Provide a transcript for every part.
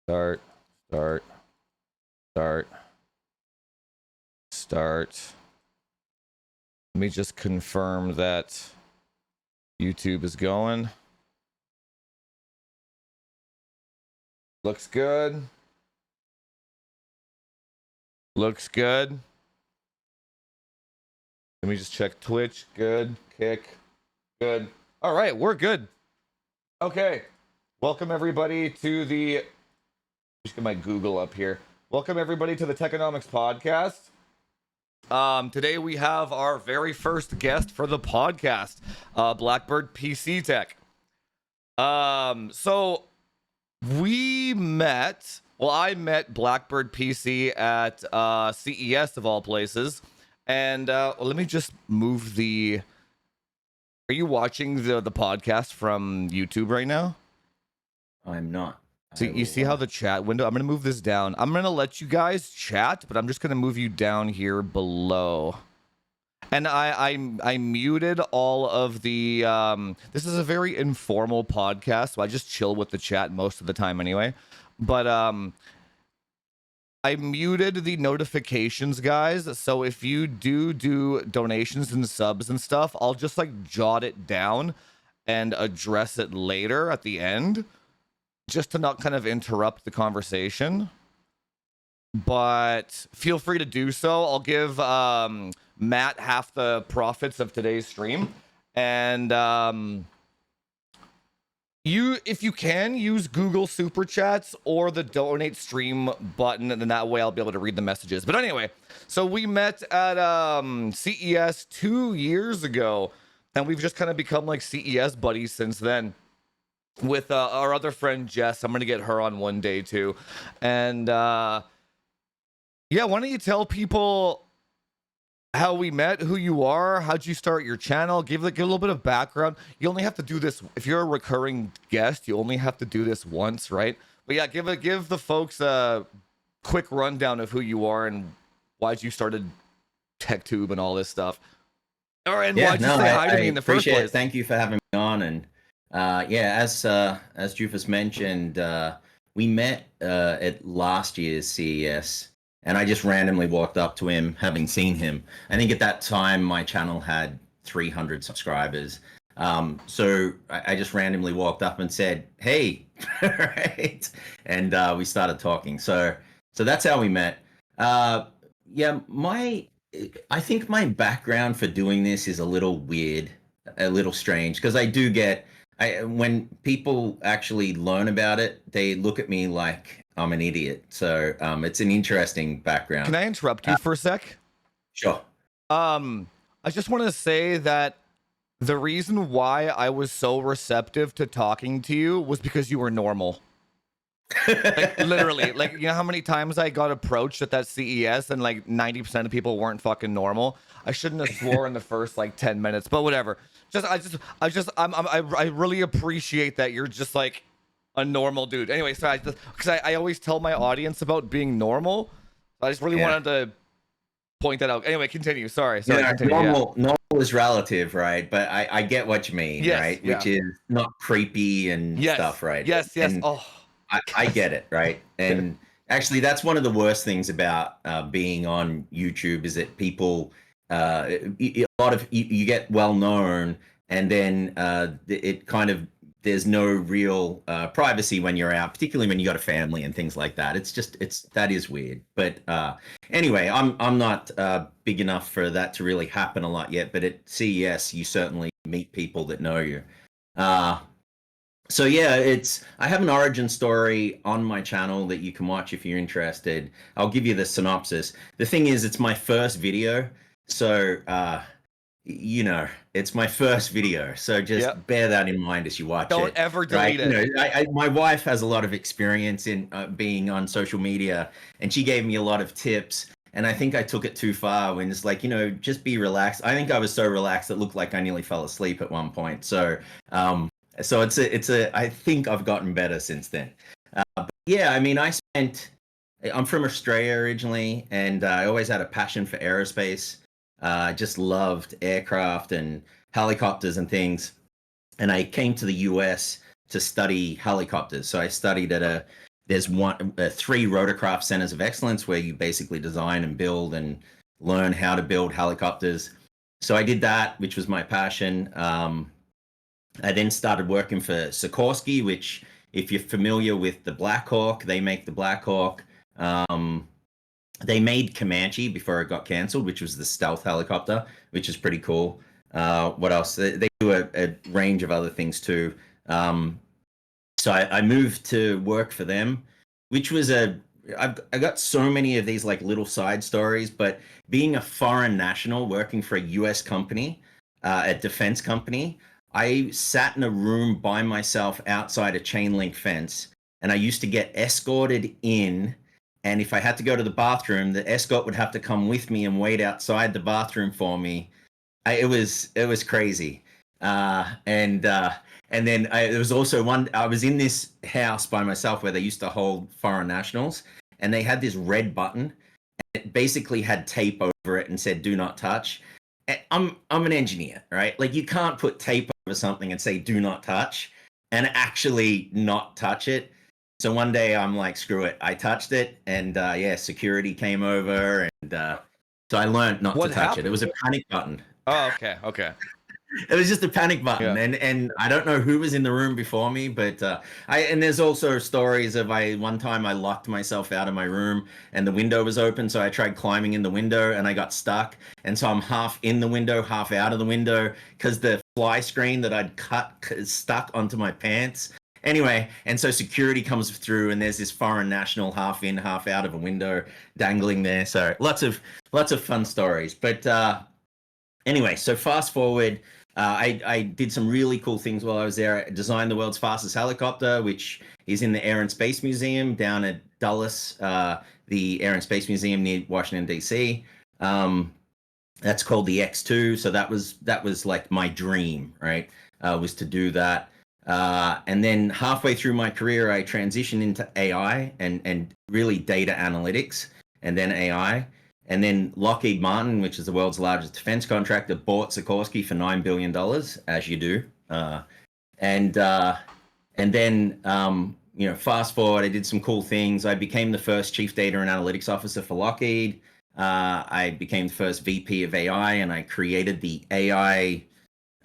Start, start, start, start. Let me just confirm that YouTube is going. Looks good. Looks good. Let me just check Twitch. Good. Kick. Good. All right, we're good. Okay. Welcome everybody to the... Just get my Google up here. Welcome everybody to the Techonomics podcast. Today we have our very first guest for the podcast, BlackBird PC Tech. So we met... Well, I met BlackBird PC at CES of all places. And let me just move the... Are you watching the podcast from YouTube right now? I'm not. So you see how the chat window... I'm going to move this down. I'm going to let you guys chat, but I'm just going to move you down here below. And I muted all of the... this is a very informal podcast, so I just chill with the chat most of the time anyway. But I muted the notifications, guys. So if you do donations and subs and stuff, I'll just like jot it down and address it later at the end, just to not kind of interrupt the conversation. But feel free to do so. I'll give Matt half the profits of today's stream. And if you can, use Google Super Chats or the donate stream button, and then that way I'll be able to read the messages. But anyway, so we met at CES 2 years ago, and we've just kind of become like CES buddies since then. With our other friend Jess. I'm gonna get her on one day too. And yeah, why don't you tell people how we met, who you are, how'd you start your channel, give a little bit of background. You only have to do this if you're a recurring guest, you only have to do this once, right? But yeah, give the folks a quick rundown of who you are and why'd you started Techtube and all this stuff. Why'd you say hi to me in the first place? Thank you for having me on. And yeah, as Jufus mentioned, we met at last year's CES, and I just randomly walked up to him, having seen him. I think at that time my channel had 300 subscribers. So I just randomly walked up and said, "Hey," right? And we started talking. So that's how we met. Yeah, I think my background for doing this is a little weird, a little strange, because I do get. When people actually learn about it, they look at me like I'm an idiot. So it's an interesting background. Can I interrupt you for a sec? Sure. I just want to say that the reason why I was so receptive to talking to you was because you were normal. Like literally, like, you know how many times I got approached at that CES and like 90% of people weren't fucking normal. I shouldn't have swore in the first like 10 minutes, but whatever. I really appreciate that you're just like a normal dude. Anyway, so because I always tell my audience about being normal. I just really wanted to point that out. Anyway, continue. Sorry. Continue. Normal is relative, right? But I get what you mean, right? Which is not creepy and stuff, right? Yes. And I get it, right? And actually, that's one of the worst things about being on YouTube is that people, you get well known, and then it kind of, there's no real privacy when you're out, particularly when you got a family and things like that. That is weird. But anyway, I'm not big enough for that to really happen a lot yet. But at CES, you certainly meet people that know you. So yeah, I have an origin story on my channel that you can watch if you're interested. I'll give you the synopsis. The thing is, it's my first video, so it's my first video. So just bear that in mind as you watch it. Don't ever delete it. My wife has a lot of experience in being on social media, and she gave me a lot of tips. And I think I took it too far when it's like, just be relaxed. I think I was so relaxed it looked like I nearly fell asleep at one point. So I think I've gotten better since then. But yeah, I mean, I'm from Australia originally, and I always had a passion for aerospace. I just loved aircraft and helicopters and things. And I came to the US to study helicopters. So I studied at there's three rotorcraft centers of excellence where you basically design and build and learn how to build helicopters. So I did that, which was my passion. I then started working for Sikorsky, which, if you're familiar with the Black Hawk, they make the Black Hawk. They made Comanche before it got canceled, which was the stealth helicopter, which is pretty cool. What else? They do a range of other things too. So I moved to work for them, which was I got so many of these like little side stories, but being a foreign national working for a US company, a defense company, I sat in a room by myself outside a chain link fence, and I used to get escorted in. And if I had to go to the bathroom, the escort would have to come with me and wait outside the bathroom for me. It was crazy. And then there was also I was in this house by myself where they used to hold foreign nationals, and they had this red button. It basically had tape over it and said, "Do not touch." I'm an engineer, right? Like, you can't put tape over something and say, "Do not touch," and actually not touch it. So one day I'm like, screw it. I touched it, and security came over, and so I learned not to touch it. It was a panic button. Oh, okay. It was just a panic button, Yeah. and I don't know who was in the room before me, but and there's also stories of one time I locked myself out of my room and the window was open, so I tried climbing in the window and I got stuck, and so I'm half in the window, half out of the window because the fly screen that I'd cut is stuck onto my pants. Anyway, and so security comes through, and there's this foreign national half in, half out of a window dangling there. So lots of fun stories, but. Anyway, so fast forward, I did some really cool things while I was there. I designed the world's fastest helicopter, which is in the Air and Space Museum down at Dulles, the Air and Space Museum near Washington, D.C. That's called the X2. So that was like my dream, right? Was to do that. And then halfway through my career, I transitioned into AI and really data analytics, and then AI. And then Lockheed Martin, which is the world's largest defense contractor, bought Sikorsky for $9 billion, as you do. And then, fast forward, I did some cool things. I became the first chief data and analytics officer for Lockheed. I became the first VP of AI, and I created the AI.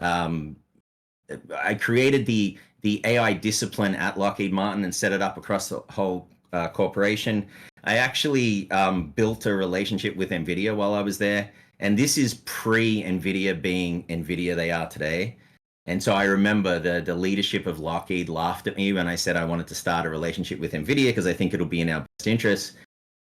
I created the AI discipline at Lockheed Martin and set it up across the whole corporation. I actually built a relationship with NVIDIA while I was there. And this is pre-NVIDIA being NVIDIA they are today. And so I remember the leadership of Lockheed laughed at me when I said I wanted to start a relationship with NVIDIA because I think it'll be in our best interest.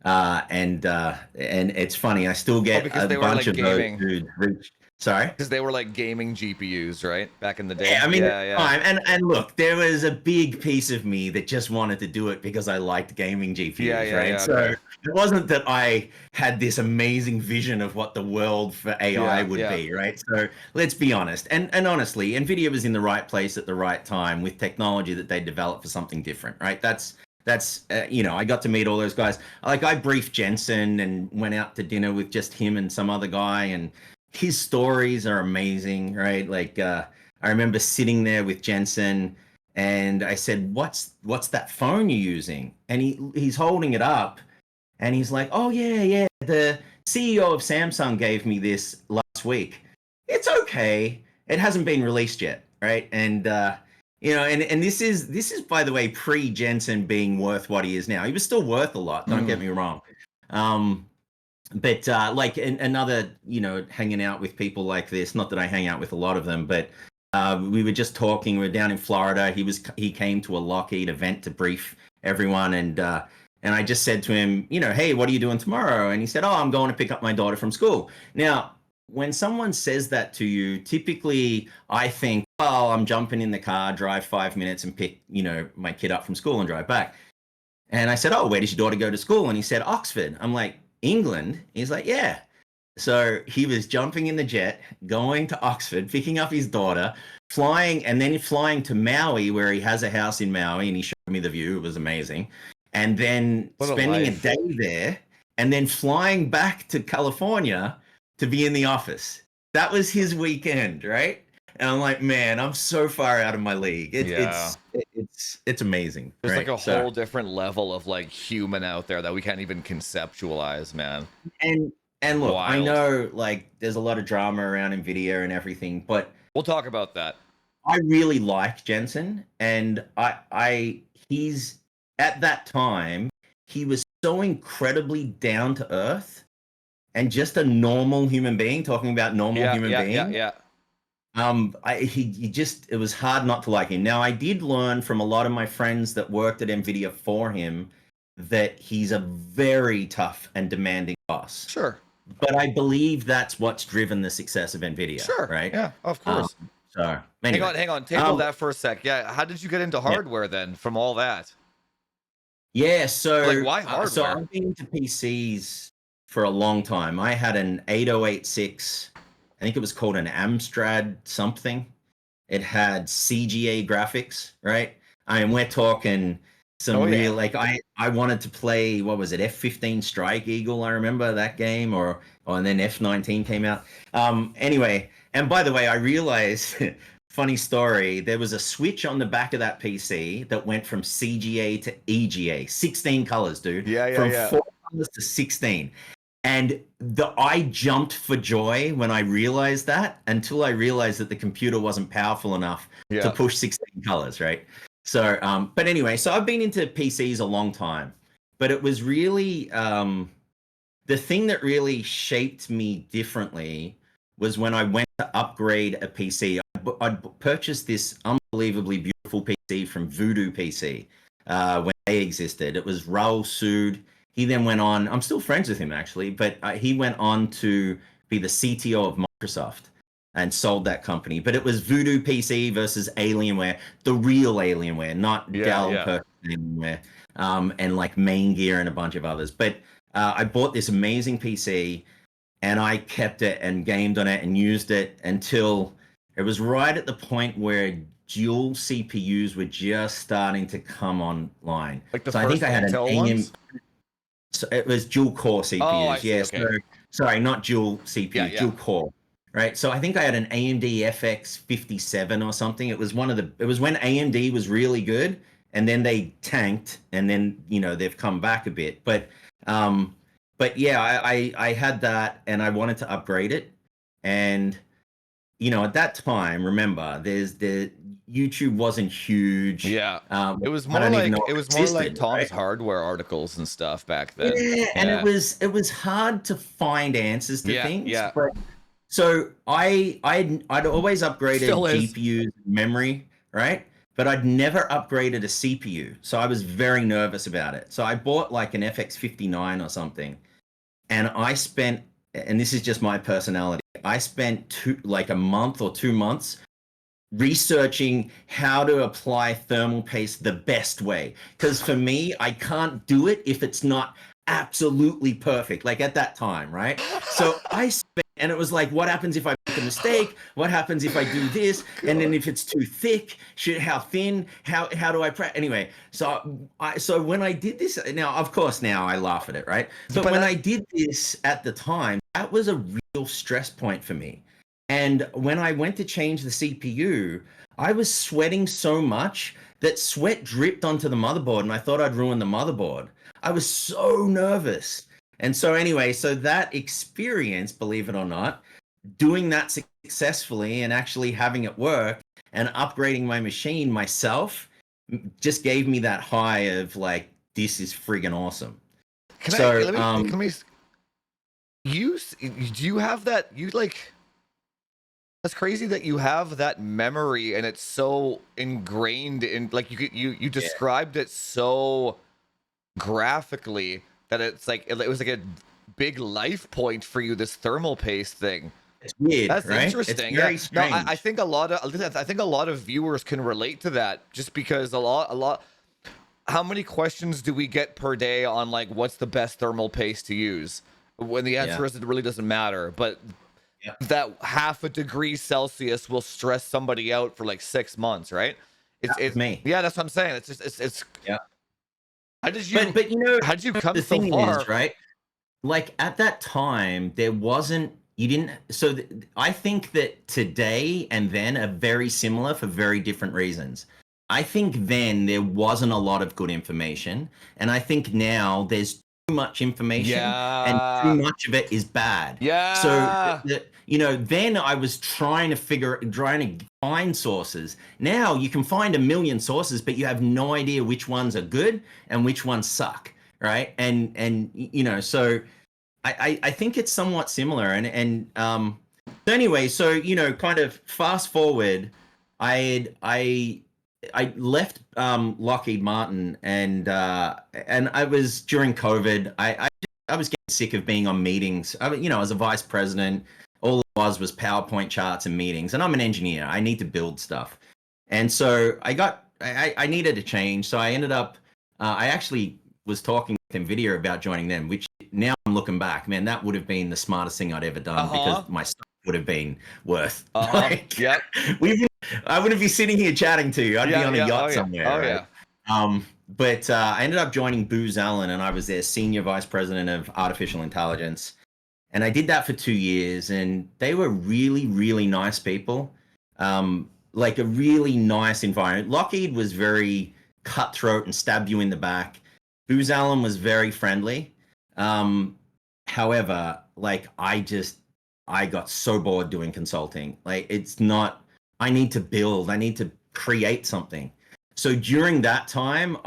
And it's funny, I still get a bunch of those dudes reach. Sorry? Because they were like gaming GPUs, right? Back in the day. Yeah, I mean, and look, there was a big piece of me that just wanted to do it because I liked gaming GPUs, right? So it wasn't that I had this amazing vision of what the world for AI would be, right? So let's be honest. And honestly, NVIDIA was in the right place at the right time with technology that they developed for something different, right? That's I got to meet all those guys. Like, I briefed Jensen and went out to dinner with just him and some other guy, and his stories are amazing, right? Like, I remember sitting there with Jensen, and I said, "What's that phone you're using?" And he's holding it up, and he's like, "Oh yeah, the CEO of Samsung gave me this last week. It's okay. It hasn't been released yet, right?" And and this is by the way pre-Jensen being worth what he is now. He was still worth a lot. Don't get me wrong. But another, hanging out with people like this, not that I hang out with a lot of them, but we were just talking. We were down in Florida. He came to a Lockheed event to brief everyone, and I just said to him, "Hey, what are you doing tomorrow?" And he said, "Oh, I'm going to pick up my daughter from school." Now, when someone says that to you, typically I think, "Oh, I'm jumping in the car, drive 5 minutes and pick, my kid up from school and drive back." And I said, "Oh, where does your daughter go to school?" And he said, "Oxford." I'm like, "England?" He's like, "Yeah." So he was jumping in the jet, going to Oxford, picking up his daughter, flying, and then flying to Maui, where he has a house in Maui, and he showed me the view. It was amazing. And then spending a day there, and then flying back to California to be in the office. That was his weekend, right? And I'm like, man, I'm so far out of my league. Yeah. It's amazing. There's like Right. a So whole different level of like human out there that we can't even conceptualize, man. and and look, I Wild. know like there's a lot of drama around Nvidia and everything, but We'll talk about that. I really like Jensen, and he's at that time he was so incredibly down to earth and just a normal human being talking about normal Yeah, human yeah, yeah, beings. yeah. He just it was hard not to like him. Now I did learn from a lot of my friends that worked at Nvidia for him that he's a very tough and demanding boss. Sure. But I believe that's what's driven the success of Nvidia, Sure. right? Yeah, of Um, course. so anyway, Hang on. Table that for a sec. Yeah, how did you get into yeah, hardware then from all that? yeah. Like, So why so hardware? I've been into PCs for a long time. I had an 8086. I think it was called an Amstrad something. It had CGA graphics, right? I mean, we're talking some Oh real yeah. like I wanted to play what was it, F-15 Strike Eagle? I remember that game, or and then F-19 came out. Anyway, and by the way, I realized funny story, there was a switch on the back of that PC that went from CGA to EGA, 16 colors, dude, Yeah, yeah, from yeah. 4 colors to 16. And I jumped for joy when I realized that until I realized that the computer wasn't powerful enough to Yeah. push 16 colors, right? So, but anyway, so I've been into PCs a long time, but it was really the thing that really shaped me differently was when I went to upgrade a PC. I'd purchased this unbelievably beautiful PC from Voodoo PC when they existed. It was Raul Sood. He then went on, I'm still friends with him actually, but he went on to be the CTO of Microsoft and sold that company. But it was Voodoo PC versus Alienware, the real Alienware, not Yeah, Dell yeah. per Alienware, and like Main Gear and a bunch of others. But I bought this amazing PC and I kept it and gamed on it and used it until it was right at the point where dual CPUs were just starting to come online. Like the So I think first I had an Intel AM, ones? so it was dual core Oh, I CPUs. see. Yeah, Okay. so sorry, not dual Yeah, CPUs, yeah. dual core. Right. So I think I had an AMD FX 57 or something. It was it was when AMD was really good and then they tanked and then, they've come back a bit. Um, but yeah, I had that and I wanted to upgrade it. And, at that time, remember, the YouTube wasn't huge. Yeah. I don't even know It if was it more like existed, right? Tom's hardware articles and stuff back then. Yeah, and it Yeah. was hard to find answers to Yeah, things. yeah. But so I'd always upgraded Still is. GPUs and memory, right? But I'd never upgraded a CPU. So I was very nervous about it. So I bought like an FX 59 or something. And I spent, and this is just my personality, I spent like a month or 2 months researching how to apply thermal paste the best way. Because for me, I can't do it if it's not absolutely perfect, like at that time, right? So I spent, and it was like, what happens if I make a mistake? What happens if I do this? And then God. if it's too thick, how thin? How do I anyway? So when I did this, now of course now I laugh at it, right? But But when I that, did this at the time, that was a real stress point for me. And when I went to change the CPU, I was sweating so much that sweat dripped onto the motherboard and I thought I'd ruin the motherboard. I was so nervous. And so, anyway, so that experience, believe it or not, doing that successfully and actually having it work and upgrading my machine myself just gave me that high of like, this is friggin' awesome. can I So, let me do you have that you like that's crazy that you have that memory and it's so ingrained in like you yeah, described it so graphically that it's like it was like a big life point for you, this thermal paste thing. it's weird, That's right? It's interesting. Yeah. very No, I strange. think I think a lot of viewers can relate to that just because a lot how many questions do we get per day on like what's the best thermal paste to use? When the Yeah, answer is it really doesn't matter, but yeah. that half a degree Celsius will stress somebody out for like 6 months, right? That was It's me. yeah, that's what I'm saying. It's just it's Yeah. how did But how did you come the so thing is, far? right? Like at that time, there wasn't you didn't. So I think that today and then are very similar for very different reasons. I think then there wasn't a lot of good information, and I think now there's too much information, and too Yeah. much of it is bad. So, Yeah. then I was trying to find sources. Now you can find a million sources, but you have no idea which ones are good and which ones suck, right? So I think it's somewhat similar. So anyway, so kind of fast forward, I left Lockheed Martin, and I was during COVID. I was getting sick of being on meetings. As a vice president, all it was PowerPoint charts and meetings. And I'm an engineer. I need to build stuff. And so I needed a change. So I ended up I actually was talking with NVIDIA about joining them, which now I'm looking back, man, that would have been the smartest thing I'd ever done because my stuff would have been worth. Yep. I wouldn't be sitting here chatting to you. I'd be on a yacht yeah. somewhere. Oh right? yeah. But I ended up joining Booz Allen, and I was their senior vice president of artificial intelligence. And I did that for 2 years, and they were really, really nice people. Like a really nice environment. Lockheed was very cutthroat and stab you in the back. Booz Allen was very friendly. However, like I got so bored doing consulting. Like it's not, I need to build, I need to create something. So during that time,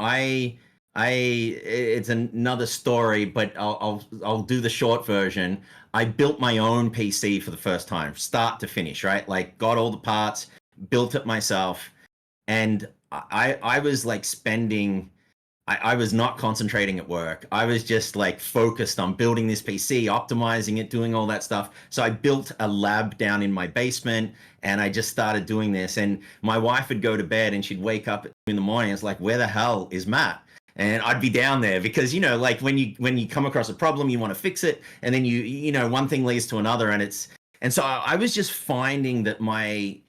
it's another story, but I'll do the short version. I built my own PC for the first time, start to finish, right? Like got all the parts, built it myself, and I was like spending. I was not concentrating at work. I was just like focused on building this PC, optimizing it, doing all that stuff. So I built a lab down in my basement, and I just started doing this. And my wife would go to bed and she'd wake up at 2 in the morning. It's like, where the hell is Matt? And I'd be down there because, like when you come across a problem, you want to fix it. And then one thing leads to another. And so I was just finding that my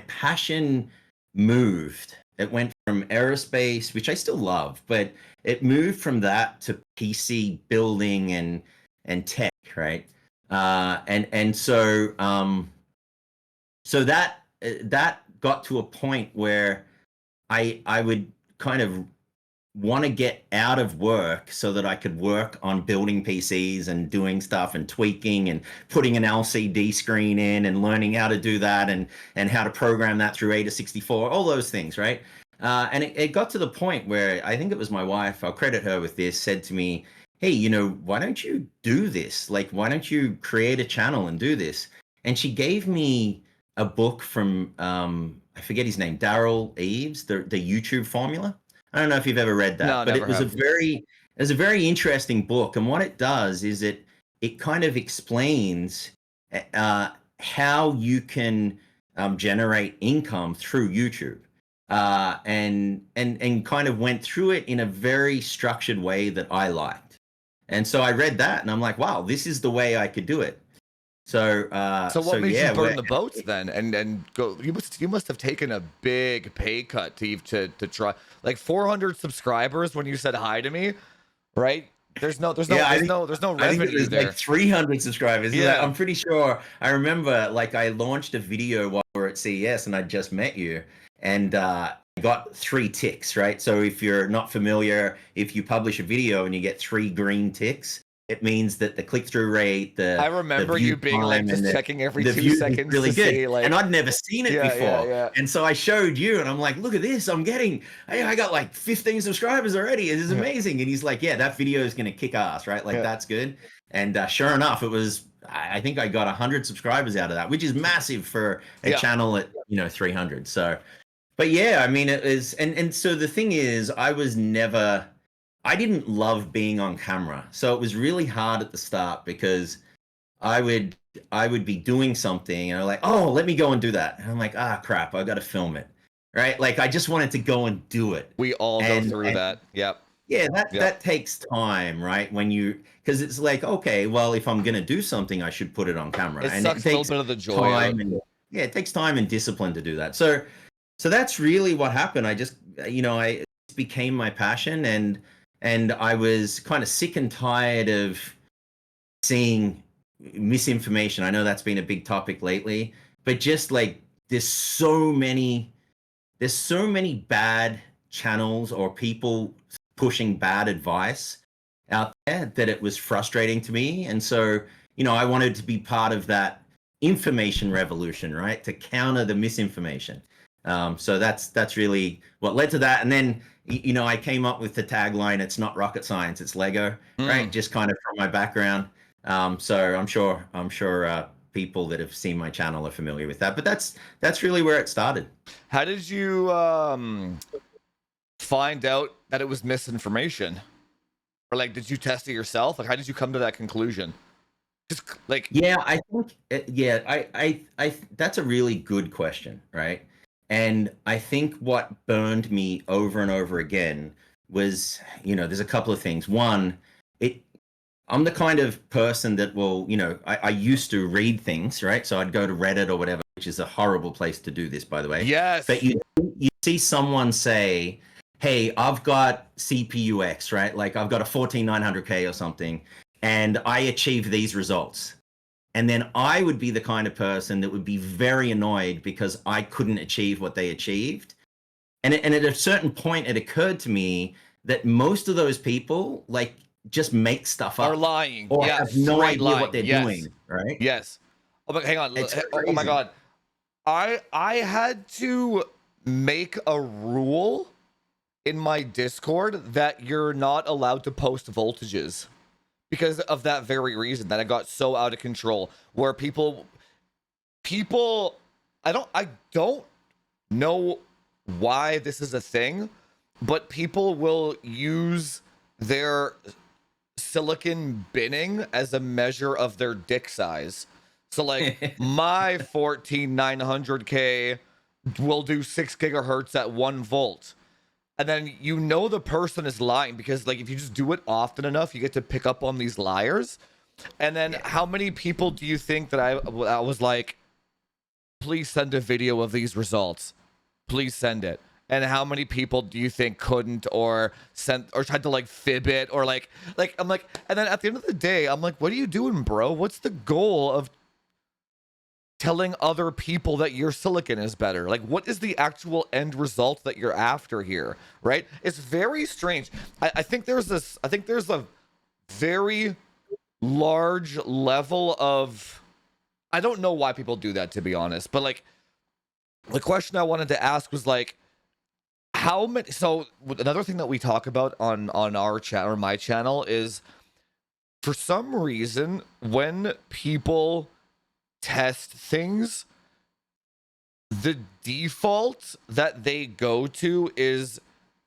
passion moved. It went from aerospace, which I still love, but it moved from that to PC building and tech, right? So that got to a point where I would kind of want to get out of work so that I could work on building PCs and doing stuff and tweaking and putting an LCD screen in and learning how to do that and how to program that through Ada64, all those things, right? And it got to the point where I think it was my wife, I'll credit her with this, said to me, hey, why don't you do this? Like, why don't you create a channel and do this? And she gave me a book from, I forget his name, Darrell Eves, the YouTube formula. I don't know if you've ever read that, No, but never it was have. a very interesting book. And what it does is it kind of explains how you can generate income through YouTube. And kind of went through it in a very structured way that I liked. And so I read that and I'm like, wow, this is the way I could do it. So What made you burn the boats then and go? You must have taken a big pay cut to try, like 400 subscribers when you said hi to me, right? There's no revenue there. Like 300 subscribers. Yeah, I'm pretty sure. I remember like I launched a video while we were at CES and I just met you, and I got 3 ticks, right? So if you're not familiar, if you publish a video and you get 3 green ticks, it means that the click-through rate, I remember you being like just checking every 2 seconds really to good. see, like, and I'd never seen it before. Yeah. And so I showed you, and I'm like, look at this! I got like 15 subscribers already. It is amazing. And he's like, yeah, that video is gonna kick ass, right? Like that's good. And sure enough, it was. I think I got 100 subscribers out of that, which is massive for a channel at 300. So, but yeah, I mean, it is. And so the thing is, I didn't love being on camera. So it was really hard at the start because I would be doing something and I'm like, oh, let me go and do that. And I'm like, crap, I got to film it. Right? Like I just wanted to go and do it. We all go through that. Yep. Yeah, that takes time, right? Because it's like, okay, well, if I'm going to do something, I should put it on camera. It sucks a little bit of the joy out. It takes time and discipline to do that. So that's really what happened. I just, it became my passion, and I was kind of sick and tired of seeing misinformation. I know that's been a big topic lately, but just like there's so many bad channels or people pushing bad advice out there that it was frustrating to me. And so, I wanted to be part of that information revolution, right? To counter the misinformation. So that's really what led to that. And then, I came up with the tagline, "It's not rocket science, it's Lego," right? Just kind of from my background. So I'm sure people that have seen my channel are familiar with that. But that's really where it started. How did you find out that it was misinformation? Or like, did you test it yourself? Like, how did you come to that conclusion? Just like, Yeah, I think I that's a really good question, right? And I think what burned me over and over again was, there's a couple of things. One, I'm the kind of person that will, I used to read things, right? So I'd go to Reddit or whatever, which is a horrible place to do this, by the way. yes. But you see someone say, "Hey, I've got CPU X, right? Like I've got a 14900K or something, and I achieved these results." And then I would be the kind of person that would be very annoyed because I couldn't achieve what they achieved. And at a certain point, it occurred to me that most of those people like just make stuff up Are lying. or Yeah, have no straight idea lying. what they're Yes. doing, right? Yes. Oh, but hang on. It's Oh my crazy. God. I had to make a rule in my Discord that you're not allowed to post voltages because of that very reason, that it got so out of control where people I don't know why this is a thing, but people will use their silicon binning as a measure of their dick size. So like my 14900K will do 6 gigahertz at 1 volt. And then the person is lying because like if you just do it often enough, you get to pick up on these liars. And then how many people do you think that I was like, please send a video of these results? Please send it. And how many people do you think couldn't or sent or tried to like fib it or like I'm like, and then at the end of the day, I'm like, what are you doing, bro? What's the goal of telling other people that your silicon is better? Like, what is the actual end result that you're after here, right? It's very strange. I think there's a very large level of, I don't know why people do that, to be honest, but like the question I wanted to ask was like, how many, so another thing that we talk about on our channel or my channel is, for some reason, when people test things, the default that they go to is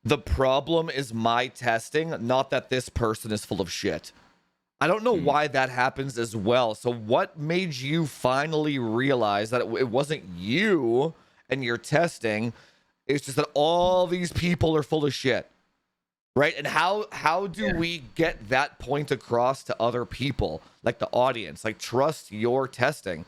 the problem is my testing, not that this person is full of shit. I don't know why that happens as well. So what made you finally realize that it wasn't you and your testing? It's just that all these people are full of shit, right? And how do we get that point across to other people, like the audience? Like, trust your testing,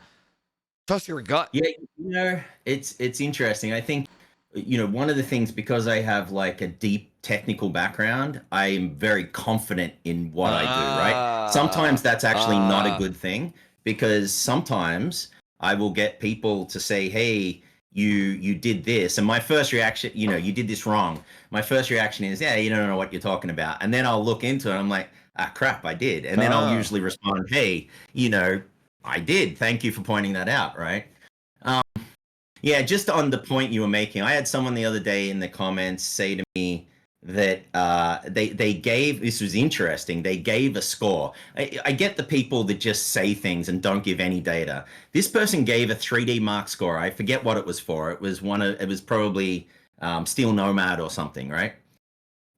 trust your gut. Yeah, it's interesting. I think, one of the things, because I have like a deep technical background, I am very confident in what I do, right? Sometimes that's actually not a good thing, because sometimes I will get people to say, "Hey, you did this," and my first reaction, "You did this wrong." My first reaction is, "Yeah, you don't know what you're talking about." And then I'll look into it, and I'm like, "Ah, crap, I did." And then I'll usually respond, "Hey, I did. Thank you for pointing that out," right? Yeah, just on the point you were making, I had someone the other day in the comments say to me that they gave, this was interesting, they gave a score. I get the people that just say things and don't give any data. This person gave a 3D Mark score. I forget what it was for. It was probably Steel Nomad or something, right?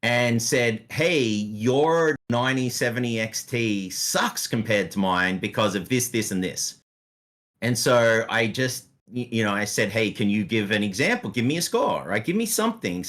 And said, "Hey, your 9070 XT sucks compared to mine because of this, this, and this." And so I just, I said, "Hey, can you give an example? Give me a score, right? Give me something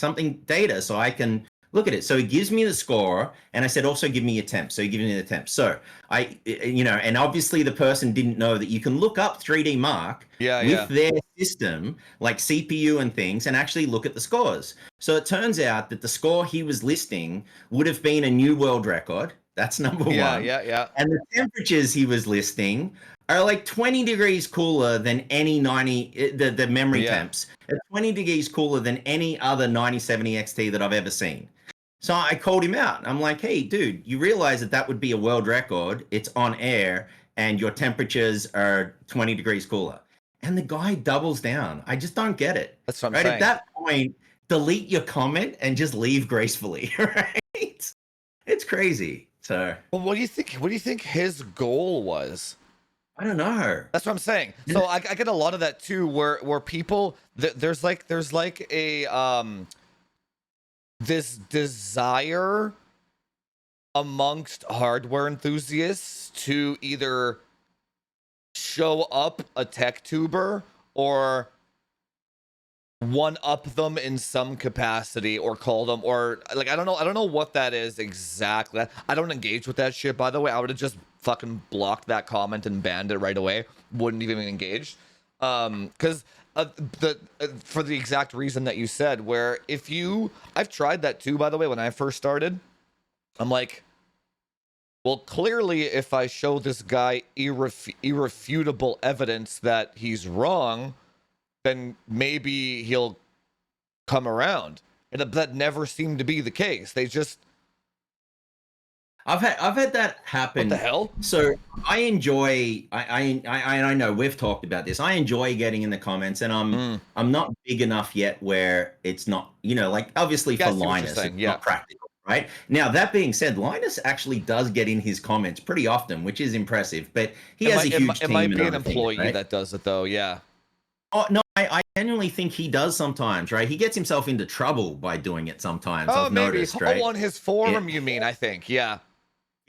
data so I can look at it." So he gives me the score, and I said, "Also give me your temp." So he gives me the temp. So and obviously the person didn't know that you can look up 3D Mark with their system, like CPU and things, and actually look at the scores. So it turns out that the score he was listing would have been a new world record, That's number Yeah, one. yeah. And the temperatures he was listing are like 20 degrees cooler than any 90, the memory Yeah. temps are 20 degrees cooler than any other 9070 XT that I've ever seen. So I called him out. I'm like, hey, dude, you realize that that would be a world record. It's on air and your temperatures are 20 degrees cooler. And the guy doubles down. I just don't get it. That's what I'm Right? At saying. that point, delete your comment and just leave gracefully. Right? It's crazy. So Well, what do you think? What do you think his goal was? I don't know. That's what I'm saying. So I get a lot of that too, where people there's like a this desire amongst hardware enthusiasts to either show up a tech tuber or one up them in some capacity or call them, or like I don't know what that is exactly. I don't engage with that shit, by the way. I would have just fucking blocked that comment and banned it right away. Wouldn't even engage. Because for the exact reason that you said, where I've tried that too, by the way. When I first started, I'm like, well, clearly if I show this guy irrefutable evidence that he's wrong, then maybe he'll come around. And that never seemed to be the case. They just, I've had that happen. what the hell? So I enjoy. I know we've talked about this. I enjoy getting in the comments, and I'm not big enough yet where it's not, like obviously Yeah, I for see what you're Linus, saying, it's yeah. not practical, right? Now that being said, Linus actually does get in his comments pretty often, which is impressive. But he has a huge team. It might and be an other things, employee right? that does it though. Yeah. Oh no, I genuinely think he does sometimes, right? He gets himself into trouble by doing it sometimes. Oh, I've maybe. noticed, right? Oh, on his forum, you mean? I think. Yeah.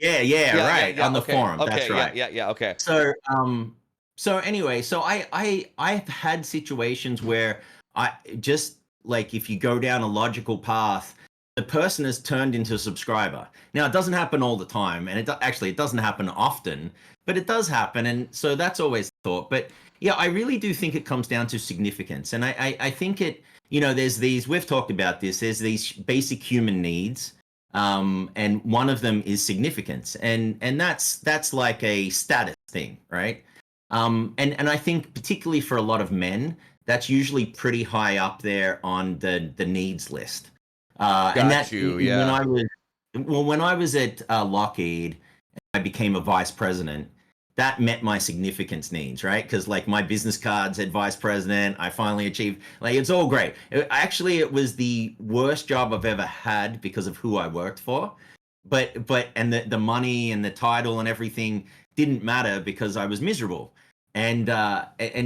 Yeah, right. On the Okay. forum. Okay. That's right. Yeah. Okay. So anyway, so I've had situations where I just like if you go down a logical path, the person has turned into a subscriber. Now it doesn't happen all the time, and it doesn't happen often, but it does happen, and so that's always the thought. But yeah, I really do think it comes down to significance, and I think there's these, we've talked about this. There's these basic human needs. And one of them is significance, and that's like a status thing, right? And I think particularly for a lot of men, that's usually pretty high up there on the needs list. And Got that you. when Yeah. when I was at Lockheed, I became a vice president. That met my significance needs, right? Because like my business cards said vice president, I finally achieved. Like it's all great. Actually, it was the worst job I've ever had because of who I worked for. But and the money and the title and everything didn't matter because I was miserable. And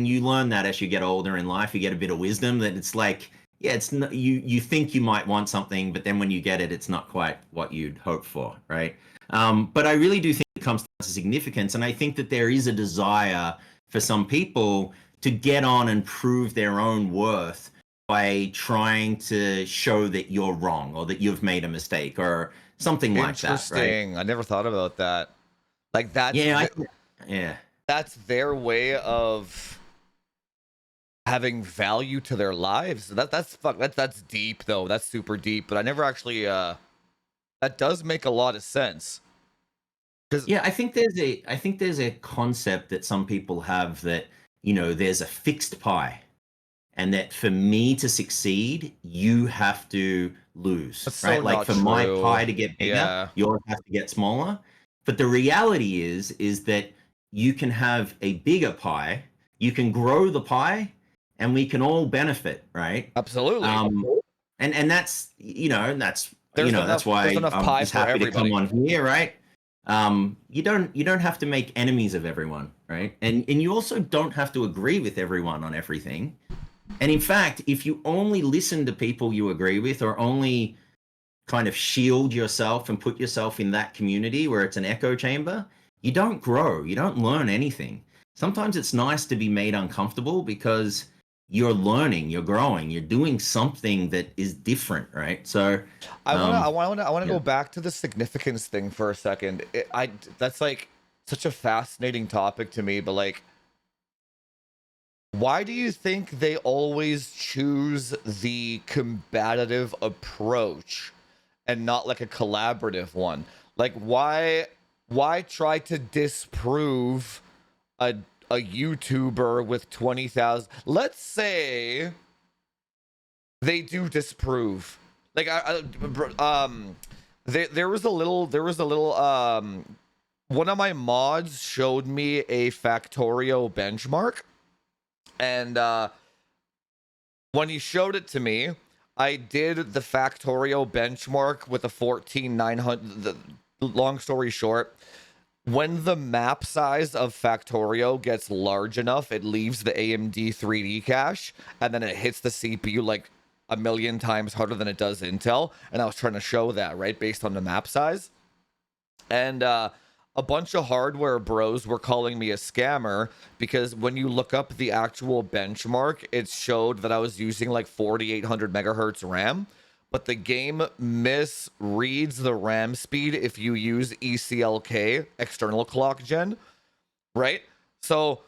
you learn that as you get older in life, you get a bit of wisdom that it's like, yeah, it's not, you think you might want something, but then when you get it, it's not quite what you'd hope for, right? But I really do think it comes down to significance, and I think that there is a desire for some people to get on and prove their own worth by trying to show that you're wrong or that you've made a mistake or something like that, right? Interesting. I never thought about that. Like Yeah, yeah. that's their way of having value to their lives. That's deep though. That's super deep. But I never actually. That does make a lot of sense. Yeah, I think there's a concept that some people have that, there's a fixed pie, and that for me to succeed, you have to lose, That's right? so Like not for my true. pie to get bigger, Yeah. yours has to get smaller. But the reality is that you can have a bigger pie, you can grow the pie, and we can all benefit, right? Absolutely. And that's that's There's that's there's why enough I'm pie just for happy to come everybody. on here, right? You don't have to make enemies of everyone, right? And you also don't have to agree with everyone on everything. And in fact, if you only listen to people you agree with, or only kind of shield yourself and put yourself in that community where it's an echo chamber, you don't grow, you don't learn anything. Sometimes it's nice to be made uncomfortable because you're learning, you're growing, you're doing something that is different, right? So I want to yeah. go back to the significance thing for a second. That's like such a fascinating topic to me, but like, why do you think they always choose the combative approach and not like a collaborative one? Like, why try to disprove a YouTuber with 20,000? Let's say they do disprove. Like, there was a little one of my mods showed me a Factorio benchmark, and when he showed it to me, I did the Factorio benchmark with a 14900. Long story short, when the map size of Factorio gets large enough, it leaves the AMD 3D cache, and then it hits the CPU like a million times harder than it does Intel. And I was trying to show that, right, based on the map size. And a bunch of hardware bros were calling me a scammer because when you look up the actual benchmark, it showed that I was using like 4800 megahertz RAM, but the game misreads the RAM speed if you use ECLK, external clock gen, right? So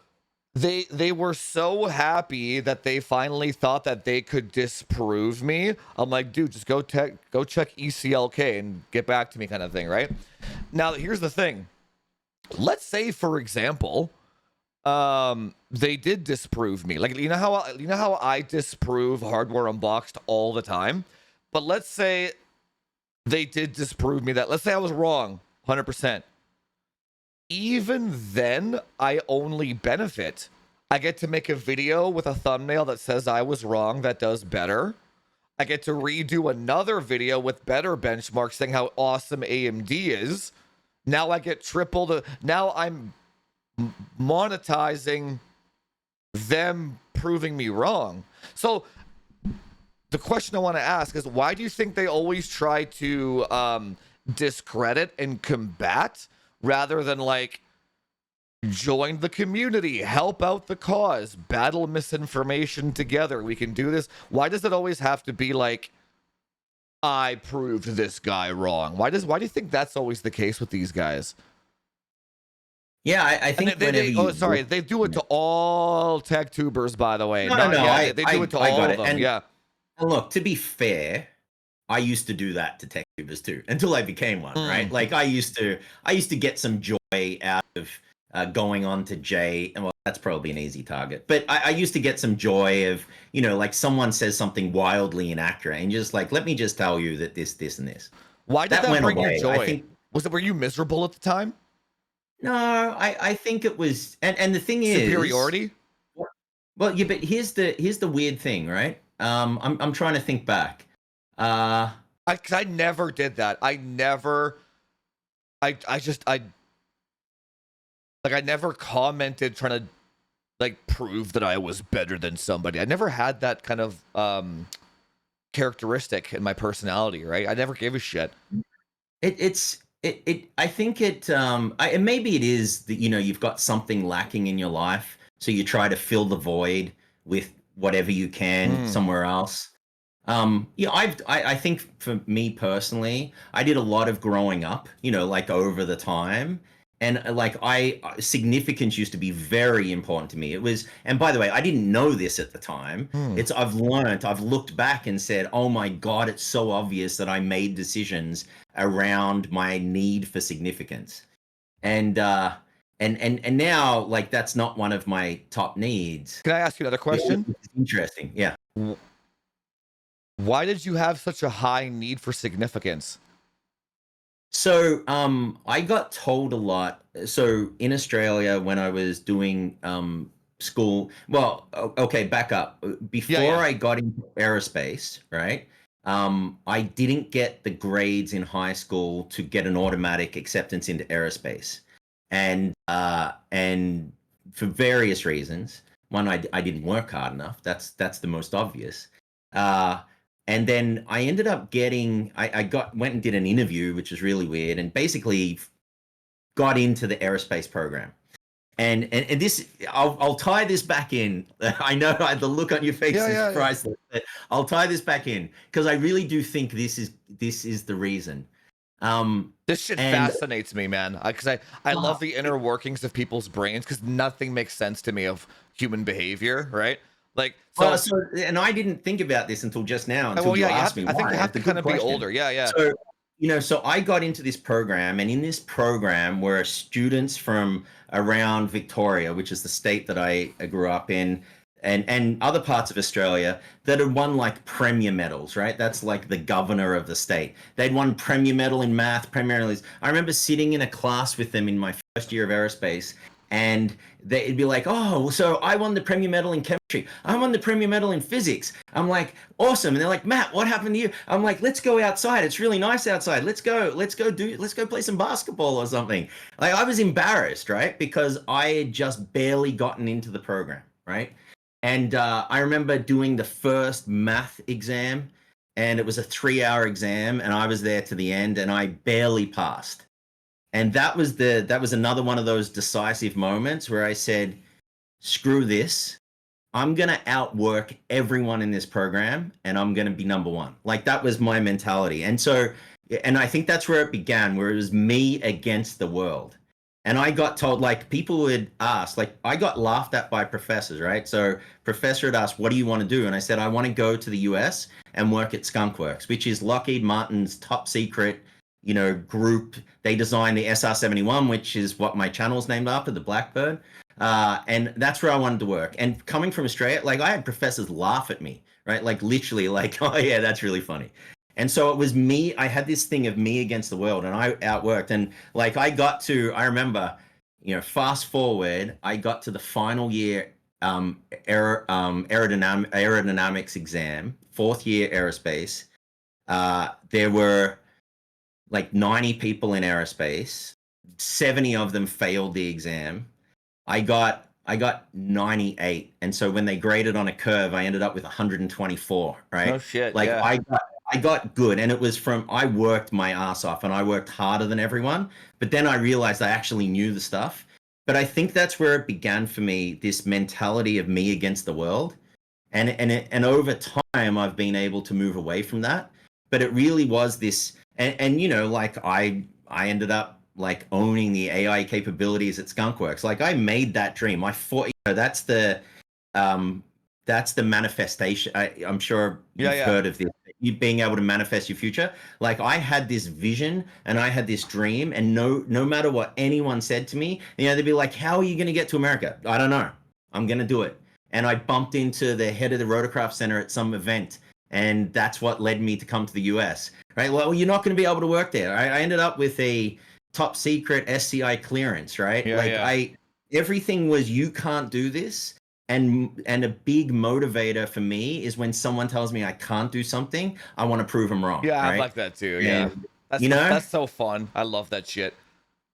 they were so happy that they finally thought that they could disprove me. I'm like, dude, just go check ECLK and get back to me, kind of thing, right? Now, here's the thing. Let's say, for example, they did disprove me. Like, you know how I disprove Hardware Unboxed all the time? But let's say they did disprove me that. Let's say I was wrong 100%. Even then, I only benefit. I get to make a video with a thumbnail that says I was wrong, that does better. I get to redo another video with better benchmarks saying how awesome AMD is. Now I get triple the... Now I'm monetizing them proving me wrong. So the question I want to ask is, why do you think they always try to discredit and combat rather than like join the community, help out the cause, battle misinformation together? We can do this. Why does it always have to be like, I proved this guy wrong? Why do you think that's always the case with these guys? Yeah, I think they do it to all tech tubers, by the way. They do it to all of them. And, yeah. And look, to be fair, I used to do that to Techtubers too until I became one, right? Like I used to get some joy out of going on to Jay, and well, that's probably an easy target. But I used to get some joy of, you know, like someone says something wildly inaccurate, and just like, let me just tell you that this, and this. Why did that bring you joy? I think, were you miserable at the time? No, I think it was, and the thing is superiority. Well, yeah, but here's the weird thing, right? I'm trying to think back. I never did that. I never commented trying to like prove that I was better than somebody. I never had that kind of characteristic in my personality, right? I never gave a shit. I think and maybe it is that, you know, you've got something lacking in your life, so you try to fill the void with whatever you can somewhere else. Yeah, I think for me personally, I did a lot of growing up, you know, like over the time. And like significance used to be very important to me. It was, and by the way, I didn't know this at the time. I've looked back and said, oh my God, it's so obvious that I made decisions around my need for significance. And now, like, that's not one of my top needs. Can I ask you another question? It's interesting. Yeah. Why did you have such a high need for significance? So I got told a lot. So in Australia, when I was doing school, well, okay, back up. Before I got into aerospace, right? I didn't get the grades in high school to get an automatic acceptance into aerospace. And for various reasons. One, I didn't work hard enough. That's the most obvious. And then I ended up getting, went and did an interview, which was really weird, and basically got into the aerospace program. And this, I'll tie this back in. I know the look on your face is priceless. But I'll tie this back in because I really do think this is the reason. This shit fascinates me, man. Because I love the inner workings of people's brains, because nothing makes sense to me of human behavior, right? Like, and I didn't think about this until just now. Until you asked me. I think you have to kind of be older. Yeah. So so I got into this program, and in this program were students from around Victoria, which is the state that I grew up in, and other parts of Australia that had won like premier medals, right? That's like the governor of the state. They'd won premier medal in math, premier medals. I remember sitting in a class with them in my first year of aerospace, and they'd be like, "Oh, so I won the premier medal in chemistry. I won the premier medal in physics." I'm like, "Awesome!" And they're like, "Matt, what happened to you?" I'm like, "Let's go outside. It's really nice outside. Let's go play some basketball or something." Like I was embarrassed, right? Because I had just barely gotten into the program, right? And I remember doing the first math exam, and it was a 3-hour exam, and I was there to the end, and I barely passed. And that was another one of those decisive moments where I said, screw this. I'm going to outwork everyone in this program, and I'm going to be number one. Like that was my mentality. And I think that's where it began, where it was me against the world. And I got told, like, people would ask, like, I got laughed at by professors, right? So professor had asked, what do you want to do? And I said, I want to go to the US and work at Skunkworks, which is Lockheed Martin's top secret, group. They designed the SR-71, which is what my channel's named after, the Blackbird. And that's where I wanted to work. And coming from Australia, like I had professors laugh at me, right? Like literally like, oh yeah, that's really funny. And so it was me. I had this thing of me against the world, and I outworked. And like I remember, fast forward, I got to the final year aerodynamics exam, fourth year aerospace. There were like 90 people in aerospace. 70 of them failed the exam. I got 98, and so when they graded on a curve, I ended up with 124. No Right? shit. Like Yeah. I got good, and it was from I worked my ass off, and I worked harder than everyone. But then I realized I actually knew the stuff. But I think that's where it began for me. This mentality of me against the world, and over time I've been able to move away from that. But it really was this, and like I ended up like owning the AI capabilities at Skunkworks. Like I made that dream. I thought, um that's the manifestation. I'm sure Yeah. you've Yeah. heard of this. You being able to manifest your future. Like I had this vision and I had this dream, and no matter what anyone said to me, they'd be like, "How are you going to get to America?" I don't know. I'm going to do it. And I bumped into the head of the Rotorcraft Center at some event, and that's what led me to come to the US. Right? Well, you're not going to be able to work there. I ended up with a top secret SCI clearance. Right? Yeah. Like Yeah. everything was, you can't do this. And a big motivator for me is when someone tells me I can't do something, I want to prove them wrong. Yeah. I'm Right? like that too. Yeah. And That's you know, that's so fun. I love that shit.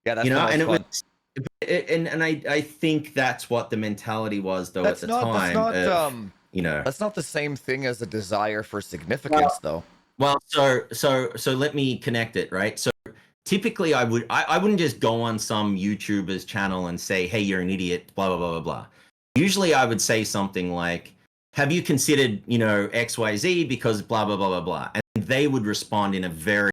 Yeah. That's the and most it was, fun. and I think that's what the mentality was though at That's the not. That's time not. of, you know. That's not the same thing as a desire for significance, though. Well, so let me connect it, right? So typically I wouldn't just go on some YouTuber's channel and say, "Hey, you're an idiot," blah blah blah blah blah. Usually I would say something like, "Have you considered, XYZ because blah blah blah blah blah." And they would respond in a very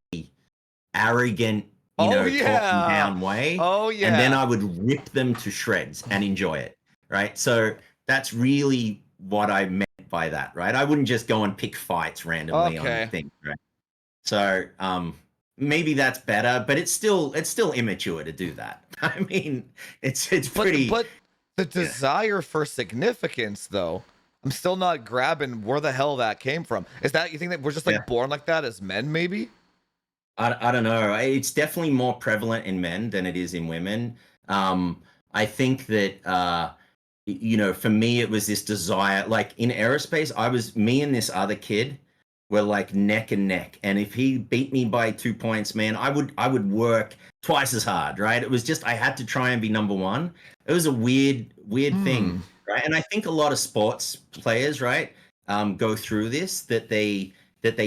arrogant, Oh talking yeah. down way, Oh and then yeah. I would rip them to shreds and enjoy it, right? So that's really what I meant by that, right? I wouldn't just go and pick fights randomly on Okay. things, right? So maybe that's better, but it's still immature to do that. I mean, it's But pretty, but the yeah. desire for significance, though, I'm still not grabbing where the hell that came from. Is that, you think that we're just Yeah. like born like that as men, maybe? I don't know. It's definitely more prevalent in men than it is in women. I think that for me it was this desire. Like in aerospace, me and this other kid were like neck and neck. And if he beat me by 2 points, man, I would work twice as hard, right? It was just I had to try and be number one. It was a weird thing, Hmm. right? And I think a lot of sports players, right, go through this, that they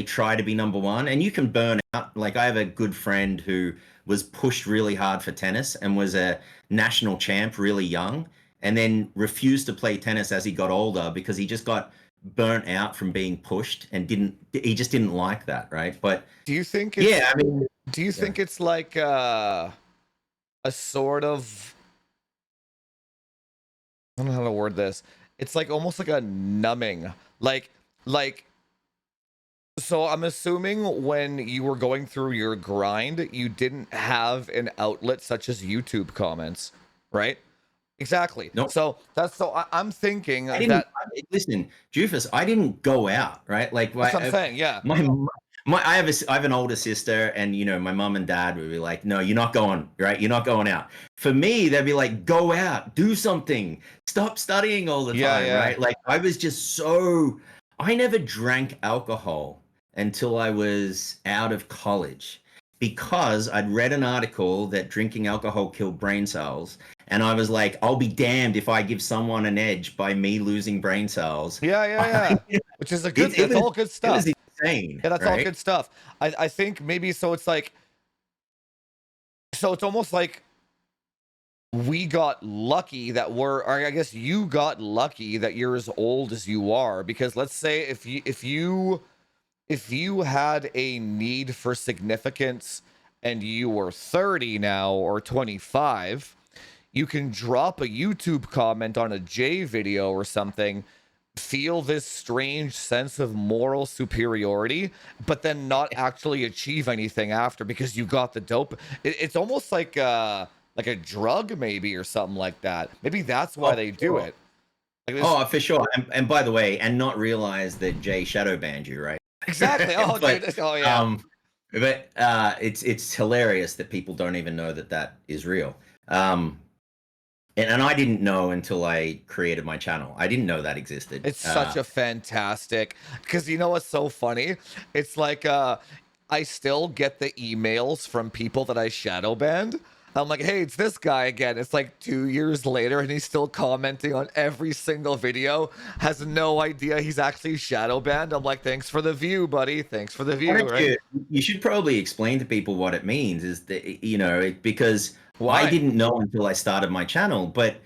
try to be number one, and you can burn out. Like I have a good friend who was pushed really hard for tennis and was a national champ really young, and then refused to play tennis as he got older because he just got burnt out from being pushed and he just didn't like that, right? But Do you think it's yeah, I mean, do you yeah. think it's like a sort of, I don't know how to word this. It's like almost like a numbing. Like So I'm assuming when you were going through your grind, you didn't have an outlet such as YouTube comments, right? Exactly. No, So I'm thinking I didn't that listen, Jufus. I didn't go out, right? Like that's what I'm saying. Yeah. I have an older sister, and my mom and dad would be like, "No, you're not going, right? You're not going out." For me, they'd be like, "Go out, do something, stop studying all the Yeah. time," Yeah. right? Like I was just I never drank alcohol until I was out of college because I'd read an article that drinking alcohol killed brain cells. And I was like, I'll be damned if I give someone an edge by me losing brain cells. Yeah. Yeah. Yeah. Which is a good. It That's was all good it was stuff. insane, Yeah, that's all right? good stuff. I think maybe so. It's like so. It's almost like we got lucky that or I guess you got lucky that you're as old as you are, because let's say if you had a need for significance and you were 30 now or 25, you can drop a YouTube comment on a J video or something, feel this strange sense of moral superiority, but then not actually achieve anything after because you got the dope. It's almost like a drug maybe or something like that. Maybe that's why Oh, they for do sure. it. Like this Oh, for sure. And by the way, and not realize that Jay shadow banned you, right? exactly. Oh, But dude. Oh, yeah. um, it's hilarious that people don't even know that that is real. Um, and I didn't know until I created my channel. I didn't know that existed. It's such a fantastic, because you know what's so funny? It's like I still get the emails from people that I shadow banned. I'm like, hey, it's this guy again. It's like 2 years later, and he's still commenting on every single video. Has no idea he's actually shadow banned. I'm like, thanks for the view, buddy. Thanks for the Why view, don't right? you should probably explain to people what it means is that because I Why? didn't know until I started my channel, but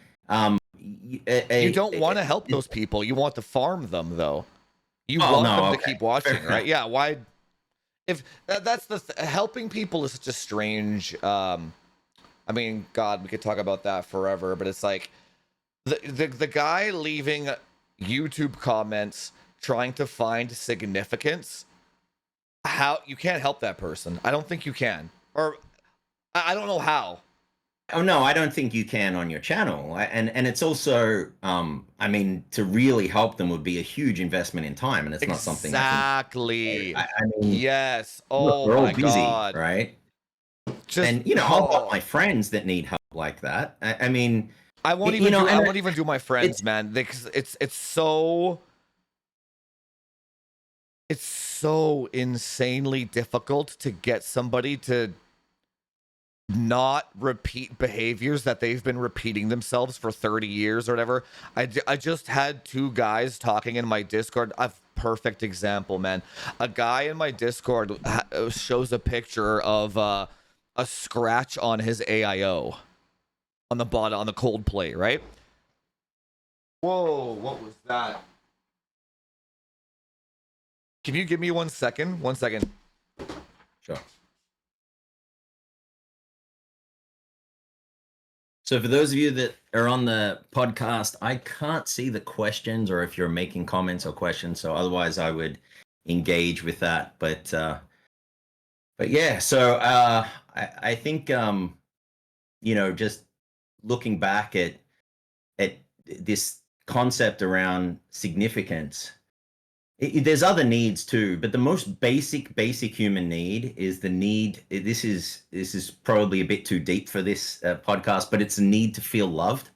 You don't want to help those people. You want to farm them, though. You oh want no, them to okay, keep fair watching, right? enough. Yeah. Why? If that's helping people is such a strange. I mean, God, we could talk about that forever, but it's like the guy leaving YouTube comments trying to find significance. How you can't help that person? I don't think you can, or I don't know how. Oh no, I don't think you can on your channel, and it's also, I mean, to really help them would be a huge investment in time, and it's not something I can. Exactly. I mean, Yes. look, Oh we're all my busy, God. right? Just And I've got oh. my friends that need help like that. I mean, I won't you even know, do. I and won't even do my it's friends, man. Because it's so insanely difficult to get somebody to not repeat behaviors that they've been repeating themselves for 30 years or whatever. I just had two guys talking in my Discord. A perfect example, man. A guy in my Discord shows a picture of a scratch on his AIO on the bottom on the cold plate, right? Whoa, what was that? Can you give me 1 second? 1 second. sure. So for those of you that are on the podcast, I can't see the questions or if you're making comments or questions. So otherwise, I would engage with that. But yeah. So I think just looking back at this concept around significance. There's other needs too, but the most basic human need is the need. This is probably a bit too deep for this podcast, but it's a need to feel loved,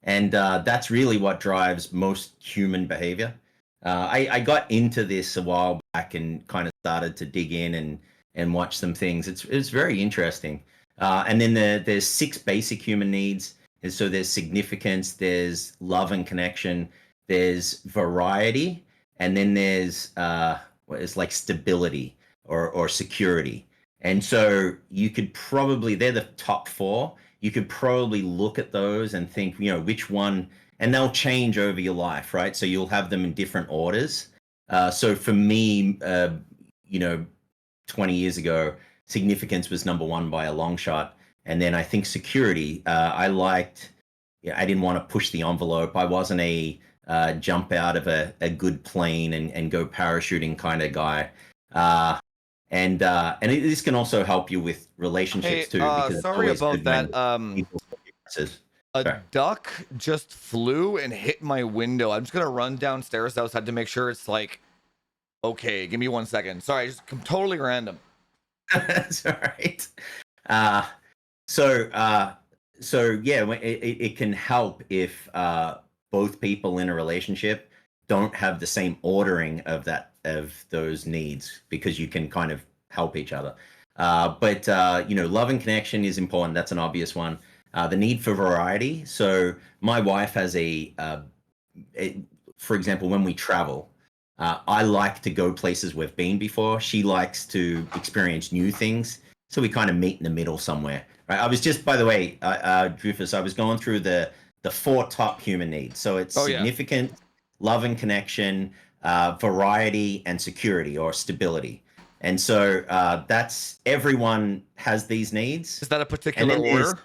and that's really what drives most human behavior. I got into this a while back and kind of started to dig in and watch some things. It's very interesting. And then there's six basic human needs. And so there's significance, there's love and connection, there's variety, and then there's what is like stability or security. And so you could probably they're the top four. You could probably look at those and think, which one, and they'll change over your life, right? So you'll have them in different orders. So for me, 20 years ago, significance was number one by a long shot. And then I think security, I liked, yeah, I didn't want to push the envelope. I wasn't a jump out of a good plane and go parachuting kind of guy. This can also help you with relationships Hey, too, because it's sorry always about good that. when people see differences. A Sorry. duck just flew and hit my window. I'm just gonna run downstairs outside to make sure it's like okay. Give me 1 second. Sorry, just totally random. That's all right. Uh, so, uh, so yeah, it can help if both people in a relationship don't have the same ordering of those needs, because you can kind of help each other. But love and connection is important. That's an obvious one. The need for variety. So my wife has for example, when we travel, I like to go places we've been before. She likes to experience new things. So we kind of meet in the middle somewhere. Right. I was just, by the way, Drufus, I was going through the four top human needs. So it's Oh yeah. significant, love and connection, variety, and security or stability. And so that's everyone has these needs. Is that a And particular then there's order?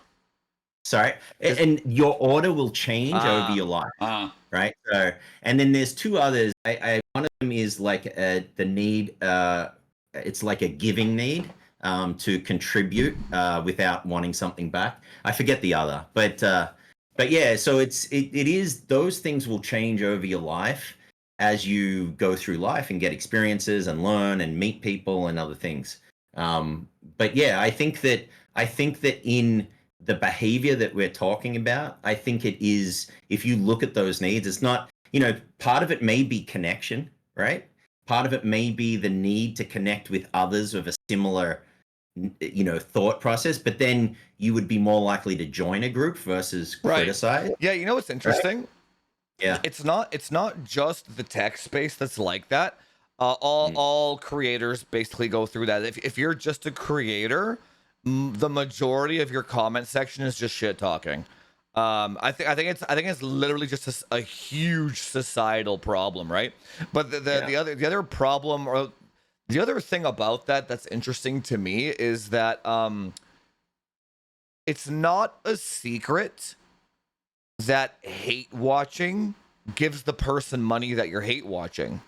sorry, Is and your order will change over ah your life, ah right? So, and then there's two others. One of them is like the need. It's like a giving need to contribute without wanting something back. I forget the other, but yeah. So it is, those things will change over your life as you go through life and get experiences and learn and meet people and other things. But yeah, I think that in the behavior that we're talking about, I think it is, if you look at those needs, it's not, part of it may be connection, right? Part of it may be the need to connect with others of a similar, thought process, but then you would be more likely to join a group versus right. criticize, Yeah, you know what's right? interesting? Yeah. It's not just the tech space that's like that. All Mm. all creators basically go through that. If you're just a creator, the majority of your comment section is just shit talking. I think it's literally just a huge societal problem, right? But Yeah. the other problem, or the other thing about that that's interesting to me, is that it's not a secret that hate watching gives the person money that you're hate watching,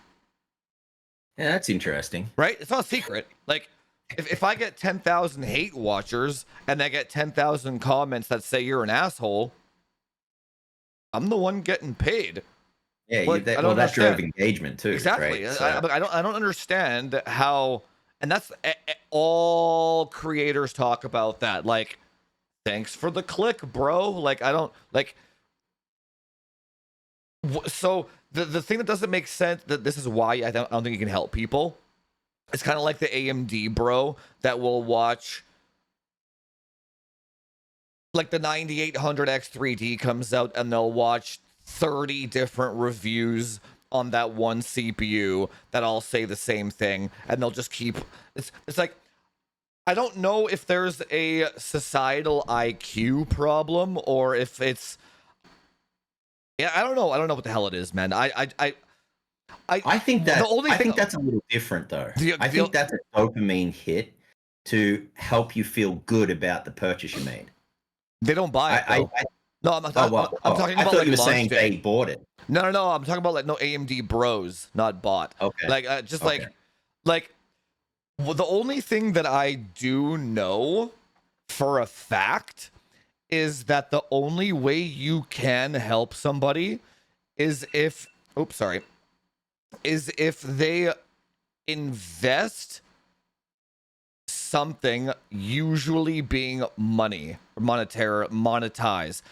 Yeah, that's interesting. right? It's not a secret. Like, if I get 10,000 hate watchers and I get 10,000 comments that say you're an asshole, I'm the one getting paid. Yeah, Like, I don't well, that drove understand. engagement too, Exactly. right? So I don't understand how, and that's all creators talk about that. Like, thanks for the click, bro. Like, I don't like. So the thing that doesn't make sense, that this is why I don't think you can help people. It's kind of like the AMD bro that will watch, like, the 9800X3D comes out and they'll watch 30 different reviews on that one CPU that all say the same thing, and they'll just keep, it's like, I don't know if there's a societal IQ problem, or if it's, yeah, I don't know what the hell it is, man. I think The that only I thing, think that's a little different though. I the think that's a dopamine hit to help you feel good about the purchase you made. they don't buy it though. I No, oh well, I'm talking I about thought like you were launch saying they day. bought it. No. I'm talking about, like, no, AMD bros, not bought. Okay, Like, just okay. like well, the only thing that I do know for a fact is that the only way you can help somebody is if, oops, sorry, is if they invest something, usually being money, monetize.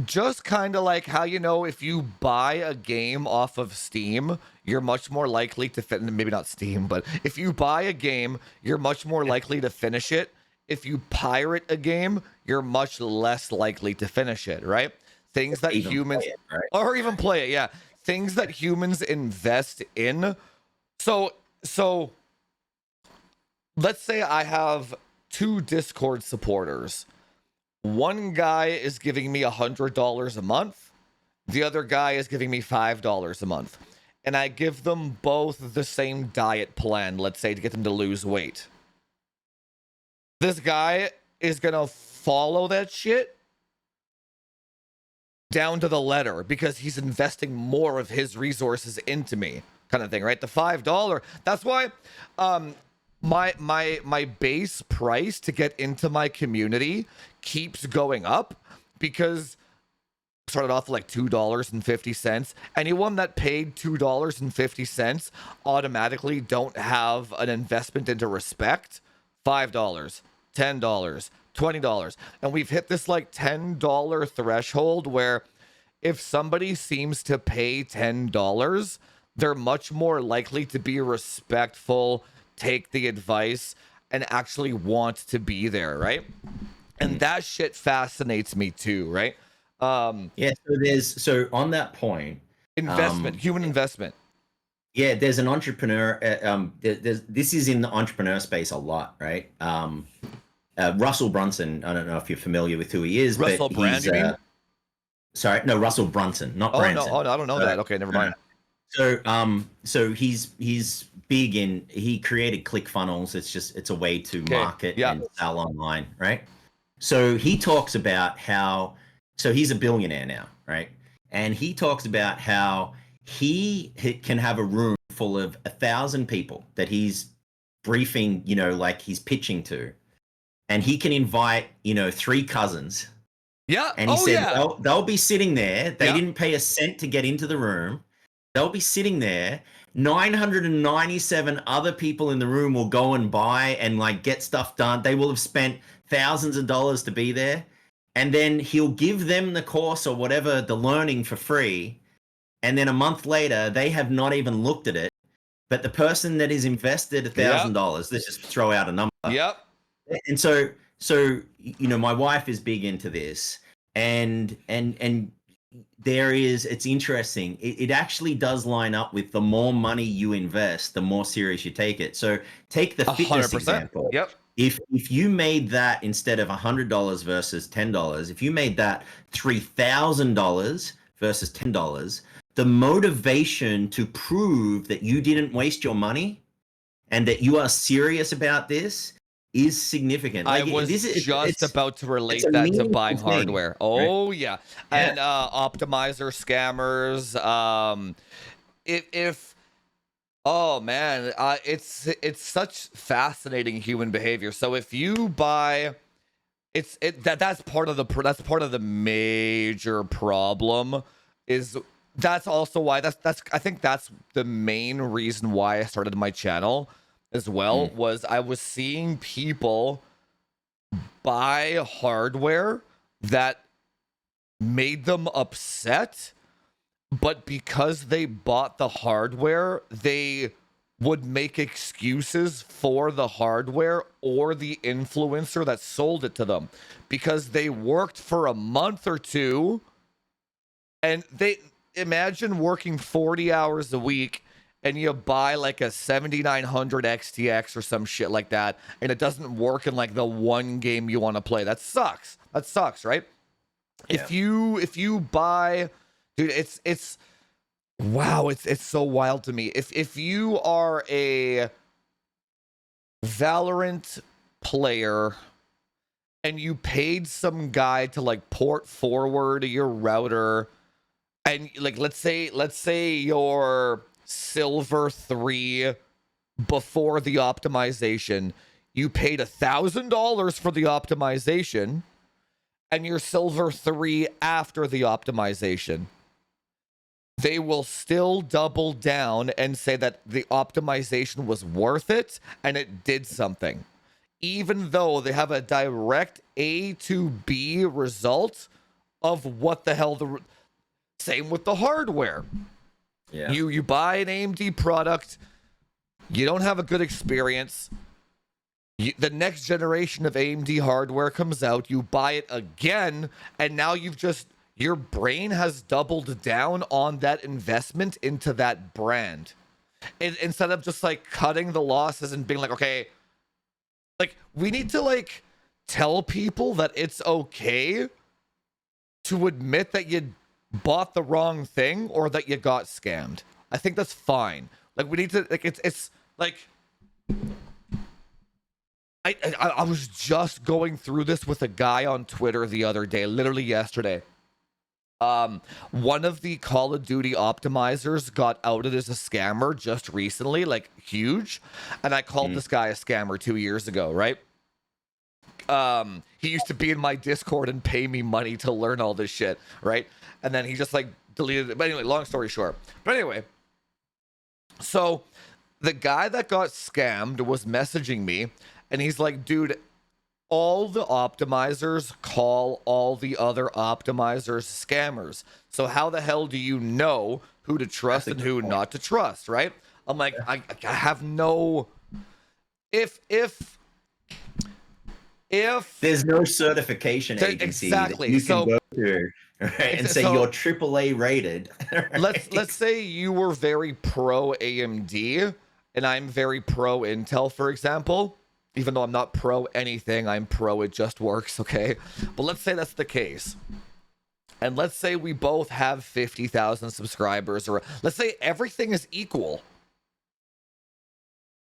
Just kind of like how, if you buy a game off of Steam, you're much more likely to maybe not Steam, but if you buy a game, you're much more likely to finish it. If you pirate a game, you're much less likely to finish it, right? Things that Even play humans, it, right? or even play it, yeah. Things that humans invest in. So let's say I have two Discord supporters. One guy is giving me $100 a month. The other guy is giving me $5 a month. And I give them both the same diet plan, let's say, to get them to lose weight. This guy is going to follow that shit down to the letter because he's investing more of his resources into me. kind of thing, right? The $5. That's why my base price to get into my community keeps going up, because started off like $2.50. Anyone that paid $2.50 automatically don't have an investment into respect. $5, $10, $20. And we've hit this like $10 threshold where if somebody seems to pay $10, they're much more likely to be respectful, take the advice, and actually want to be there, right? And that shit fascinates me too, right? So on that point, Investment, human investment. yeah, there's an entrepreneur. This is in the entrepreneur space a lot, right? Russell Brunson. I don't know if you're familiar with who he is, Russell but Brand, he's you mean? sorry, no, Russell Brunson, not Oh Branson. no, I don't know that. Okay, never mind. So he's big in. He created ClickFunnels. It's a way to market and sell online, right? So he talks about how. So he's a billionaire now, right? And he talks about how he can have a room full of 1,000 people that he's briefing, like he's pitching to, and he can invite, 3 cousins. Yeah. And he said they'll be sitting there. They didn't pay a cent to get into the room. They'll be sitting there. 997 other people in the room will go and buy and like get stuff done. They will have spent thousands of dollars to be there. And then he'll give them the course or whatever, the learning for free. And then a month later, they have not even looked at it. But the person that is invested $1,000, let's just throw out a number. Yep. And so my wife is big into this, and it's interesting. It actually does line up with the more money you invest, the more serious you take it. So take the fitness 100%. example. Yep. If you made that instead of $100 versus $10, if you made that $3,000 versus $10, the motivation to prove that you didn't waste your money and that you are serious about this is significant. Like, I was just about to relate that to buying hardware. Oh, right? Yeah. And optimizer scammers. Oh man, it's such fascinating human behavior. So if you buy, that's part of the major problem. That's also why I think that's the main reason why I started my channel as well, was I was seeing people buy hardware that made them upset, but because they bought the hardware, they would make excuses for the hardware or the influencer that sold it to them, because they worked for a month or two, and they imagine working 40 hours a week and you buy like a 7900 XTX or some shit like that, and it doesn't work in like the one game you want to play. That sucks, right? Yeah. If you buy, dude, it's wow, it's so wild to me. If you are a Valorant player and you paid some guy to like port forward your router, and like let's say you're Silver 3 before the optimization, you paid $1,000 for the optimization, and you're Silver 3 after the optimization, they will still double down and say that the optimization was worth it and it did something, even though they have a direct A to B result of what the hell same with the hardware. Yeah. You buy an AMD product, you don't have a good experience. The next generation of AMD hardware comes out, you buy it again, and now your brain has doubled down on that investment into that brand. Instead of just like cutting the losses and being like, okay, like we need to like tell people that it's okay to admit that you bought the wrong thing or that you got scammed. I think that's fine. Like we need to like it's like I was just going through this with a guy on Twitter the other day, literally yesterday. One of the Call of Duty optimizers got outed as a scammer just recently, like huge. And I called this guy a scammer 2 years ago, right? He used to be in my Discord and pay me money to learn all this shit, right? And then he just like deleted it. But anyway, long story short. But anyway, so the guy that got scammed was messaging me, and he's like, dude, all the optimizers call all the other optimizers scammers. So how the hell do you know who to trust and who not to trust, right? I'm like, I have no... If there's no certification agency exactly that you can go to, right, and say you're AAA rated. Right? Let's say you were very pro AMD and I'm very pro Intel, for example. Even though I'm not pro anything, I'm pro it just works, okay? But let's say that's the case. And let's say we both have 50,000 subscribers, or let's say everything is equal.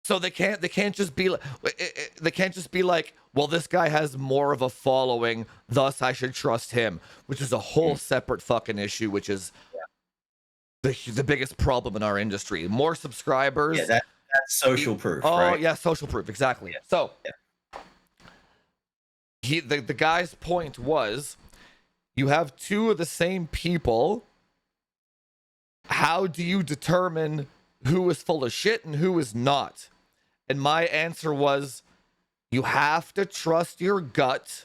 So they can't just be like, well, this guy has more of a following, thus I should trust him, which is a whole separate fucking issue, which is the biggest problem in our industry. More subscribers. Yeah, that's social proof. Oh, right? Yeah, social proof, exactly. Yeah. So the guy's point was, you have two of the same people. How do you determine who is full of shit and who is not? And my answer was, you have to trust your gut.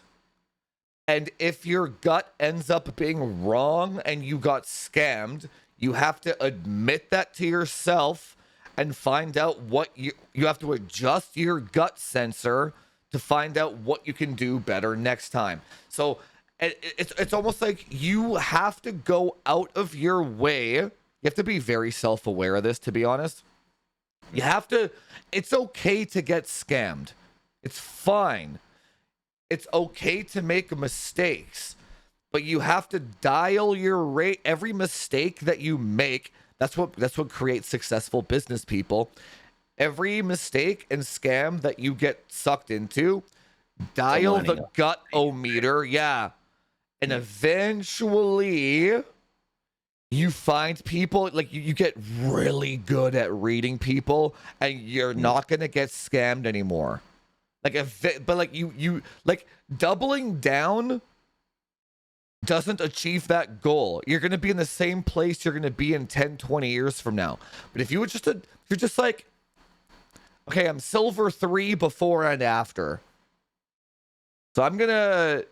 And if your gut ends up being wrong and you got scammed, you have to admit that to yourself and find out what you have to adjust your gut sensor to find out what you can do better next time. So it's almost like you have to go out of your way. You have to be very self-aware of this, to be honest. You have to, it's okay to get scammed. It's fine. It's okay to make mistakes, but you have to dial your rate. Every mistake that you make, that's what creates successful business people. Every mistake and scam that you get sucked into, dial the gut-o-meter, yeah. And eventually you find people, like you get really good at reading people, and you're not gonna get scammed anymore. But you doubling down doesn't achieve that goal. You're gonna be in the same place you're gonna be in 10, 20 years from now. But if you're just like, okay, I'm silver 3 before and after, so I'm gonna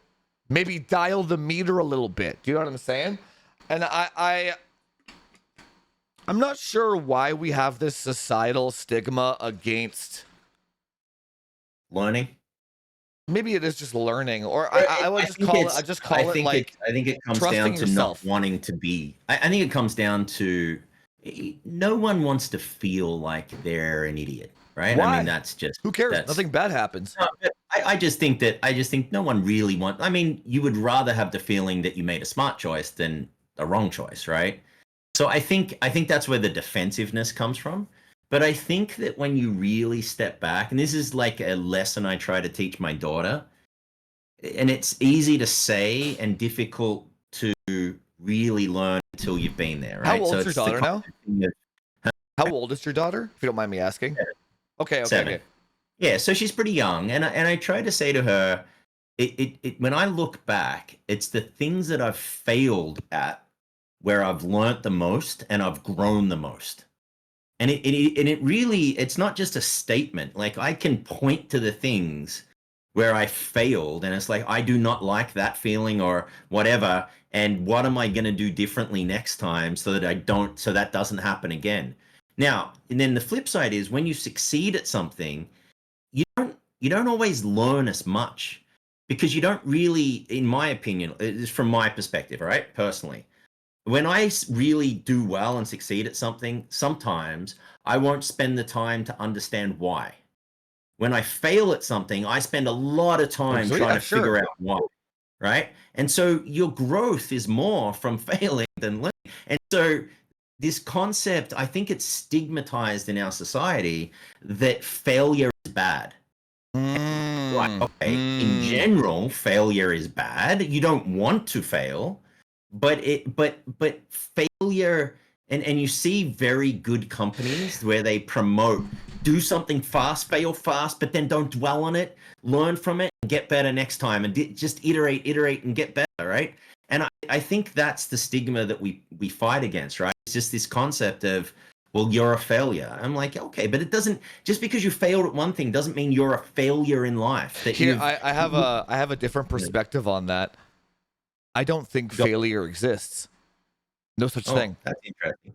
maybe dial the meter a little bit. Do you know what I'm saying? And I'm not sure why we have this societal stigma against learning. Maybe it is just learning, or I would just call it. I just call it like. I think it comes down to not wanting to be. I think it comes down to no one wants to feel like they're an idiot, right? Why? I mean, that's just who cares? Nothing bad happens. No, I just think no one really wants. I mean, you would rather have the feeling that you made a smart choice than a wrong choice, right? So I think that's where the defensiveness comes from. But I think that when you really step back, and this is like a lesson I try to teach my daughter, and it's easy to say and difficult to really learn until you've been there, right? How old is your daughter now? How old is your daughter, if you don't mind me asking? 7. Okay. 7. Yeah, so she's pretty young, and I try to say to her, when I look back, it's the things that I've failed at where I've learnt the most and I've grown the most. And it really, it's not just a statement. Like, I can point to the things where I failed, and it's like, I do not like that feeling or whatever. And what am I going to do differently next time so that doesn't happen again? Now, and then the flip side is when you succeed at something, you don't always learn as much, because you don't really, in my opinion, it's from my perspective, right? Personally, when I really do well and succeed at something, sometimes I won't spend the time to understand why. When I fail at something, I spend a lot of time trying to figure out why, right? And so your growth is more from failing than learning. And so this concept, I think it's stigmatized in our society that failure is bad. Like, okay, in general, failure is bad. You don't want to fail. but failure, and you see very good companies where they promote, do something fast, fail fast, but then don't dwell on it, learn from it, and get better next time, and just iterate and get better, right? And I think that's the stigma that we fight against, right? It's just this concept of, well, you're a failure. I'm like, okay, but it doesn't, just because you failed at one thing doesn't mean you're a failure in life. That Here, I have a different perspective on that. I don't think failure exists. No such thing. That's interesting.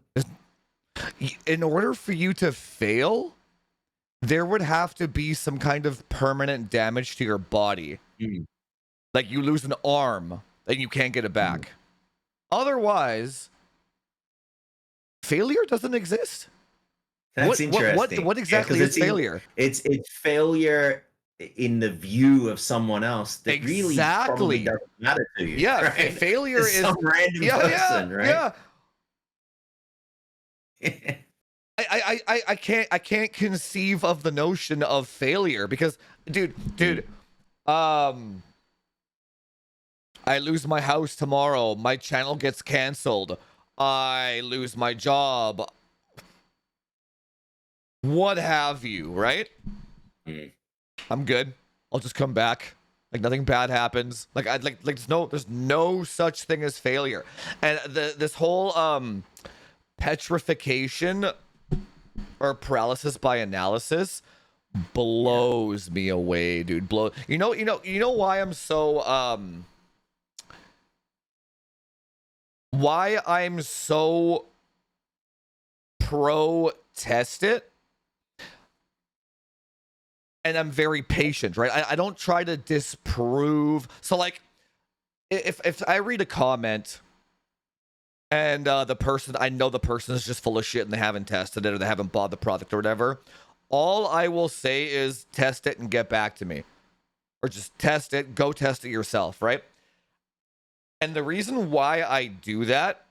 In order for you to fail, there would have to be some kind of permanent damage to your body. Like you lose an arm and you can't get it back. Otherwise, failure doesn't exist. That's interesting. What exactly is failure? It's failure in the view of someone else that really probably doesn't matter to you. Yeah, right? failure it's is some random person, right? Yeah. I can't conceive of the notion of failure because, dude, I lose my house tomorrow. My channel gets canceled. I lose my job. What have you, right? I'm good. I'll just come back. Like nothing bad happens. Like there's no such thing as failure. And this whole petrification or paralysis by analysis blows me away, dude. You know why I'm so why I'm so pro test it, and I'm very patient, right? I don't try to disprove. So like if I read a comment and the person, I know the person is just full of shit and they haven't tested it or they haven't bought the product or whatever, all I will say is test it and get back to me. Or just test it, go test it yourself, right? And the reason why I do that,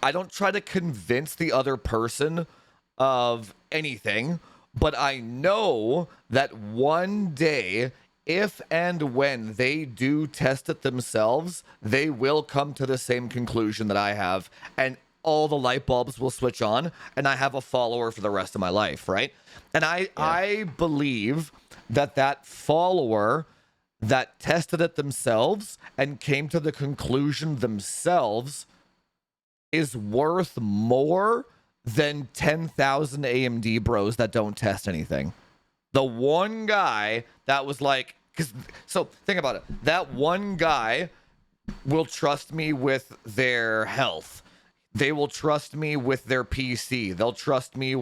I don't try to convince the other person of anything, but I know that one day, if and when they do test it themselves, they will come to the same conclusion that I have, and all the light bulbs will switch on, and I have a follower for the rest of my life, right? And I believe that follower that tested it themselves and came to the conclusion themselves is worth more than 10,000 AMD bros that don't test anything. The one guy that was like, so think about it. That one guy will trust me with their health. They will trust me with their PC. They'll trust me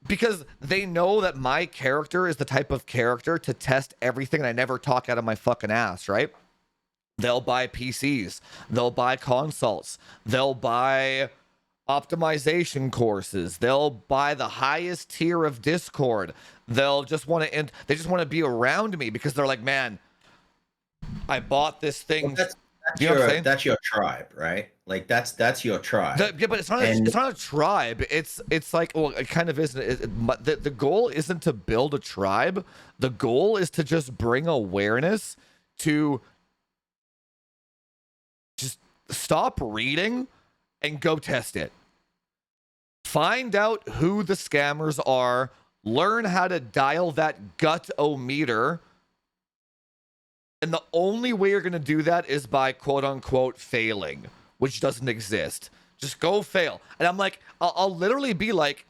because they know that my character is the type of character to test everything and I never talk out of my fucking ass, right? They'll buy PCs. They'll buy consoles. They'll buy optimization courses. They'll buy the highest tier of Discord. They'll just want to they just want to be around me because they're like, man, I bought this thing. Well, that's your tribe, right? Like that's your tribe. Yeah, but it's not a tribe. It's like, well, it kind of isn't. But the goal isn't to build a tribe. The goal is to just bring awareness to just stop reading and go test it. Find out who the scammers are. Learn how to dial that gut-o-meter. And the only way you're going to do that is by quote-unquote failing, which doesn't exist. Just go fail. And I'm like, I'll literally be like,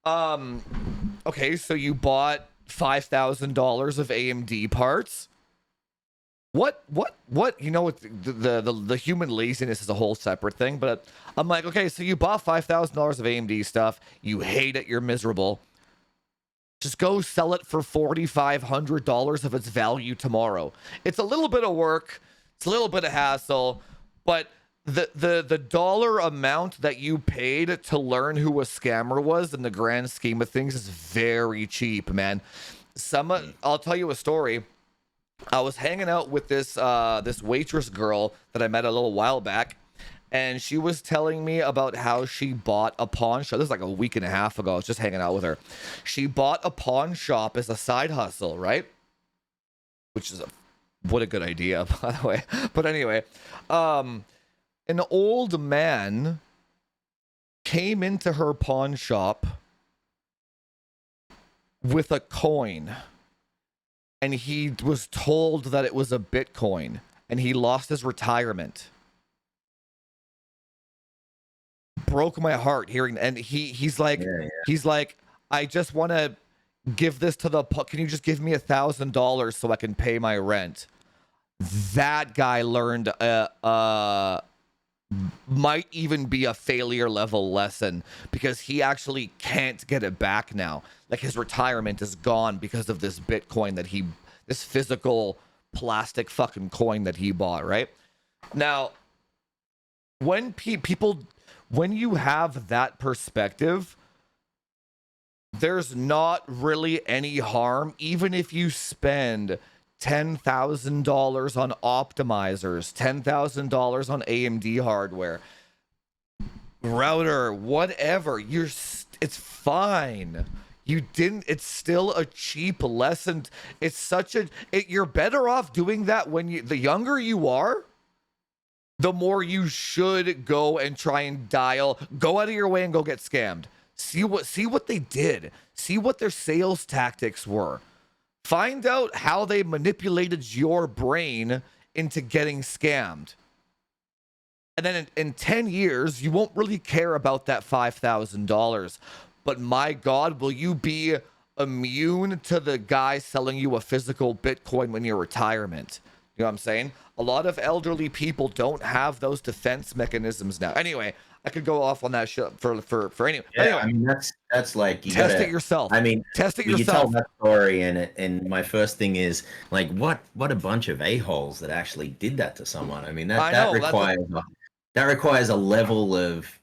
okay, so you bought $5,000 of AMD parts. What? You know, the human laziness is a whole separate thing, but I'm like, okay, so you bought $5,000 of AMD stuff. You hate it. You're miserable. Just go sell it for $4,500 of its value tomorrow. It's a little bit of work. It's a little bit of hassle, but the dollar amount that you paid to learn who a scammer was in the grand scheme of things is very cheap, man. I'll tell you a story. I was hanging out with this waitress girl that I met a little while back, and she was telling me about how she bought a pawn shop. This is like a week and a half ago. I was just hanging out with her. She bought a pawn shop as a side hustle, right? Which is a What a good idea, by the way. But anyway, an old man came into her pawn shop with a coin, and he was told that it was a Bitcoin, and he lost his retirement. Broke my heart hearing, and he's like, I just want to give this to the, can you just give me $1,000 so I can pay my rent? That guy learned might even be a failure level lesson, because he actually can't get it back now. Like, his retirement is gone because of this Bitcoin that this physical plastic fucking coin that he bought, right? Now, when when you have that perspective, there's not really any harm, even if you spend $10,000 on optimizers, $10,000 on AMD hardware, router, whatever. It's fine. It's still a cheap lesson. It's you're better off doing that when the younger you are, the more you should go and try and go out of your way and go get scammed. See what they did. See what their sales tactics were. Find out how they manipulated your brain into getting scammed. And then in 10 years, you won't really care about that $5,000. But my God, will you be immune to the guy selling you a physical Bitcoin when you're retirement? You know what I'm saying? A lot of elderly people don't have those defense mechanisms now. Anyway, I could go off on that shit for anyway. Yeah, anyway, I mean that's like test it yourself. I mean, test it you yourself. tell that story, and my first thing is like, what a bunch of a-holes that actually did that to someone. I mean, that requires a level of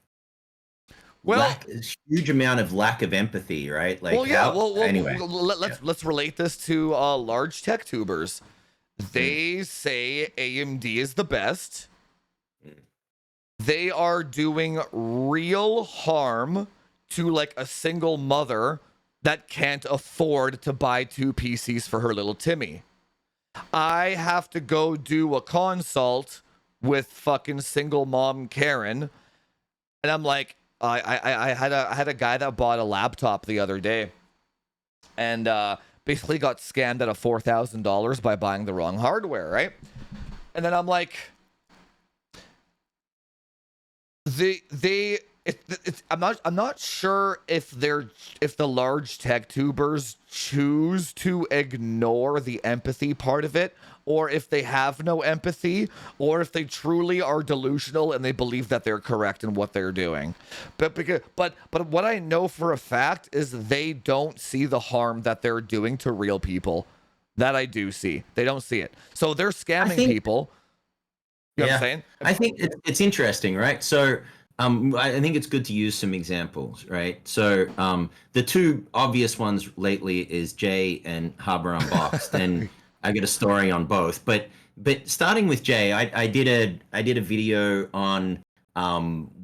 huge amount of lack of empathy, right? Like, anyway, let's relate this to large tech tubers. They say AMD is the best. They are doing real harm to like a single mother that can't afford to buy 2 PCs for her little Timmy. I have to go do a consult with fucking single mom Karen, and I'm like, I had a guy that bought a laptop the other day, and basically got scammed out of $4,000 by buying the wrong hardware, right? And then I'm like, I'm not sure if the large tech tubers choose to ignore the empathy part of it, or if they have no empathy, or if they truly are delusional and they believe that they're correct in what they're doing. But what I know for a fact is they don't see the harm that they're doing to real people. That I do see. They don't see it. So they're scamming people. You know what I'm saying? I think it's interesting, right? So I think it's good to use some examples, right? So the two obvious ones lately is Jay and Harbor Unboxed, and I got a story on both. But starting with Jay, I did a video on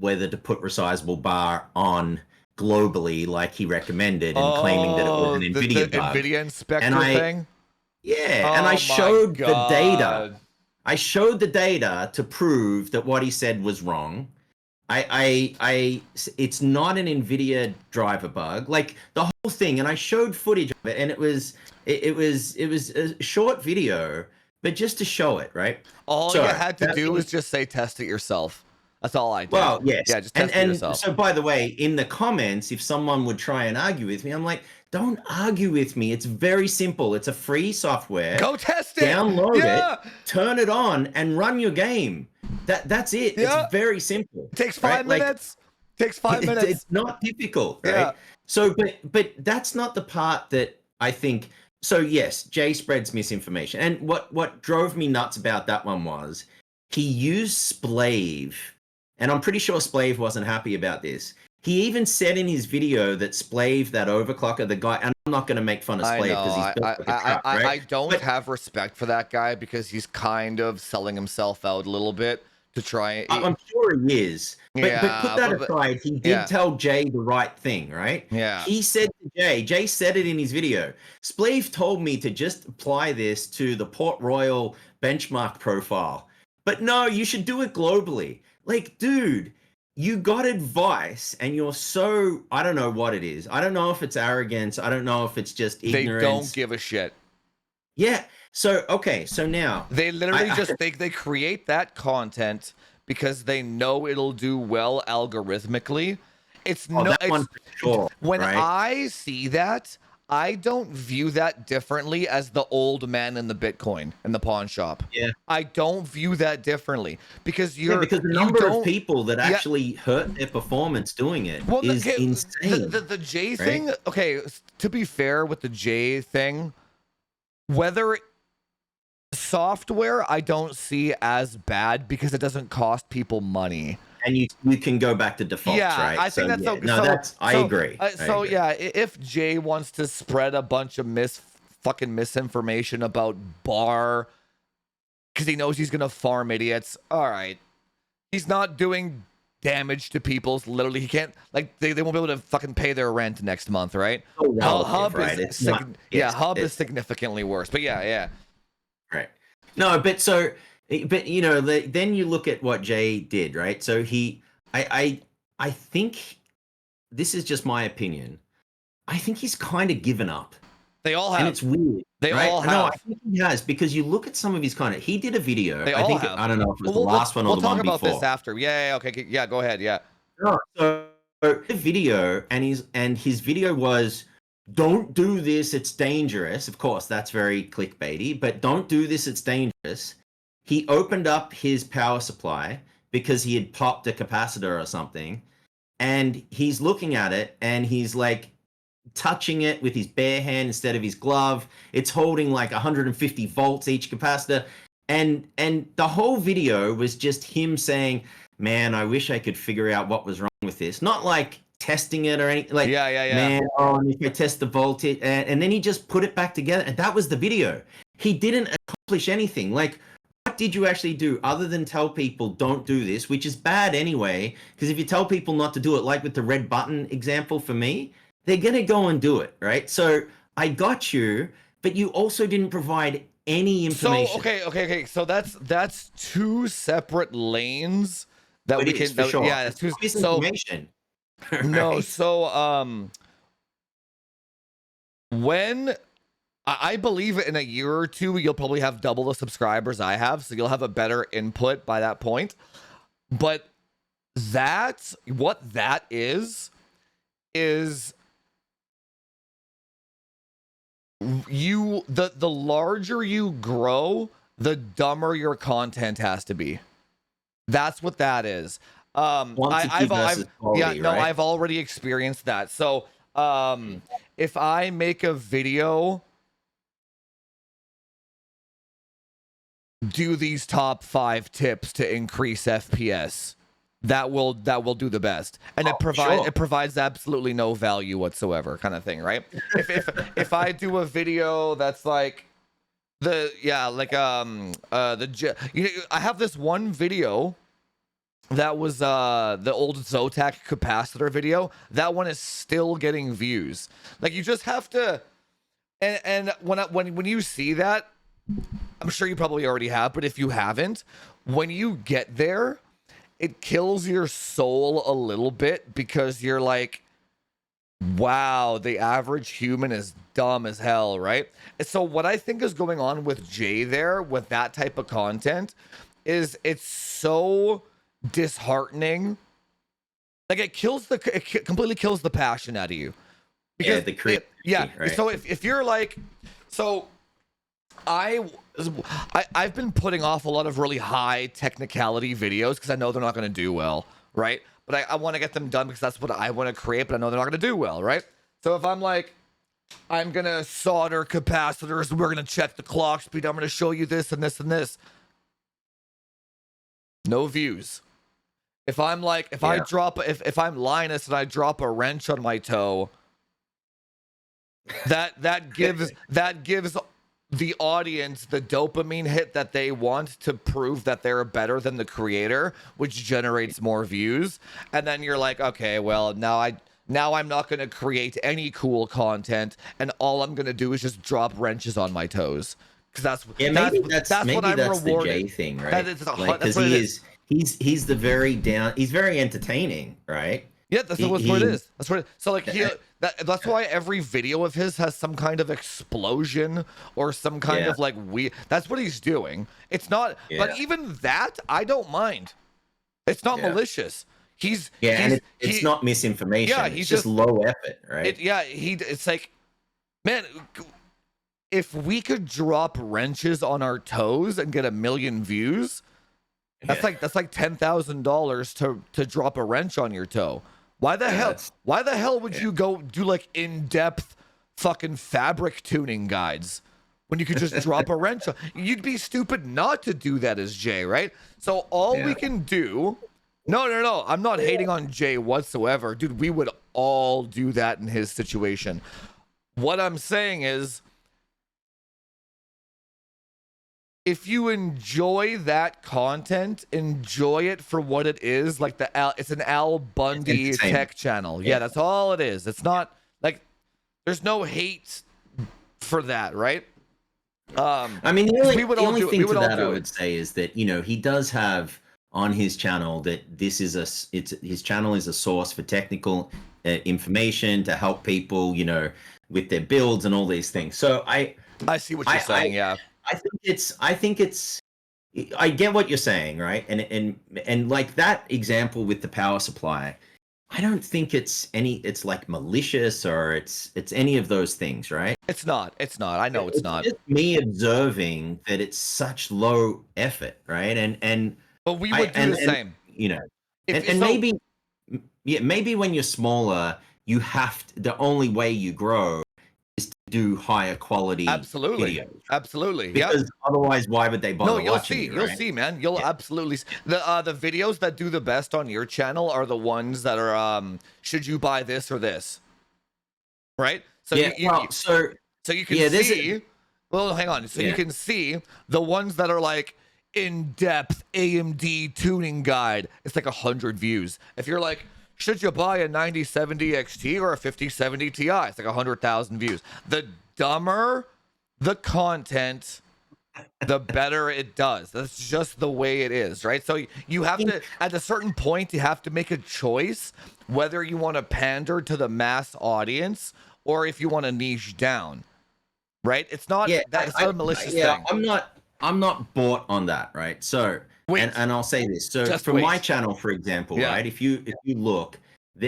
whether to put resizable bar on globally, like he recommended, and claiming that it was an NVIDIA bug. NVIDIA inspector thing. Yeah, and I showed the data. I showed the data to prove that what he said was wrong. It's not an NVIDIA driver bug, like the whole thing. And I showed footage of it, and it was a short video, but just to show it, right? All you had to do was just say, test it yourself. That's all I did. Well, yes. Yeah, just test it yourself. So, by the way, in the comments, if someone would try and argue with me, I'm like, don't argue with me. It's very simple. It's a free software. Go test it. Download it, turn it on, and run your game. That's it. Yeah. It's very simple. It takes 5 minutes. Takes 5 minutes. It's not difficult, right? Yeah. So, but that's not the part that I think. So, yes, Jay spreads misinformation. And what drove me nuts about that one was he used Splave. And I'm pretty sure Splave wasn't happy about this. He even said in his video that Splave, that overclocker, the guy, and I'm not going to make fun of Splave because he's built like a truck, right? I don't have respect for that guy because he's kind of selling himself out a little bit to try. I'm sure he is. But put Yeah, that aside, he did yeah, tell Jay the right thing, right? yeah. He said to Jay said it in his video. Spleef told me to just apply this to the Port Royal benchmark profile. But no, you should do it globally. Like, dude, you got advice and you're so, I don't know what it is. I don't know if it's arrogance. I don't know if it's just ignorance. They don't give a shit. Yeah. So, okay. So now they literally just think they create that content because they know it'll do well algorithmically. It's that one for sure, when right? I see that, I don't view that differently as the old man in the Bitcoin in the pawn shop. Yeah. I don't view that differently because because the number of people that actually hurt their performance doing it is insane. The J thing, okay, to be fair with the J thing, whether software I don't see as bad because it doesn't cost people money. And you can go back to defaults, right? I think that's I agree. Yeah, if Jay wants to spread a bunch of fucking misinformation about Bar because he knows he's gonna farm idiots, all right. He's not doing damage to people's. Literally, he can't they won't be able to fucking pay their rent next month, right? Hub is significantly worse, but yeah. Right. No, but you know, then you look at what Jay did, right? So I think this is just my opinion. I think he's kind of given up. They all have. And it's weird. They all have. No, I think he has because you look at some of his content. He did a video. They all have. I don't know if it was the last one or the one before. We'll talk about this after. Yeah, okay. Yeah, go ahead. Yeah. So the video and his video was, don't do this, it's dangerous. Of course, that's very clickbaity, but don't do this, it's dangerous. He opened up his power supply because he had popped a capacitor or something, and he's looking at it and he's like touching it with his bare hand instead of his glove. It's holding like 150 volts each capacitor, and the whole video was just him saying, man, I wish I could figure out what was wrong with this. Not like testing it or anything, like, man, if I test the voltage, and then he just put it back together, and that was the video. He didn't accomplish anything. Like, what did you actually do other than tell people don't do this, which is bad anyway, because if you tell people not to do it, like with the red button example for me, they're gonna go and do it, right? So I got you, but you also didn't provide any information. So okay. So that's two separate lanes that we can. For sure. Yeah, that's two. Misinformation. Right? No, so when I believe in a year or two, you'll probably have double the subscribers I have, so you'll have a better input by that point. But that's what that is you the larger you grow, the dumber your content has to be. That's what that is. I've already experienced that. So if I make a video, do these top 5 tips to increase FPS, that will do the best, and it provides absolutely no value whatsoever, kind of thing, right? if I do a video that's like I have this one video that was the old Zotac capacitor video. That one is still getting views. Like, you just have to, and when you see that, I'm sure you probably already have, but if you haven't, when you get there, it kills your soul a little bit, because you're like, wow, the average human is dumb as hell, right? And so what I think is going on with Jay there, with that type of content, is it's so disheartening. Like, it completely kills the passion out of you. Because the creativity, right? So if you're like, so I've been putting off a lot of really high technicality videos because I know they're not going to do well, right? But I want to get them done because that's what I want to create, but I know they're not going to do well, right? So if I'm like, I'm going to solder capacitors, we're going to check the clock speed, I'm going to show you this and this and this. No views. If I'm like, if I'm Linus and I drop a wrench on my toe, that gives the audience the dopamine hit that they want to prove that they're better than the creator, which generates more views. And then you're like, okay, well, now I'm not going to create any cool content, and all I'm going to do is just drop wrenches on my toes. Because that's what I'm that's rewarded. the Jay thing, right? That is Because he's the very down. He's very entertaining, right? Yeah, that's what it is. That's what. So like that's why every video of his has some kind of explosion or some kind of like That's what he's doing. It's not. Yeah. But even that, I don't mind. It's not malicious. And it's not misinformation. Yeah, it's just low effort, right? It's like, man, if we could drop wrenches on our toes and get 1 million views, that's like $10,000 to drop a wrench on your toe. Why the hell would you go do like in-depth fucking fabric tuning guides when you could just drop a wrench on? You'd be stupid not to do that as Jay, right? So all we can do. No. I'm not hating on Jay whatsoever. Dude, we would all do that in his situation. What I'm saying is, if you enjoy that content, enjoy it for what it is. Like it's an Al Bundy tech channel. Yeah, that's all it is. It's not like there's no hate for that, right? I mean, the only thing to that I would say is that, you know, he does have on his channel that his channel is a source for technical information to help people, you know, with their builds and all these things. So I see what you're saying. I think it's I get what you're saying, right? And like that example with the power supply, I don't think it's like malicious or it's any of those things, right? It's not. I know it's not. Just me observing that it's such low effort, right? But we would do the same. You know, maybe when you're smaller, the only way you grow is to do higher quality videos. Absolutely. Because otherwise, why would they bother watching you, You'll see, man. You'll absolutely see. The videos that do the best on your channel are the ones that are should you buy this or this? Right? So you can see. Well, hang on. So you can see the ones that are like in-depth AMD tuning guide. It's like 100 views. If you're like, should you buy a 9070 XT or a 5070 Ti? It's like 100,000 views. The dumber the content, the better it does. That's just the way it is, right? So you have to, at a certain point, you have to make a choice whether you want to pander to the mass audience or if you want to niche down, right? It's not that's not a malicious thing. I'm not bought on that, right? So and I'll say this. So for my channel, for example, right? If you look,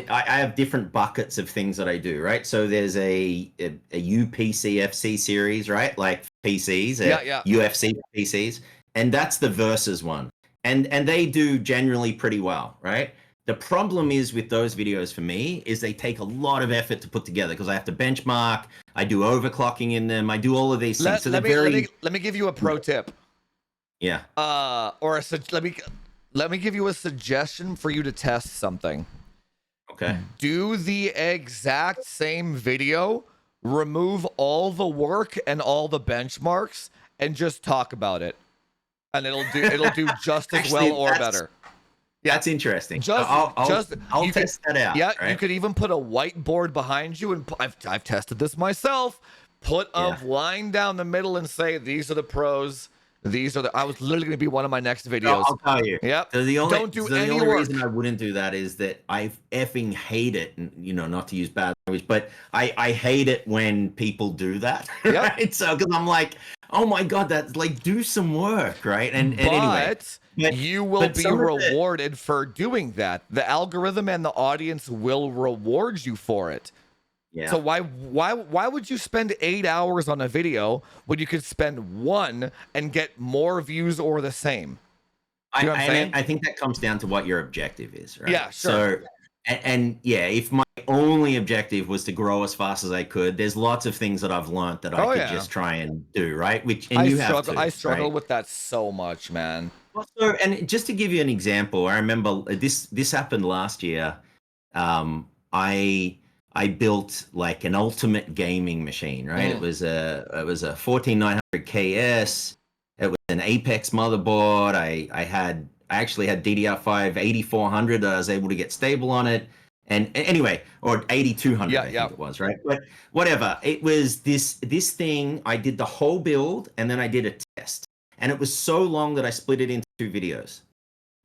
I have different buckets of things that I do, right? So there's a UPCFC series, right? Like PCs, UFC PCs, and that's the versus one, and they do generally pretty well, right? The problem is with those videos for me is they take a lot of effort to put together because I have to benchmark, I do overclocking in them, I do all of these things. Let me give you a pro tip. Yeah. Let me give you a suggestion for you to test something. Okay. Do the exact same video, remove all the work and all the benchmarks, and just talk about it, and it'll do just as well or better. Yeah, that's interesting. I'll test that out. Yeah, right? You could even put a whiteboard behind you, and I've tested this myself. Put a line down the middle and say, "These are the pros. These are the." I was literally going to be one of my next videos. I'll tell you. Yep. So the only work. reason I wouldn't do that is that I effing hate it, and not to use bad language, but I hate it when people do that. Yep. Right? So because I'm like, oh my god, that's like do some work, right? And anyway. But you will be rewarded for doing that. The algorithm and the audience will reward you for it. Yeah. So why would you spend 8 hours on a video when you could spend 1 and get more views or the same? You know what I'm saying? I think that comes down to what your objective is, right? Yeah, sure. So if my only objective was to grow as fast as I could, there's lots of things that I've learned that I could just try and do, right? I struggle with that so much, man. Well, so, and just to give you an example, I remember this happened last year. I I built like an ultimate gaming machine, right? It was a 14900 KS. It was an Apex motherboard. I actually had DDR5 8400 that I was able to get stable on it. And anyway, or 8200, I think it was, right? But whatever. It was this thing. I did the whole build and then I did a test. And it was so long that I split it into 2 videos.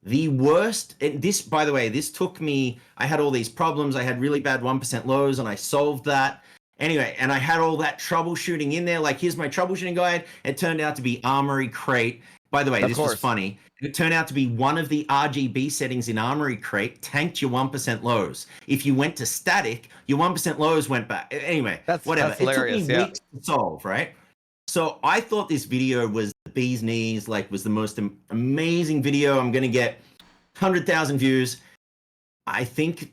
The worst, this, by the way, this took me, I had all these problems. I had really bad 1% lows and I solved that. Anyway, and I had all that troubleshooting in there. Like, here's my troubleshooting guide. It turned out to be Armory Crate. By the way, this was funny. It turned out to be one of the RGB settings in Armory Crate tanked your 1% lows. If you went to static, your 1% lows went back. Anyway, whatever. That's hilarious. It took me weeks to solve, right? So I thought this video was the bee's knees, like was the most amazing video. I'm going to get 100,000 views. I think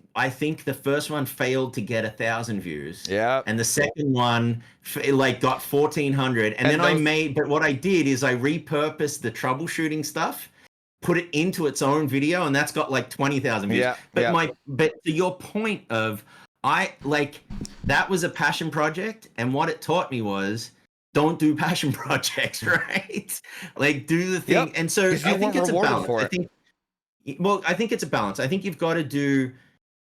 the first one failed to get 1,000 views. Yeah. And the second one like got 1,400. And then but what I did is I repurposed the troubleshooting stuff, put it into its own video, and that's got like 20,000 views. Yeah. But to your point of, that was a passion project, and what it taught me was, don't do passion projects, right? Like, do the thing. And so I think it's a balance. I think it's a balance. I think you've got to do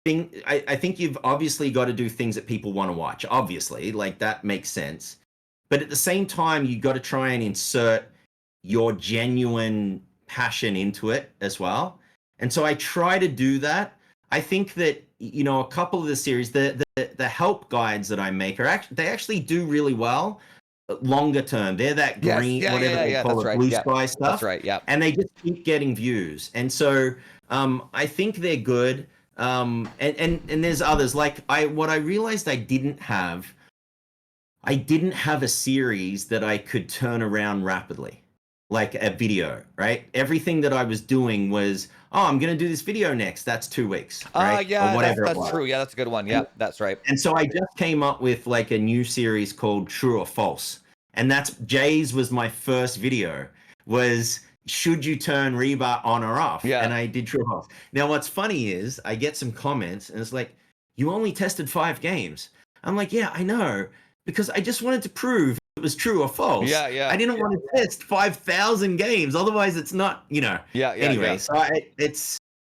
I think you've obviously got to do things that people want to watch. Obviously, like, that makes sense. But at the same time, you've got to try and insert your genuine passion into it as well. And so I try to do that. I think that, you know, a couple of the series, the help guides that I make they actually do really well. Longer term, they're that green, whatever they call it, blue sky stuff. That's right, yeah. And they just keep getting views, and so I think they're good. And there's others. Like, what I realized I didn't have a series that I could turn around rapidly, like a video, right? Everything that I was doing was, I'm gonna do this video next. That's 2 weeks, right? Yeah, that's true. Yeah, that's a good one. Yeah, that's right. And so I just came up with like a new series called True or False. And Jay's was my first video, was should you turn rebar on or off? Yeah. And I did True or False. Now, what's funny is I get some comments and it's like, you only tested 5 games. I'm like, yeah, I know, because I just wanted to prove it was true or false. Yeah. I didn't want to test 5,000 games. Otherwise it's not, you know. Anyway, so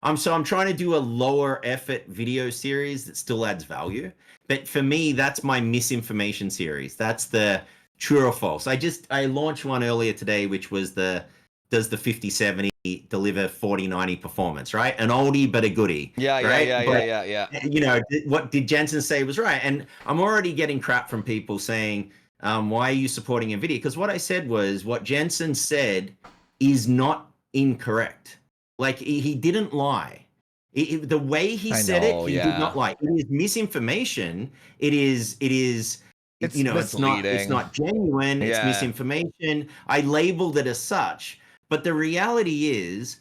I'm trying to do a lower effort video series that still adds value. But for me, that's my misinformation series. That's the True or False. I launched one earlier today, which was does the 5070 deliver 4090 performance, right? An oldie but a goodie. Yeah. You know, what did Jensen say was right? And I'm already getting crap from people saying, why are you supporting NVIDIA? Because what I said was, what Jensen said is not incorrect. Like, he didn't lie. The way he said it, he did not lie. It is misinformation. It is you know, misleading. It's not genuine. It's misinformation. I labeled it as such. But the reality is,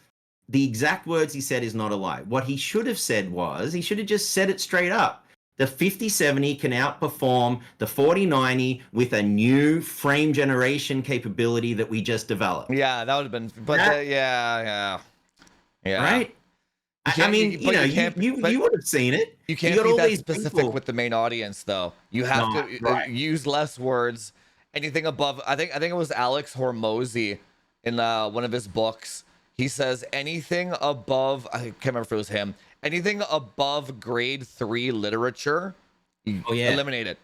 the exact words he said is not a lie. What he should have said was, he should have just said it straight up. The 5070 can outperform the 4090 with a new frame generation capability that we just developed. Yeah, that would have been, but yeah. Right? I mean, you would have seen it. You can't be that specific with the main audience, though. You have to use less words. Anything above, I think it was Alex Hormozy in one of his books. He says anything above, I can't remember if it was him, anything above grade 3 literature, eliminate it.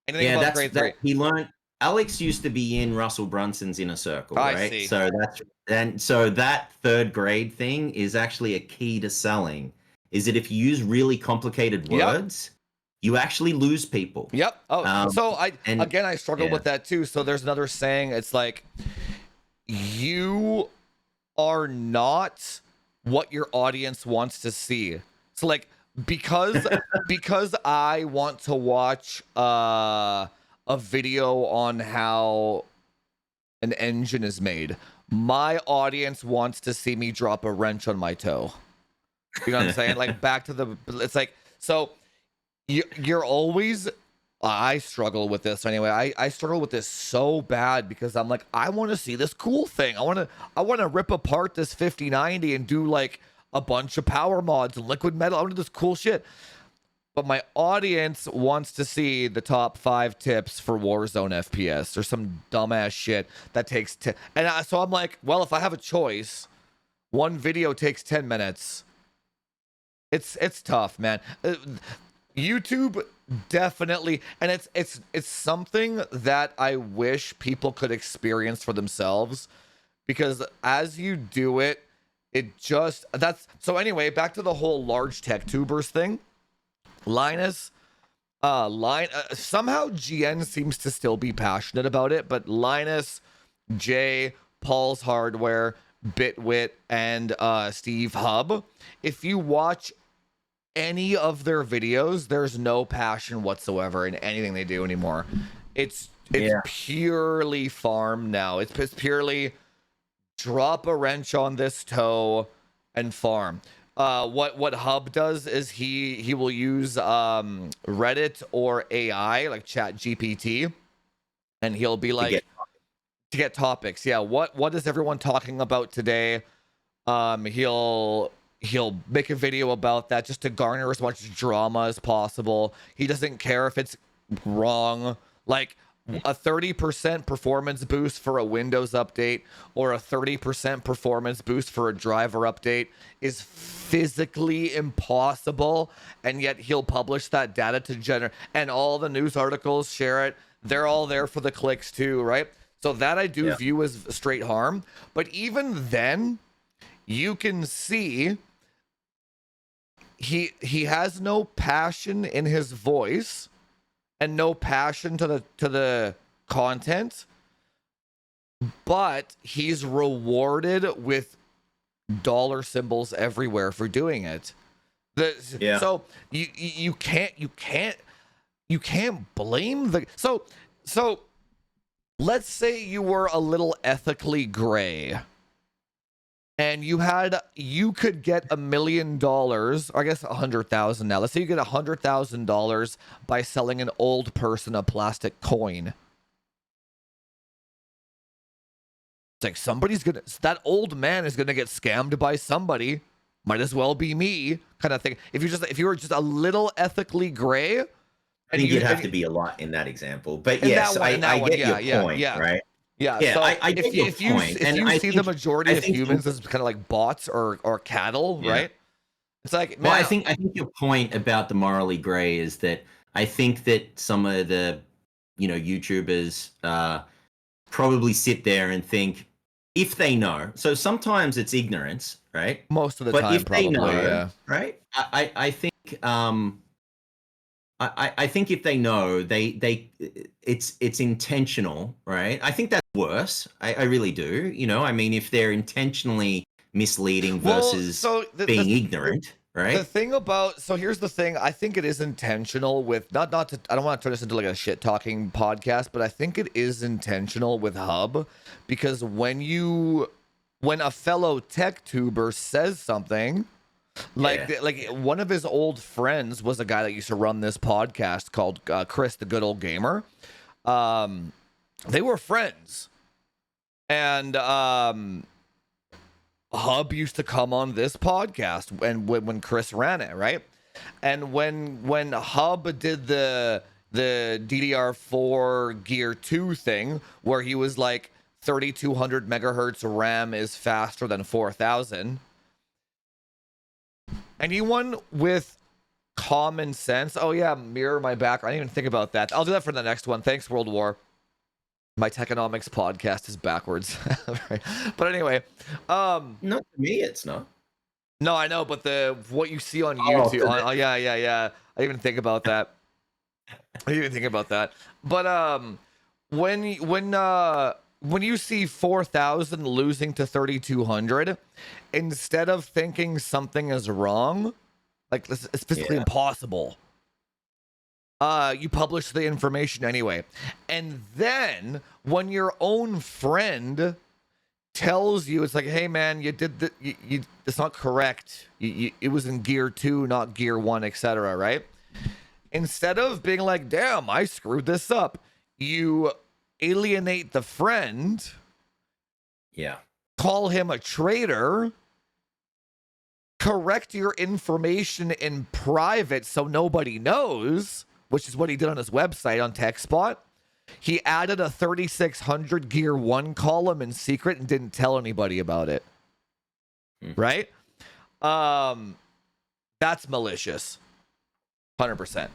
Anything above grade 3. He learned. Alex used to be in Russell Brunson's Inner Circle, right? I see. So that 3rd grade thing is actually a key to selling. Is that if you use really complicated words, you actually lose people. Yep. So I struggle with that too. So there's another saying. It's like, you are not what your audience wants to see. So like, because I want to watch a video on how an engine is made, my audience wants to see me drop a wrench on my toe. You know what I'm saying? Like, back to it's like, so you're always, I struggle with this anyway. I struggle with this so bad because I'm like, I want to see this cool thing. I want to rip apart this 5090 and do like a bunch of power mods and liquid metal. I want to do this cool shit. but my audience wants to see the top 5 tips for Warzone FPS or some dumbass shit that takes 10. So I'm like, well, if I have a choice, one video takes 10 minutes. It's tough, man. YouTube definitely, and it's something that I wish people could experience for themselves, because as you do it, so anyway, back to the whole large tech tubers thing. Linus, somehow GN seems to still be passionate about it, but Linus, Jay, Paul's Hardware, Bitwit, and Steve Hub, if you watch any of their videos, there's no passion whatsoever in anything they do anymore. It's purely farm now. It's purely drop a wrench on this toe and farm. What Hub does is he will use Reddit or AI like Chat GPT, and he'll be like to get topics. Yeah, what is everyone talking about today? He'll make a video about that just to garner as much drama as possible. He doesn't care if it's wrong. Like a 30% performance boost for a Windows update or a 30% performance boost for a driver update is physically impossible, and yet he'll publish that data to generate, and all the news articles share it. They're all there for the clicks too, right? So that I do view as straight harm. But even then, you can see he has no passion in his voice and no passion to the content, but he's rewarded with dollar symbols everywhere for doing it. So you can't blame the so let's say you were a little ethically gray and you could get $1 million, or I guess 100,000 now. Let's say you get $100,000 by selling an old person a plastic coin. It's like that old man is gonna get scammed by somebody. Might as well be me, kind of thing. If you were just a little ethically gray, I think you'd have to be a lot in that example. But yes, I get your point, right? Yeah, yeah. So I get your point. If you see the majority of humans as kind of like bots or cattle, right? It's like, man, well, I think your point about the morally gray is that I think that some of the YouTubers probably sit there and think, if they know. So sometimes it's ignorance, right? Most of the but time, if probably, they know, yeah. right? I think I think if they know, it's intentional, right? I think that's worse. I really do. I mean, if they're intentionally misleading versus being ignorant, right? The thing about, so here's the thing. I think it is intentional with not to. I don't want to turn this into like a shit talking podcast, but I think it is intentional with Hub, because when a fellow tech tuber says something. Like one of his old friends was a guy that used to run this podcast called Chris, the Good Old Gamer. They were friends, and Hub used to come on this podcast when Chris ran it, right? And when Hub did the DDR4 Gear 2 thing, where he was like 3200 megahertz RAM is faster than 4000. Anyone with common sense, oh yeah, mirror my back. I didn't even think about that. I'll do that for the next one. Thanks, World War. My Techonomics podcast is backwards. Right. But anyway, not to me, it's not. No, I know, but what you see on YouTube, yeah. I didn't even think about that. But when you see 4,000 losing to 3,200, instead of thinking something is wrong, like it's physically impossible, you publish the information anyway. And then when your own friend tells you, it's like, hey man, you did it's not correct. It was in Gear 2, not Gear 1, etc. Right? Instead of being like, damn, I screwed this up, you alienate the friend, call him a traitor, correct your information in private so nobody knows, which is what he did on his website on TechSpot. He added a 3600 Gear 1 column in secret and didn't tell anybody about it. Right? That's malicious. 100%.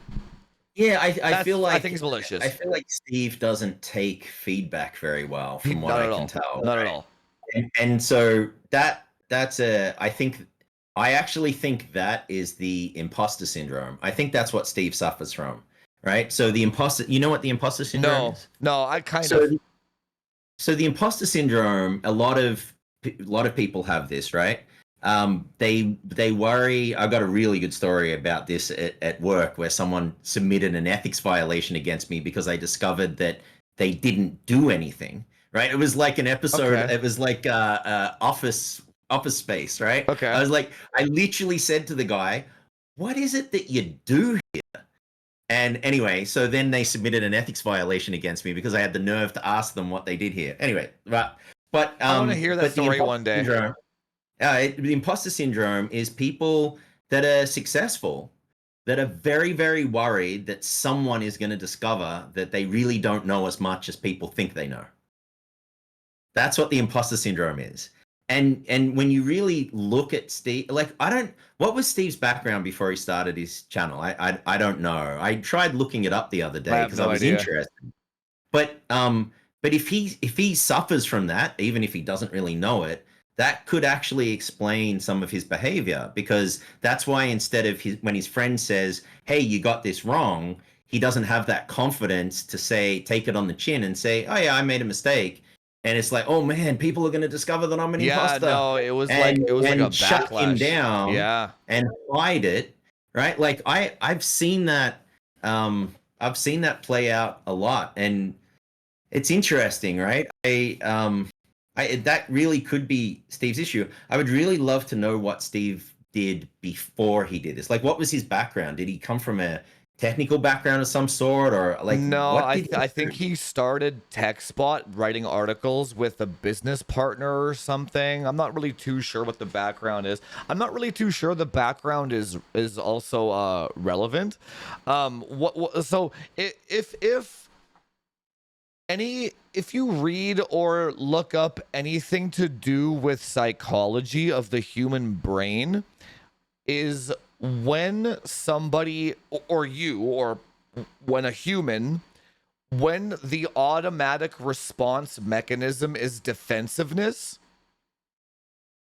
Yeah, I feel like I think it's malicious. I feel like Steve doesn't take feedback very well, from what I can tell. Not at all. And so that's I actually think that is the imposter syndrome. I think that's what Steve suffers from, right? So the imposter, you know what the imposter syndrome is? No, I kind of. So the imposter syndrome, a lot of people have this, right? They worry. I got a really good story about this at work, where someone submitted an ethics violation against me because I discovered that they didn't do anything. Right? It was like an episode. Okay. It was like Office Space. Right? Okay. I was like, I literally said to the guy, "What is it that you do here?" And anyway, so then they submitted an ethics violation against me because I had the nerve to ask them what they did here. Anyway, but I want to hear that story one day. The imposter syndrome is people that are successful that are very, very worried that someone is going to discover that they really don't know as much as people think they know. That's what the imposter syndrome is. And when you really look at Steve, like, what was Steve's background before he started his channel? I don't know. I tried looking it up the other day because I was interested. But if he suffers from that, even if he doesn't really know it, that could actually explain some of his behavior, because that's why instead of when his friend says, "Hey, you got this wrong," he doesn't have that confidence to take it on the chin and say, "Oh yeah, I made a mistake." And it's like, "Oh man, people are going to discover that I'm an imposter." Yeah, no, it was like a backlash. Shut him down. Yeah, and hide it, right? Like I've seen that. I've seen that play out a lot, and it's interesting, right? That really could be Steve's issue. I would really love to know what Steve did before he did this. Like, what was his background? Did he come from a technical background of some sort, or like? No, I think he started TechSpot writing articles with a business partner or something. I'm not really too sure what the background is. I'm not really too sure the background is also relevant. So if you read or look up anything to do with psychology of the human brain, is when somebody or when a human, when the automatic response mechanism is defensiveness,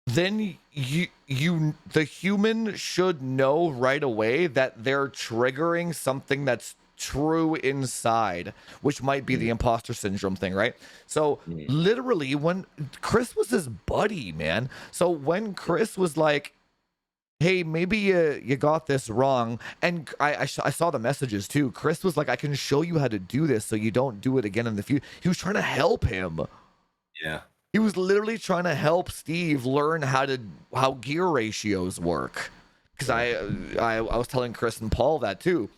then the human should know right away that they're triggering something that's true inside, which might be the imposter syndrome thing, right? So literally, when Chris was his buddy, man. So when Chris was like, "Hey, maybe you got this wrong," and I saw the messages too. Chris was like, "I can show you how to do this so you don't do it again in the future." He was trying to help him. Yeah. He was literally trying to help Steve learn how gear ratios work. Because I was telling Chris and Paul that too.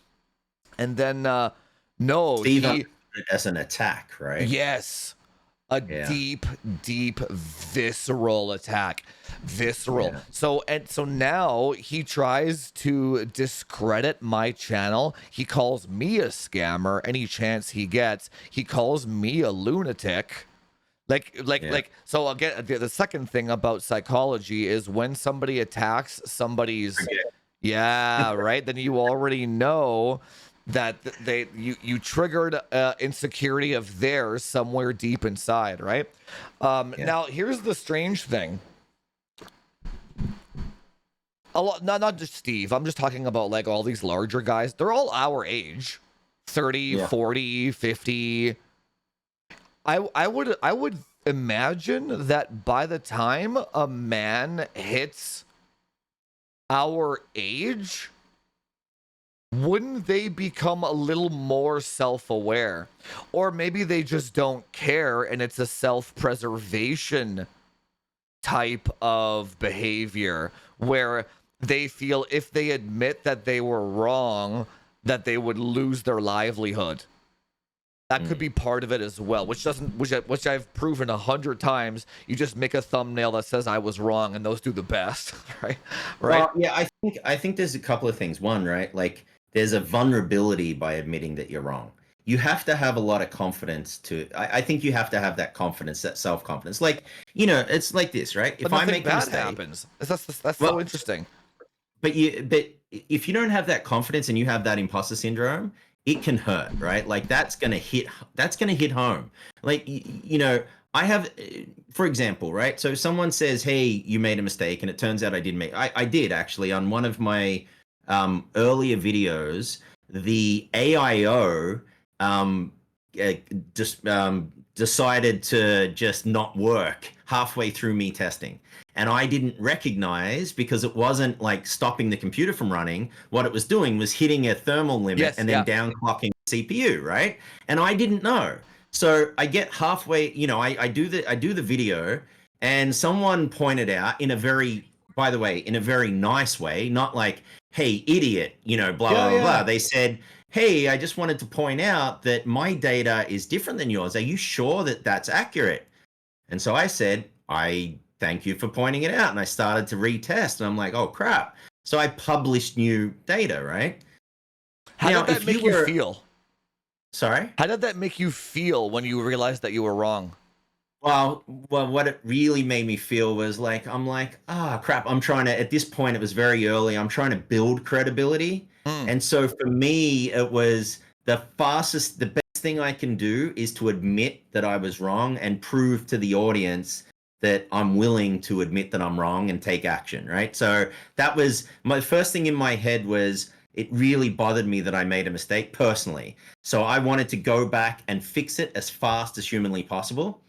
And then, no, Steve as an attack, right? Yes, deep, visceral attack, visceral. Yeah. So now he tries to discredit my channel. He calls me a scammer any chance he gets. He calls me a lunatic. So again, the second thing about psychology is when somebody attacks somebody's, right? Then you already know that you triggered insecurity of theirs somewhere deep inside, right? Now here's the strange thing. A lot, not just Steve. I'm just talking about like all these larger guys. They're all our age, 30, 40, 50. I would imagine that by the time a man hits our age, wouldn't they become a little more self-aware? Or maybe they just don't care and it's a self-preservation type of behavior where they feel if they admit that they were wrong, that they would lose their livelihood. that could be part of it as well, which I've proven 100 times. You just make a thumbnail that says I was wrong, and those do the best, right? Right? Well, yeah, I think there's a couple of things. One, right? Like there's a vulnerability by admitting that you're wrong. You have to have a lot of confidence to I think you have to have that confidence, that self-confidence. Like, it's like this, right? But If I nothing make a bad mistake, happens. That's so well, interesting. but if you don't have that confidence and you have that imposter syndrome, it can hurt, right? Like that's gonna hit home. Like I have, for example, right? So if someone says, "Hey, you made a mistake," and it turns out I did actually on one of my earlier videos. The AIO um, uh, just decided to just not work halfway through me testing. And I didn't recognize, because it wasn't like stopping the computer from running. What it was doing was hitting a thermal limit Yes, and then yeah. downclocking the CPU, right? And I didn't know. So I get halfway, I do the video, and someone pointed out by the way, in a very nice way, not like, "Hey, idiot," blah, Yeah, blah, blah, blah. yeah. They said, "Hey, I just wanted to point out that my data is different than yours. Are you sure that that's accurate?" And so I said, "I thank you for pointing it out." And I started to retest, and I'm like, "Oh, crap." So I published new data, right? How Now, did that if you make you were, feel? sorry? How did that make you feel when you realized that you were wrong? Well, what it really made me feel was like, I'm like, crap. I'm trying to, at this point, it was very early. I'm trying to build credibility. Mm. And so for me, it was the best thing I can do is to admit that I was wrong and prove to the audience that I'm willing to admit that I'm wrong and take action, right? So that was my first thing in my head. Was it really bothered me that I made a mistake personally. So I wanted to go back and fix it as fast as humanly possible.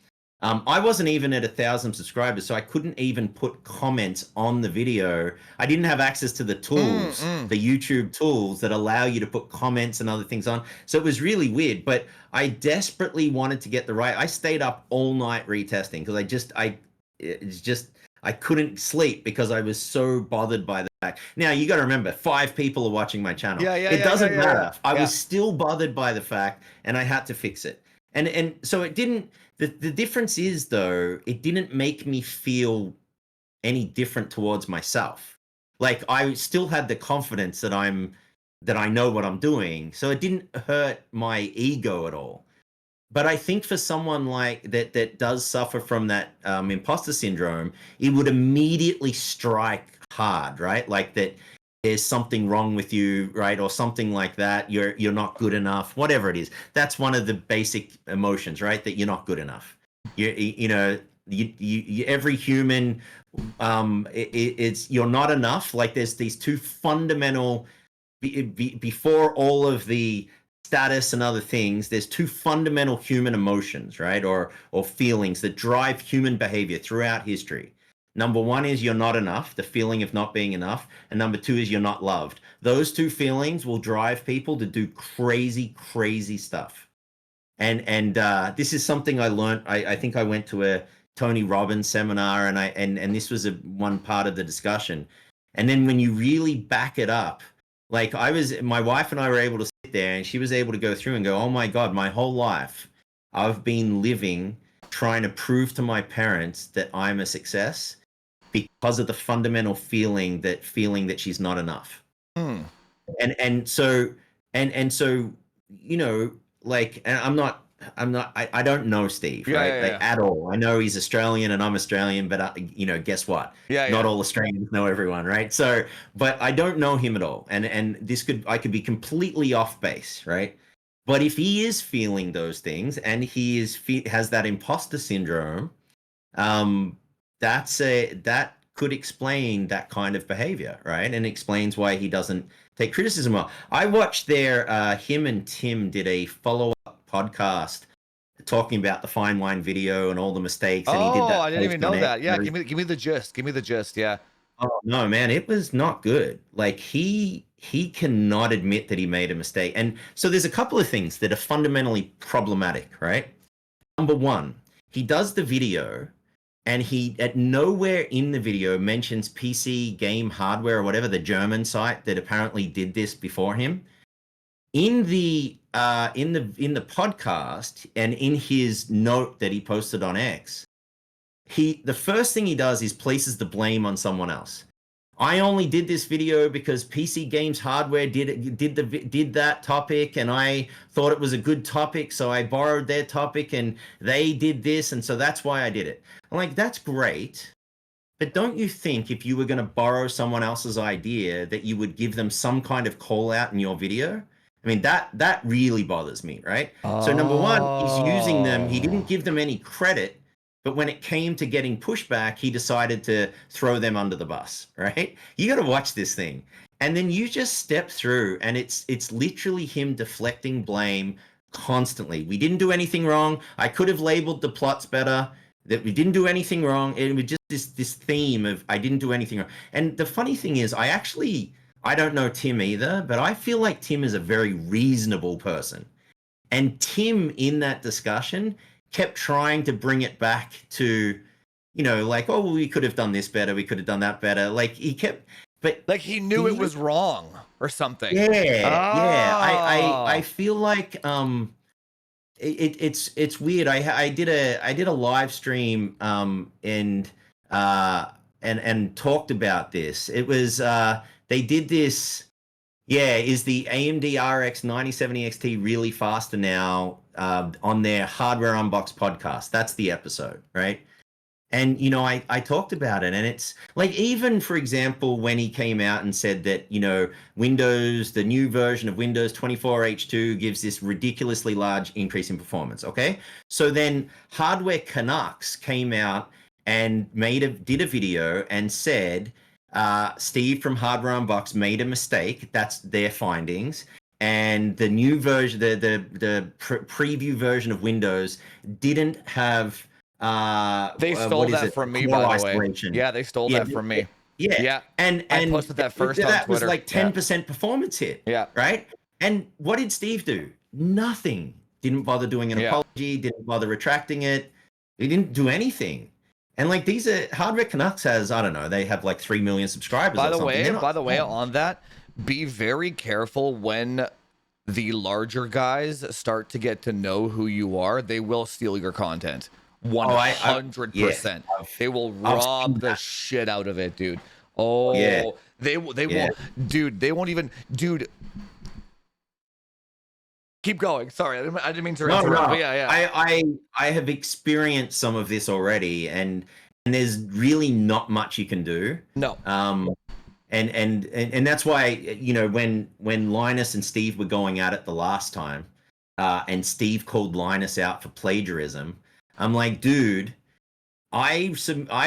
I wasn't even at 1,000 subscribers, so I couldn't even put comments on the video. I didn't have access to the Mm, tools, mm. the YouTube tools that allow you to put comments and other things on. So it was really weird, but I desperately wanted to get the right. I stayed up all night retesting because I couldn't sleep because I was so bothered by the fact. Now you got to remember, 5 people are watching my channel. Yeah, yeah, It yeah, yeah, doesn't yeah, yeah. matter. I Yeah. was still bothered by the fact, and I had to fix it. And so it didn't. The difference is, though, it didn't make me feel any different towards myself. Like I still had the confidence that I know what I'm doing. So it didn't hurt my ego at all. But I think for someone like that does suffer from that imposter syndrome, it would immediately strike hard, right? Like that there's something wrong with you, right? Or something like that. You're not good enough, whatever it is. That's one of the basic emotions, right? That you're not good enough. Every human, it's you're not enough. Like there's these two fundamental before all of the status and other things. There's two fundamental human emotions, right? Or feelings that drive human behavior throughout history. Number one is you're not enough, the feeling of not being enough. And number two is you're not loved. Those two feelings will drive people to do crazy, crazy stuff. And this is something I learned. I think I went to a Tony Robbins seminar, and this was one part of the discussion. And then when you really back it up, like my wife and I were able to sit there, and she was able to go through and go, "Oh my God, my whole life I've been living trying to prove to my parents that I'm a success because of the fundamental feeling that she's not enough." Mm. And so like, and I don't know Steve, Yeah, right? yeah, Like yeah. at all. I know he's Australian and I'm Australian, but guess what? Yeah, Not yeah. all Australians know everyone, right? So, but I don't know him at all. And I could be completely off base, right? But if he is feeling those things and has that imposter syndrome, um, that could explain that kind of behavior, right? And explains why he doesn't take criticism well. I watched him and Tim did a follow-up podcast talking about the fine wine video and all the mistakes, and he did Oh, that I didn't post even on know X. that. Yeah, give me the gist. Give me the gist. Yeah. Oh no, man, it was not good. Like he cannot admit that he made a mistake. And so there's a couple of things that are fundamentally problematic, right? Number one, he does the video, and he at nowhere in the video mentions PC game hardware or whatever, the German site that apparently did this before him. in the podcast and in his note that he posted on X, the first thing he does is places the blame on someone else. I only did this video because PC Games Hardware did that topic, and I thought it was a good topic, so I borrowed their topic, and they did this, and so that's why I did it. I'm like, that's great, but don't you think if you were going to borrow someone else's idea that you would give them some kind of call out in your video? I mean, that really bothers me, right? So number one, he's using them. He didn't give them any credit. But when it came to getting pushback, he decided to throw them under the bus, right? You got to watch this thing. And then you just step through, and it's literally him deflecting blame constantly. We didn't do anything wrong. I could have labeled the plots better. That we didn't do anything wrong. It was just this theme of I didn't do anything wrong. And the funny thing is, I don't know Tim either, but I feel like Tim is a very reasonable person. And Tim, in that discussion, kept trying to bring it back to, like, oh, well, we could have done this better, we could have done that better. Like he kept, but like he knew it was wrong or something. Yeah. I feel like it's weird. I did a live stream and talked about this. It was they did this. Yeah, is the AMD RX 9070 XT really faster now on their Hardware Unbox podcast? That's the episode, right? And, I talked about it, and it's like, even, for example, when he came out and said that, Windows, the new version of Windows 24H2 gives this ridiculously large increase in performance, okay? So then Hardware Canucks came out and did a video and said, Steve from Hardware Unbox made a mistake. That's their findings. And the new version, the preview version of Windows didn't have. They stole that from me, by the way. Yeah, they stole that from me. Yeah. And I posted that first on Twitter. That was like 10% performance hit. Yeah. Right. And what did Steve do? Nothing. Didn't bother doing an apology. Didn't bother retracting it. He didn't do anything. And like, these are Hardware Canucks has, I don't know, they have like 3 million subscribers. By the way, on that, be very careful when the larger guys start to get to know who you are. They will steal your content. 100%. They will rob the shit out of it, dude. Oh, yeah. They won't, dude. They won't even, dude. Keep going. Sorry, I didn't mean to interrupt. No. But yeah. I have experienced some of this already, and there's really not much you can do. No. And that's why, when Linus and Steve were going at it the last time, and Steve called Linus out for plagiarism, I'm like, dude, I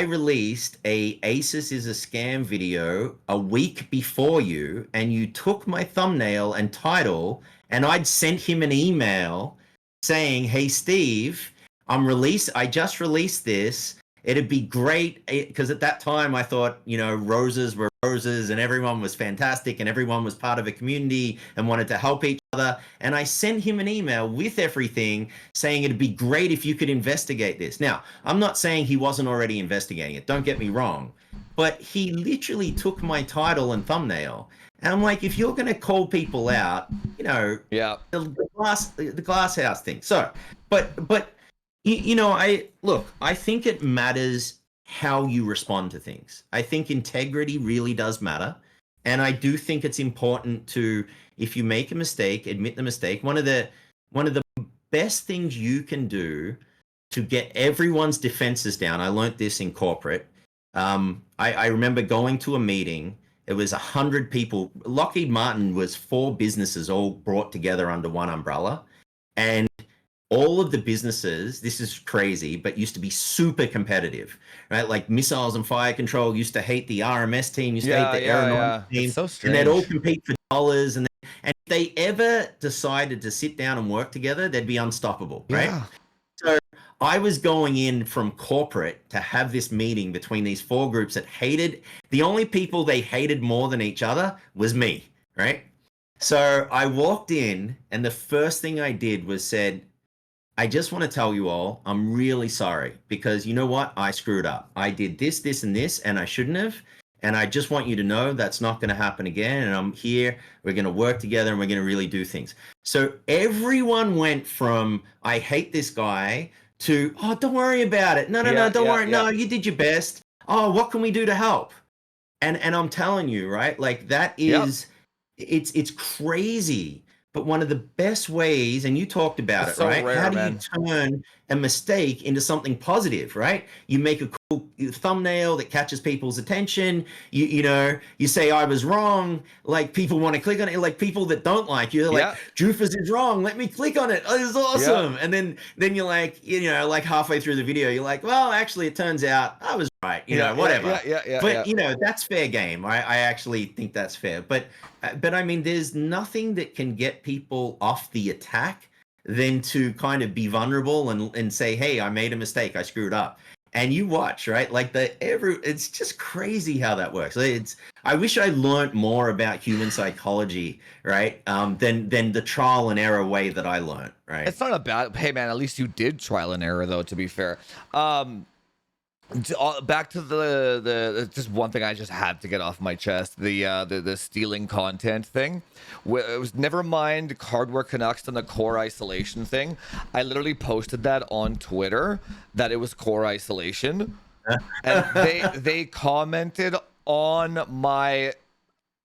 released a Asus is a scam video a week before you, and you took my thumbnail and title, and I'd sent him an email saying, hey, Steve, I just released this. It'd be great, because at that time I thought, roses were roses and everyone was fantastic and everyone was part of a community and wanted to help each other. And I sent him an email with everything saying it'd be great if you could investigate this. Now, I'm not saying he wasn't already investigating it. Don't get me wrong. But he literally took my title and thumbnail. And I'm like, if you're going to call people out, the glass house thing. So, but I think it matters how you respond to things. I think integrity really does matter. And I do think it's important to, if you make a mistake, admit the mistake. One of the best things you can do to get everyone's defenses down, I learned this in corporate. I remember going to a meeting. It was 100 people. Lockheed Martin was 4 businesses all brought together under one umbrella. And all of the businesses, this is crazy, but used to be super competitive, right? Like Missiles and Fire Control used to hate the RMS team, used to hate the aeronautics team. It's so strange. And they'd all compete for dollars. And if they ever decided to sit down and work together, they'd be unstoppable, right? Yeah. So I was going in from corporate to have this meeting between these 4 groups that hated, the only people they hated more than each other was me, right? So I walked in, and the first thing I did was said, I just want to tell you all, I'm really sorry, because you know what? I screwed up. I did this, this, and this, and I shouldn't have. And I just want you to know that's not going to happen again. And I'm here. We're going to work together and we're going to really do things. So everyone went from, I hate this guy, to, oh, don't worry about it. No, no, no, don't worry. No, you did your best. Oh, what can we do to help? And I'm telling you, right? Like that is, it's crazy. But one of the best ways, and you talked about It's it, so right? rare, How do man. you turn a mistake into something positive, right? You make a cool thumbnail that catches people's attention. You know, you say I was wrong. Like people want to click on it. Like people that don't like you, they're like, Drufus is wrong. Let me click on it. Oh, this is awesome. And then you're like, you know, like halfway through the video, you're like, well, actually, it turns out I was right. You know, whatever. But you know, that's fair game. I actually think that's fair. But I mean, there's nothing that can get people off the attack than to kind of be vulnerable and say, hey, I made a mistake. I screwed up. And you watch, right? Like it's just crazy how that works. I wish I learned more about human psychology, right? Than the trial and error way that I learned, right? It's not a bad, hey man, at least you did trial and error though, to be fair. Back to the just one thing I just had to get off my chest, the stealing content thing. It was, never mind hardware Canucks and the core isolation thing. I literally posted that on Twitter that it was core isolation, and they commented on my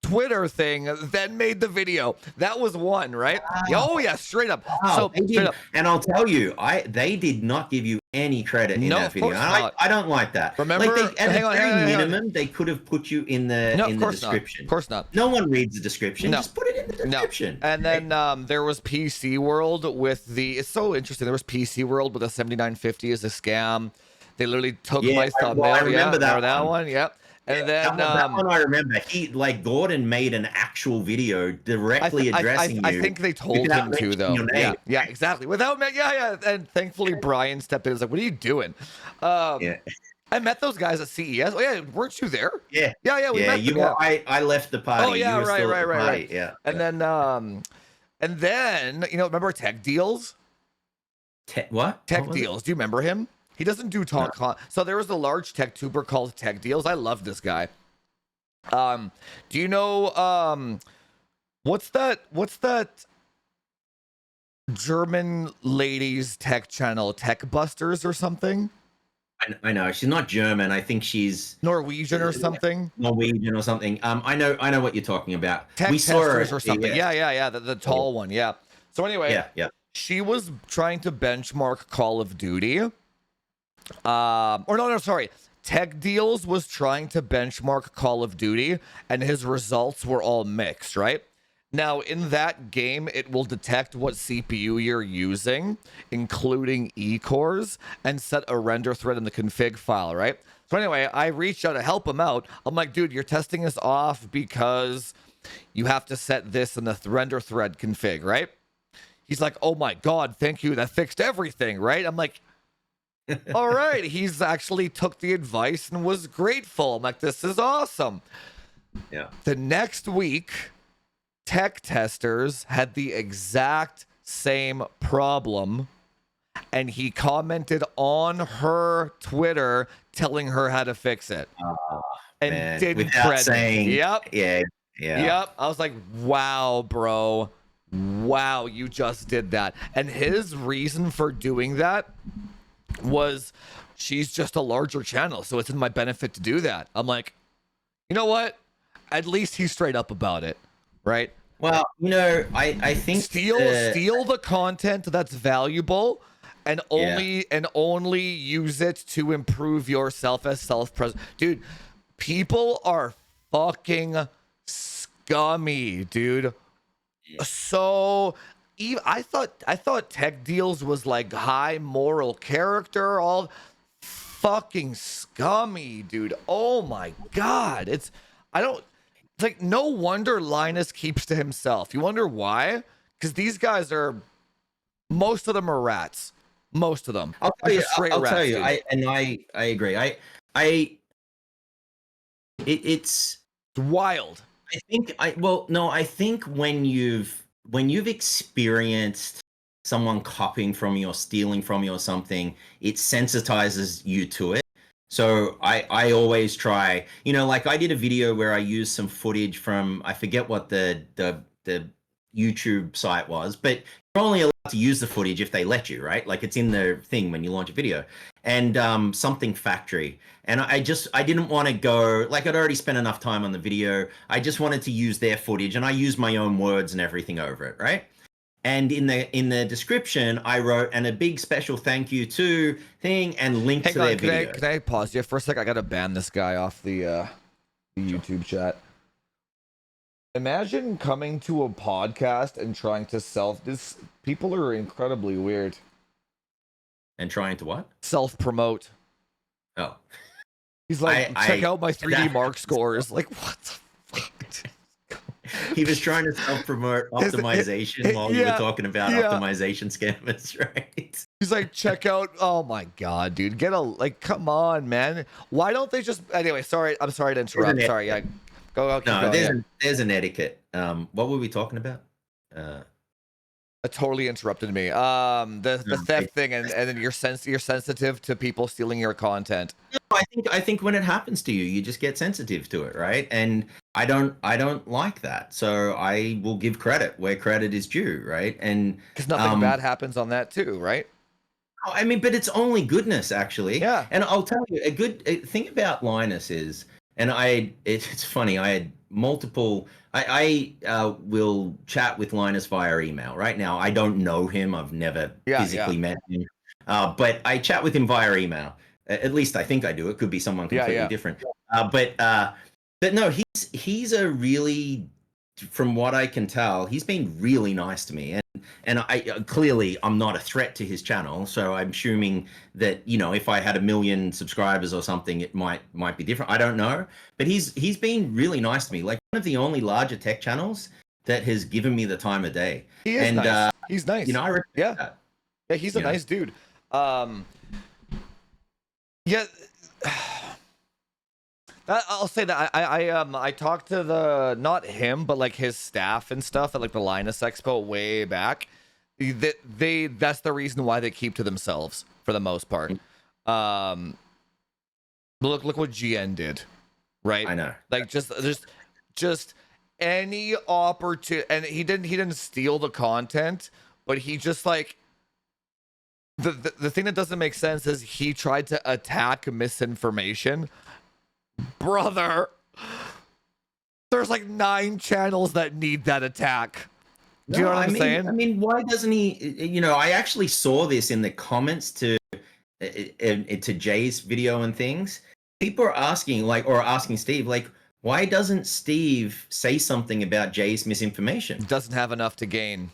Twitter thing, then made the video. That was one, right? Wow. Oh yeah, straight up. Wow, So straight up. And I'll tell you, they did not give you any credit in that video. I don't like that. Remember, like at the very minimum, they could have put you in the description. Of course not. No one reads the description. Just put it in the description. And then there was PC World with it's so interesting. There was PC World with a 7950 as a scam. They literally took my thumbnail. I remember that one. Yep. And then that one I remember. Gordon made an actual video directly addressing you. I think they told him to though. Yeah, exactly. Without me, and thankfully Brian stepped in. He's like, "What are you doing?" I met those guys at CES. Oh yeah, weren't you there? Yeah. We met you them. Were, I left the party. Oh yeah, right. Yeah. And then you know, remember Tech Deals? What? Tech Deals. Do you remember him? He doesn't do talk. No. So there was a large Techtuber called Tech Deals. I love this guy. Do you know what's that German lady's tech channel, Tech Busters or something? I know she's not German. I think she's Norwegian or something. Norwegian or something. I know what you're talking about. Tech Testers or something. Yeah. The tall one. Yeah. So anyway, she was trying to benchmark Call of Duty. Sorry. Tech Deals was trying to benchmark Call of Duty, and his results were all mixed, right? Now, in that game, it will detect what CPU you're using, including E-cores, and set a render thread in the config file, right? So anyway, I reached out to help him out. I'm like, dude, you're testing this off because you have to set this in the render thread config, right? He's like, oh my God, thank you. That fixed everything, right? I'm like, all right. He's actually took the advice and was grateful. I'm like, this is awesome. Yeah. The next week, tech testers had the exact same problem, and he commented on her Twitter telling her how to fix it. And didn't credit. Yep. I was like, wow, bro. Wow, you just did that. And his reason for doing that was she's just a larger channel, so it's in my benefit to do that. I'm like, you know what? At least he's straight up about it, right? Well, you know, I think steal the content that's valuable and only use it to improve yourself as self-present. Dude, people are fucking scummy, dude. So I thought Tech Deals was like high moral character, all fucking scummy, dude. Oh my God. It's like, no wonder Linus keeps to himself. You wonder why? Because these guys most of them are rats. Most of them. I'll tell you. I agree. It's wild. I think when you've experienced someone copying from you or stealing from you or something, it sensitizes you to it. So I always try, like I did a video where I used some footage from, I forget what the YouTube site was, but you're only allowed to use the footage if they let you, right? Like it's in the thing when you launch a video, and something factory. And I didn't want to go, like I'd already spent enough time on the video. I just wanted to use their footage, and I used my own words and everything over it, right? And in the description, I wrote, and a big special thank you to thing, and link Hang to on, their video. can I pause you for a sec? I gotta ban this guy off the YouTube chat. Imagine coming to a podcast and trying to this. People are incredibly weird. And trying to what? Self-promote. Oh. He's like, check out my 3D Mark scores. Like, what the fuck? He was trying to self-promote optimization while you were talking about optimization scammers, right? He's like, check out. Oh my god, dude, come on, man. Why don't they just? Anyway, sorry, I'm sorry to interrupt. Sorry, yeah, go. No, there's an etiquette. What were we talking about? It totally interrupted me. The theft thing, and then you're sensitive to people stealing your content. No, I think when it happens to you, you just get sensitive to it, right? And I don't like that. So I will give credit where credit is due, right? And because nothing bad happens on that too, right? I mean, but it's only goodness, actually. Yeah. And I'll tell you, a good thing about Linus is, and it's funny, I had multiple. I will chat with Linus via email. Right now, I don't know him. I've never physically met him, but I chat with him via email. At least I think I do. It could be someone completely different. But no, he's a really, from what I can tell, he's been really nice to me. And I clearly I'm not a threat to his channel, so I'm assuming that if I had 1 million subscribers or something, it might be different. I don't know, but he's been really nice to me. Like one of the only larger tech channels that has given me the time of day. He is nice. He's nice. I respect that. Yeah, he's a nice dude. Yeah. I'll say that I talked to not him, but like his staff and stuff at like the Linus Expo way back. That's the reason why they keep to themselves for the most part. Look what GN did, right? I know. Like just any opportunity, and he didn't steal the content, but he just like the thing that doesn't make sense is he tried to attack misinformation. Brother, there's like 9 channels that need that attack. Do you know what I'm saying? I mean, why doesn't he? I actually saw this in the comments to Jay's video and things. People are asking, asking Steve, like, why doesn't Steve say something about Jay's misinformation? Doesn't have enough to gain.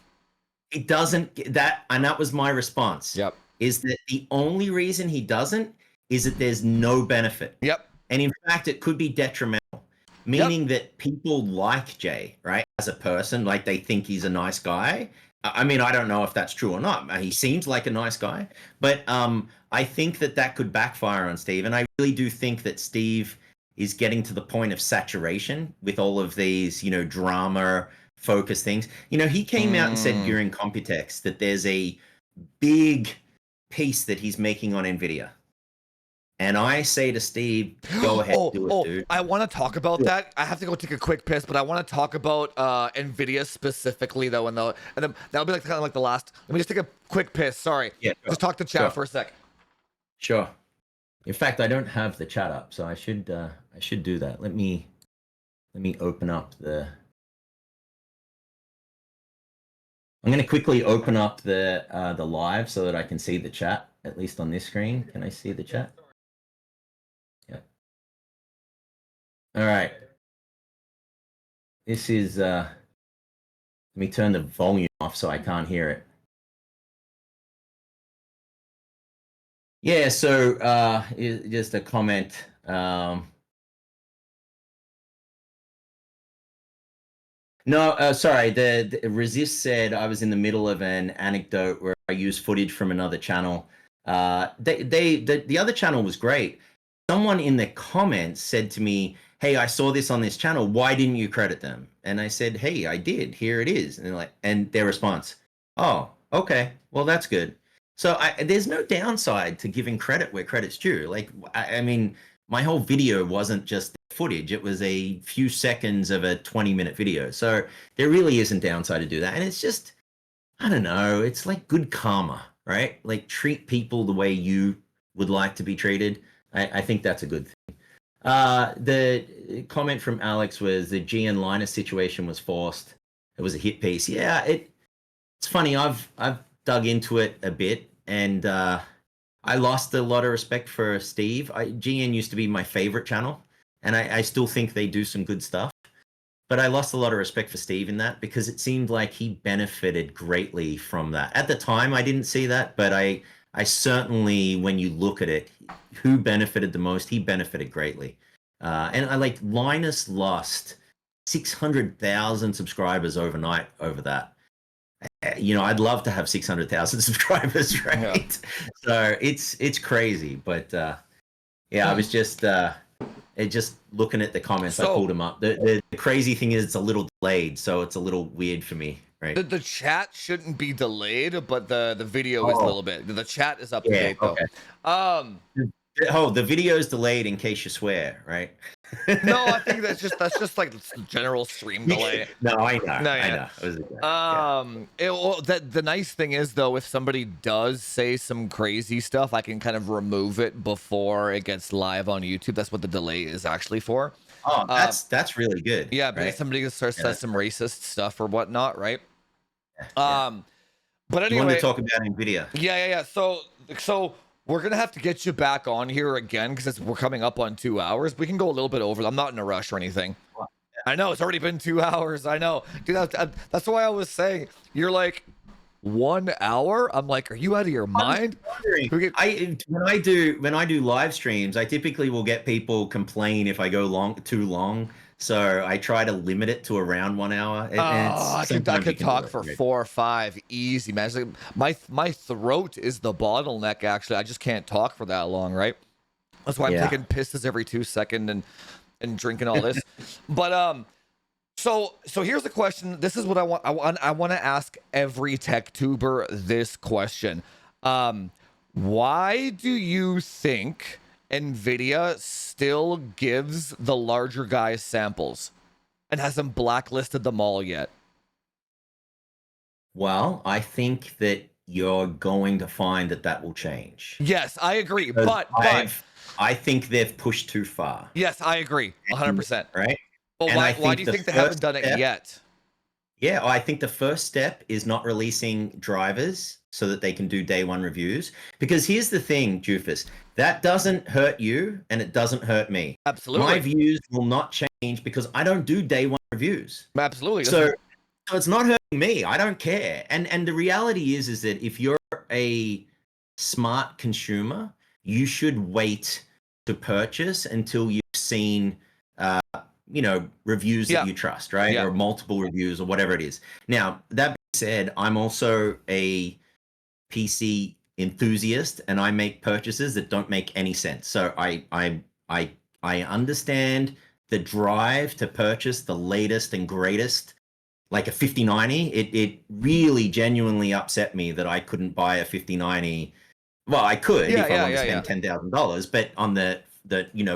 He doesn't, and that was my response. Yep. Is that the only reason he doesn't is that there's no benefit. Yep. And in fact, it could be detrimental, meaning that people like Jay, right, as a person, like they think he's a nice guy. I mean, I don't know if that's true or not. He seems like a nice guy, but I think that could backfire on Steve. And I really do think that Steve is getting to the point of saturation with all of these, drama focused things. He came out and said during Computex that there's a big piece that he's making on NVIDIA. And I say to Steve, go ahead, do it, dude. I want to talk about that. I have to go take a quick piss, but I want to talk about NVIDIA specifically, though, and then that'll be like kind of like the last. Let me just take a quick piss. Sorry. Yeah. Sure. Just talk to chat for a sec. Sure. In fact, I don't have the chat up, so I should do that. Let me open up the. I'm going to quickly open up the live so that I can see the chat, at least on this screen. Can I see the chat? All right. This is, let me turn the volume off so I can't hear it. Yeah, so just a comment. No, sorry, the Resist said I was in the middle of an anecdote where I used footage from another channel. The other channel was great. Someone in the comments said to me, hey, I saw this on this channel. Why didn't you credit them? And I said, hey, I did. Here it is. And their response, oh, okay, well, that's good. So there's no downside to giving credit where credit's due. Like, I mean, my whole video wasn't just footage. It was a few seconds of a 20-minute video. So there really isn't downside to do that. And it's just, I don't know, it's like good karma, right? Like treat people the way you would like to be treated. I think that's a good thing. The comment from Alex was the GN Linus situation was forced. It was a hit piece. Yeah, it's funny. I've dug into it a bit, and I lost a lot of respect for Steve. GN used to be my favorite channel, and I still think they do some good stuff. But I lost a lot of respect for Steve in that because it seemed like he benefited greatly from that. At the time, I didn't see that, but I certainly, when you look at it, who benefited the most? He benefited greatly. And I like Linus lost 600,000 subscribers overnight over that. You know, I'd love to have 600,000 subscribers, right? Yeah. So it's crazy, but yeah, I was just looking at the comments. I pulled them up. The crazy thing is it's a little delayed, so it's a little weird for me, right? The chat shouldn't be delayed, but the video is a little bit. The chat is up to date though. Oh, the video is delayed in case you swear, right? No, I think that's just like general stream delay. No, I know. No, yeah. I know. The nice thing is though, if somebody does say some crazy stuff, I can kind of remove it before it gets live on YouTube. That's what the delay is actually for. Oh, that's really good. Yeah, but right? if somebody says some racist stuff or whatnot, right? Yeah. But anyway, you want to talk about NVIDIA? Yeah. So we're gonna have to get you back on here again because we're coming up on 2 hours. We can go a little bit over. I'm not in a rush or anything. I know it's already been 2 hours. I know, dude. That's why I was saying you're like 1 hour. I'm like, are you out of your mind? When I do live streams, I typically will get people complain if I go too long. So I try to limit it to around 1 hour. I could talk for 4 or 5 easy, man. It's like my throat is the bottleneck. Actually, I just can't talk for that long, right? That's why I'm taking pisses every 2 seconds and drinking all this. But so here's the question. This is what I want to ask every Techtuber this question. Why do you think NVIDIA still gives the larger guys samples and hasn't blacklisted them all yet? Well, I think that you're going to find that will change. Yes, I agree. But I think they've pushed too far. Yes, I agree. 100%. Right? But why do you think they haven't done it yet? Yeah, I think the first step is not releasing drivers so that they can do day one reviews. Because here's the thing, Jufus, that doesn't hurt you and it doesn't hurt me. Absolutely. My views will not change because I don't do day one reviews. Absolutely. So it's not hurting me. I don't care. And the reality is that if you're a smart consumer, you should wait to purchase until you've seen reviews that you trust, right? Or multiple reviews or whatever it is. Now, that being said, I'm also a PC enthusiast and I make purchases that don't make any sense. So I understand the drive to purchase the latest and greatest, like a 5090. It really genuinely upset me that I couldn't buy a 5090. Well, I could if I wanted to spend $10,000, but on the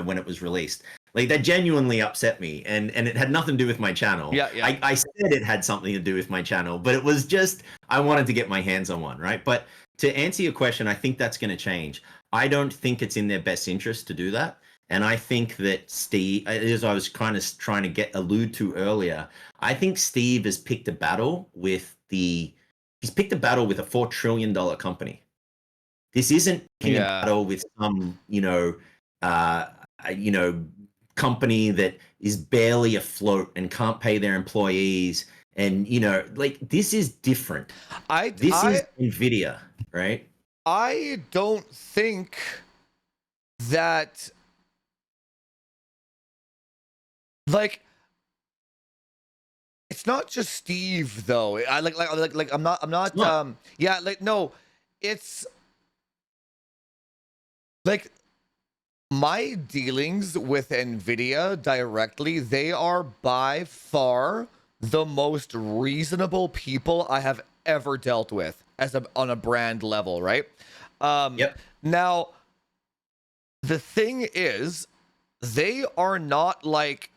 when it was released. Like that genuinely upset me, and it had nothing to do with my channel. I said it had something to do with my channel, but it was just I wanted to get my hands on one, right? But to answer your question, I think that's going to change. I don't think it's in their best interest to do that, and I think that Steve, as I was kind of trying to allude to earlier, I think Steve has picked a battle with a $4 trillion company. This isn't picking a battle with some company that is barely afloat and can't pay their employees, and this is different. This is NVIDIA, right? I don't think that it's not just Steve though. I'm not no, it's like my dealings with NVIDIA directly, they are by far the most reasonable people I have ever dealt with. as on a brand level, right? Yep. Now the thing is, they are not like,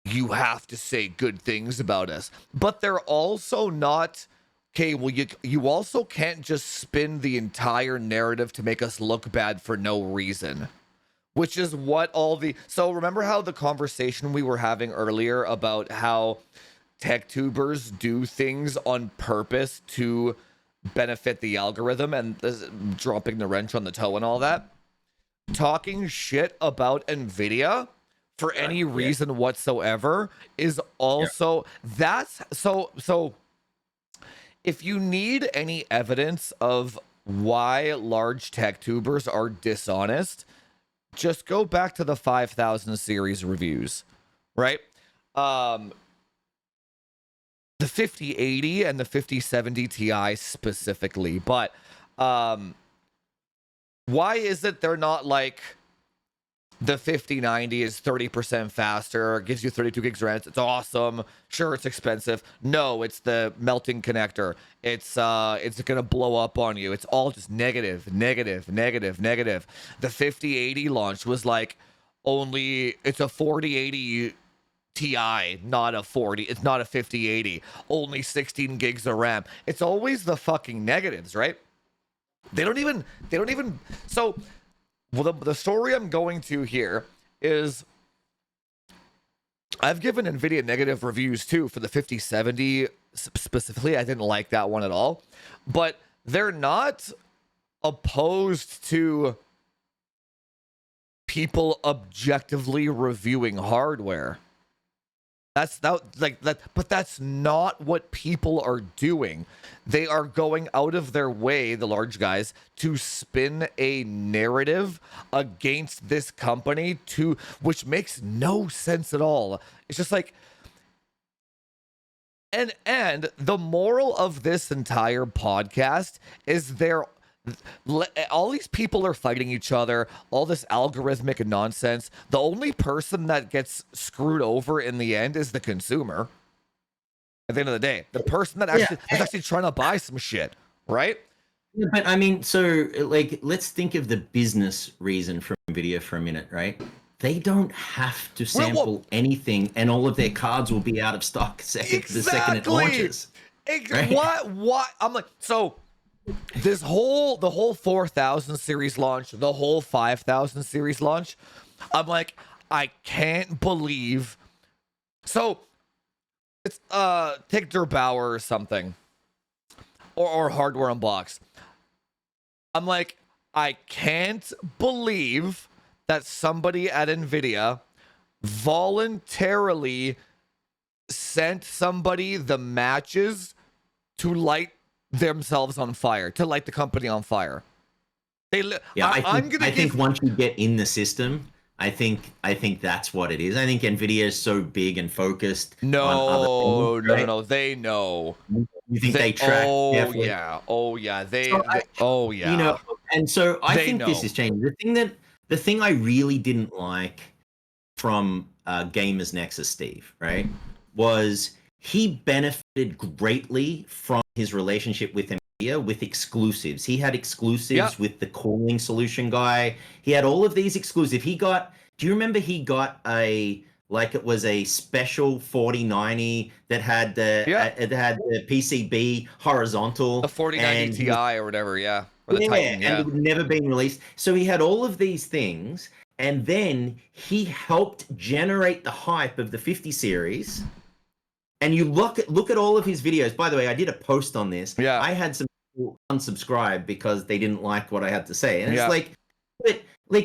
you have to say good things about us, but they're also not, okay, well, you also can't just spin the entire narrative to make us look bad for no reason, which is what all the, so remember how the conversation we were having earlier about how Techtubers do things on purpose to benefit the algorithm and dropping the wrench on the toe and all that? Talking shit about Nvidia for any reason whatsoever is also that's so if you need any evidence of why large tech tubers are dishonest, just go back to the 5000 series reviews, right? The 5080 and the 5070 Ti specifically, but why is it they're not like, the 5090 is 30% faster, gives you 32 gigs RAM, it's awesome, sure, it's expensive. No, it's the melting connector, it's gonna blow up on you. It's all just negative, negative, negative, negative. The 5080 launch was like, it's a 4080 Ti, not a 40, it's not a 5080, only 16 gigs of RAM. It's always the fucking negatives, right? They don't even so, well, the story I'm going to here is, I've given Nvidia negative reviews too for the 5070 specifically. I didn't like that one at all, but they're not opposed to people objectively reviewing hardware. But that's not what people are doing. They are going out of their way, the large guys, to spin a narrative against this company, which makes no sense at all. It's just like, and the moral of this entire podcast is all these people are fighting each other, all this algorithmic nonsense. The only person that gets screwed over in the end is the consumer. At the end of the day, the person that is actually trying to buy some shit, right? Yeah, but I mean, so like, let's think of the business reason for Nvidia for a minute, right? They don't have to sample anything, and all of their cards will be out of stock the second it launches. Right? What? I'm like, so the whole 4000 series launch, the whole 5000 series launch, I'm like, I can't believe. So it's Techtuber or something, or Hardware Unboxed. I'm like, I can't believe that somebody at Nvidia voluntarily sent somebody the matches to light themselves on fire, to light the company on fire. I think once you get in the system, I think that's what it is. I think Nvidia is so big and focused on other things, right? No, they know. You think they track carefully? Oh yeah, you know, and so I think this is changing. The thing I really didn't like from Gamers Nexus Steve, right, was he benefited greatly from his relationship with Nvidia with exclusives. He had exclusives with the cooling solution guy. He had all of these exclusives. Do you remember he got it was a special 4090 that had it had the PCB horizontal, the 4090 Ti or whatever, or the Titan, and it had never been released. So he had all of these things, and then he helped generate the hype of the 50 series. And you look at all of his videos. By the way, I did a post on this. Yeah. I had some people unsubscribe because they didn't like what I had to say. And it's like,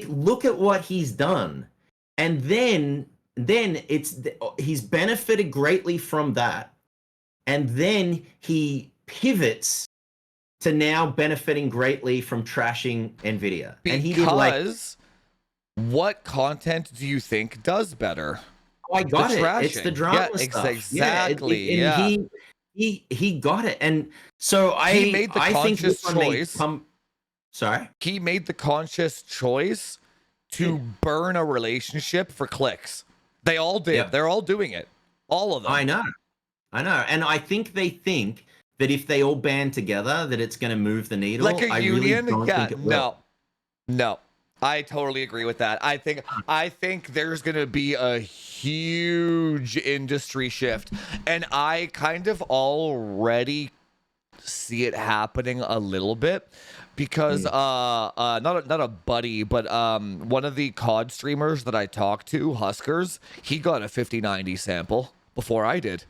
look at what he's done. And then he's benefited greatly from that. And then he pivots to now benefiting greatly from trashing Nvidia. Because, and he did what content do you think does better? Oh, I got it. It's the drama stuff. Exactly. He got it, and so he made the conscious choice. Sorry, he made the conscious choice to burn a relationship for clicks. They all did. They're all doing it. All of them. I know, and I think they think that if they all band together, that it's going to move the needle. Like a I union? really don't Yeah, think it will. no. I totally agree with that. I think there's gonna be a huge industry shift, and I kind of already see it happening a little bit because not a buddy, but one of the COD streamers that I talked to, Huskers, he got a 5090 sample before I did.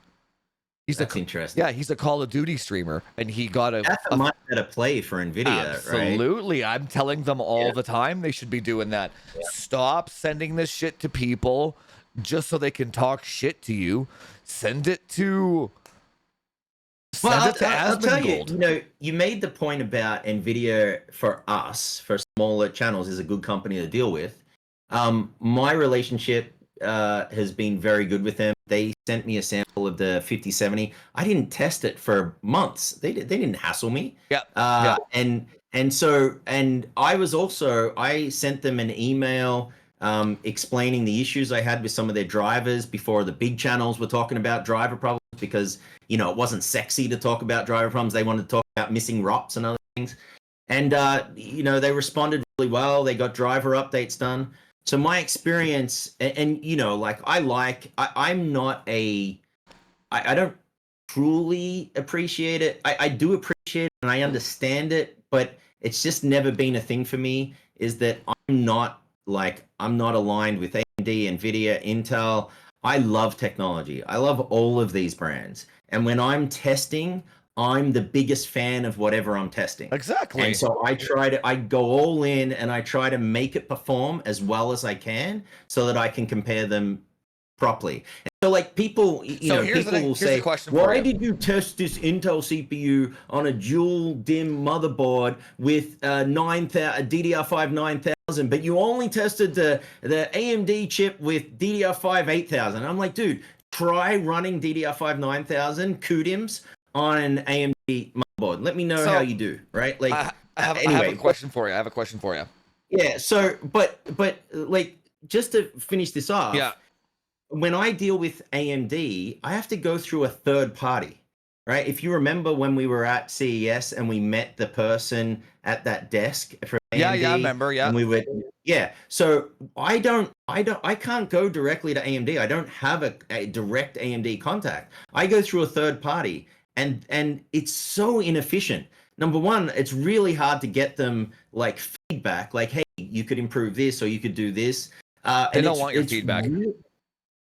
That's interesting. Yeah, he's a Call of Duty streamer, and he got That's a much better play for Nvidia, right? absolutely. I'm telling them all the time they should be doing that. Yeah. Stop sending this shit to people just so they can talk shit to you. Send it to I'll tell you, Asmongold. you know, you made the point about Nvidia for us, for smaller channels, is a good company to deal with. My relationship has been very good with them. They sent me a sample of the 5070. I didn't test it for months. They didn't hassle me. Yeah. And I sent them an email explaining the issues I had with some of their drivers before the big channels were talking about driver problems, because it wasn't sexy to talk about driver problems. They wanted to talk about missing ROPs and other things. And they responded really well. They got driver updates done. So my experience, and I don't truly appreciate it. I do appreciate it and I understand it, but it's just never been a thing for me. Is that I'm not aligned with AMD, Nvidia, Intel. I love technology. I love all of these brands. And when I'm testing, I'm the biggest fan of whatever I'm testing. Exactly. And so I go all in and I try to make it perform as well as I can so that I can compare them properly. And so people will say, why did you test this Intel CPU on a dual DIMM motherboard with DDR5 9000, but you only tested the AMD chip with DDR5 8000? I'm like, dude, try running DDR5 9000 CUDIMs on an AMD motherboard. Let me know how you do, right? I have a question for you. Yeah. So, but just to finish this off. Yeah. When I deal with AMD, I have to go through a third party, right? If you remember when we were at CES and we met the person at that desk for AMD. Yeah, I remember. Yeah. And so I can't go directly to AMD. I don't have a direct AMD contact. I go through a third party, and it's so inefficient. Number one, it's really hard to get them feedback, hey, you could improve this or you could do this. They don't want your feedback.